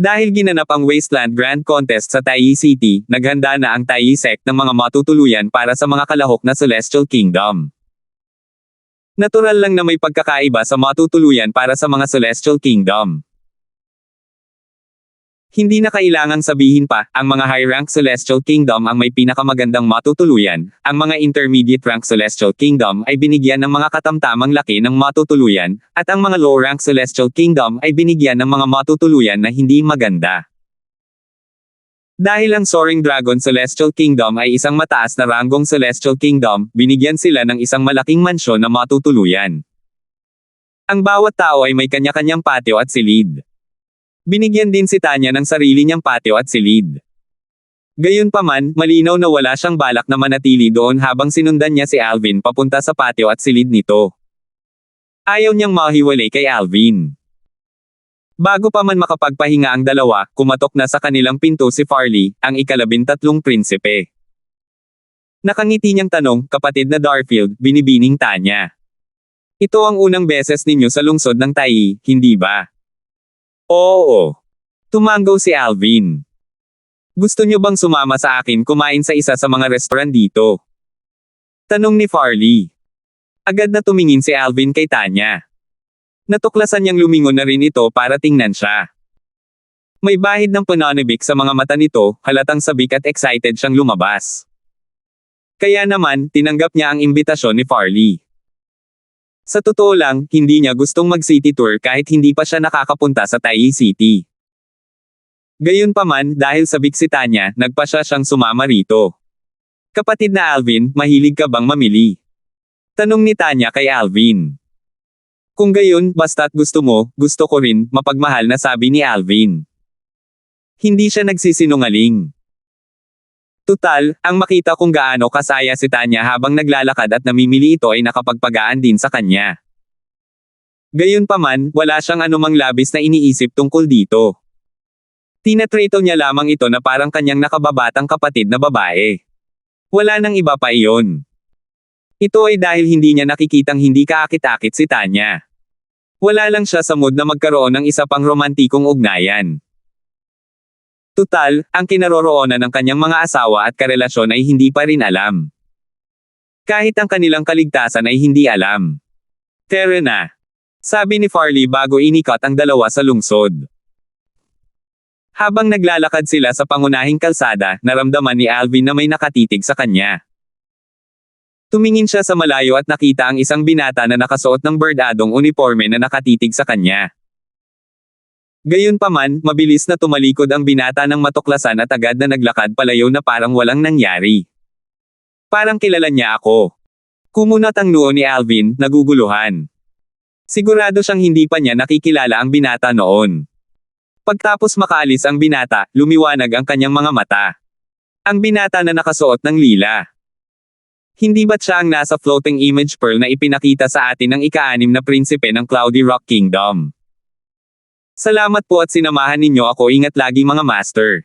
Dahil ginanap ang Wasteland Grand Contest sa Taiyi City, naghanda na ang Taiyi Sect ng mga matutuluyan para sa mga kalahok na Celestial Kingdom. Natural lang na may pagkakaiba sa matutuluyan para sa mga Celestial Kingdom. Hindi na kailangang sabihin pa, ang mga high-rank Celestial Kingdom ang may pinakamagandang matutuluyan, ang mga intermediate rank Celestial Kingdom ay binigyan ng mga katamtamang laki ng matutuluyan, at ang mga low-rank Celestial Kingdom ay binigyan ng mga matutuluyan na hindi maganda. Dahil ang Soaring Dragon Celestial Kingdom ay isang mataas na ranggong Celestial Kingdom, binigyan sila ng isang malaking mansyon na matutuluyan. Ang bawat tao ay may kanya-kanyang patio at silid. Binigyan din si Tanya ng sarili niyang patio at silid. Gayunpaman, malinaw na wala siyang balak na manatili doon habang sinundan niya si Alvin papunta sa patio at silid nito. Ayaw niyang mahiwalay kay Alvin. Bago pa man makapagpahinga ang dalawa, kumatok na sa kanilang pinto si Farley, ang ika-13 prinsipe. Nakangiti niyang tanong, kapatid na Darfield, binibining Tanya. Ito ang unang beses ninyo sa lungsod ng Taiyi, hindi ba? Oo. Tumanggaw si Alvin. Gusto niyo bang sumama sa akin kumain sa isa sa mga restaurant dito? Tanong ni Farley. Agad na tumingin si Alvin kay Tanya. Natuklasan niyang lumingon na rin ito para tingnan siya. May bahid ng pananabik sa mga mata nito, halatang sabik at excited siyang lumabas. Kaya naman, tinanggap niya ang imbitasyon ni Farley. Sa totoo lang, hindi niya gustong mag-city tour kahit hindi pa siya nakakapunta sa Taiyi City. Gayunpaman, dahil sabik si Tanya, nagpa siyang sumama rito. Kapatid na Alvin, mahilig ka bang mamili? Tanong ni Tanya kay Alvin. Kung gayon, basta't gusto mo, gusto ko rin, mapagmahal na sabi ni Alvin. Hindi siya nagsisinungaling. Tutal, ang makita kung gaano kasaya si Tanya habang naglalakad at namimili ito ay nakapagpagaan din sa kanya. Gayunpaman, wala siyang anumang labis na iniisip tungkol dito. Tinatrato niya lamang ito na parang kanyang nakababatang kapatid na babae. Wala nang iba pa iyon. Ito ay dahil hindi niya nakikitang hindi kaakit-akit si Tanya. Wala lang siya sa mood na magkaroon ng isa pang romantikong ugnayan. Tutal, ang kinaroroonan ng kanyang mga asawa at karelasyon ay hindi pa rin alam. Kahit ang kanilang kaligtasan ay hindi alam. Tara na. Sabi ni Farley bago inikot ang dalawa sa lungsod. Habang naglalakad sila sa pangunahing kalsada, naramdaman ni Alvin na may nakatitig sa kanya. Tumingin siya sa malayo at nakita ang isang binata na nakasuot ng berdadong uniforme na nakatitig sa kanya. Gayunpaman, mabilis na tumalikod ang binata ng matuklasan at agad na naglakad palayo na parang walang nangyari. Parang kilala niya ako. Kumunat ang noo ni Alvin, naguguluhan. Sigurado siyang hindi pa niya nakikilala ang binata noon. Pagtapos makaalis ang binata, lumiwanag ang kanyang mga mata. Ang binata na nakasuot ng lila. Hindi ba't siya ang nasa floating image pearl na ipinakita sa atin ng ika-6 na prinsipe ng Cloudy Rock Kingdom? Salamat po at sinamahan ninyo ako, ingat lagi mga master.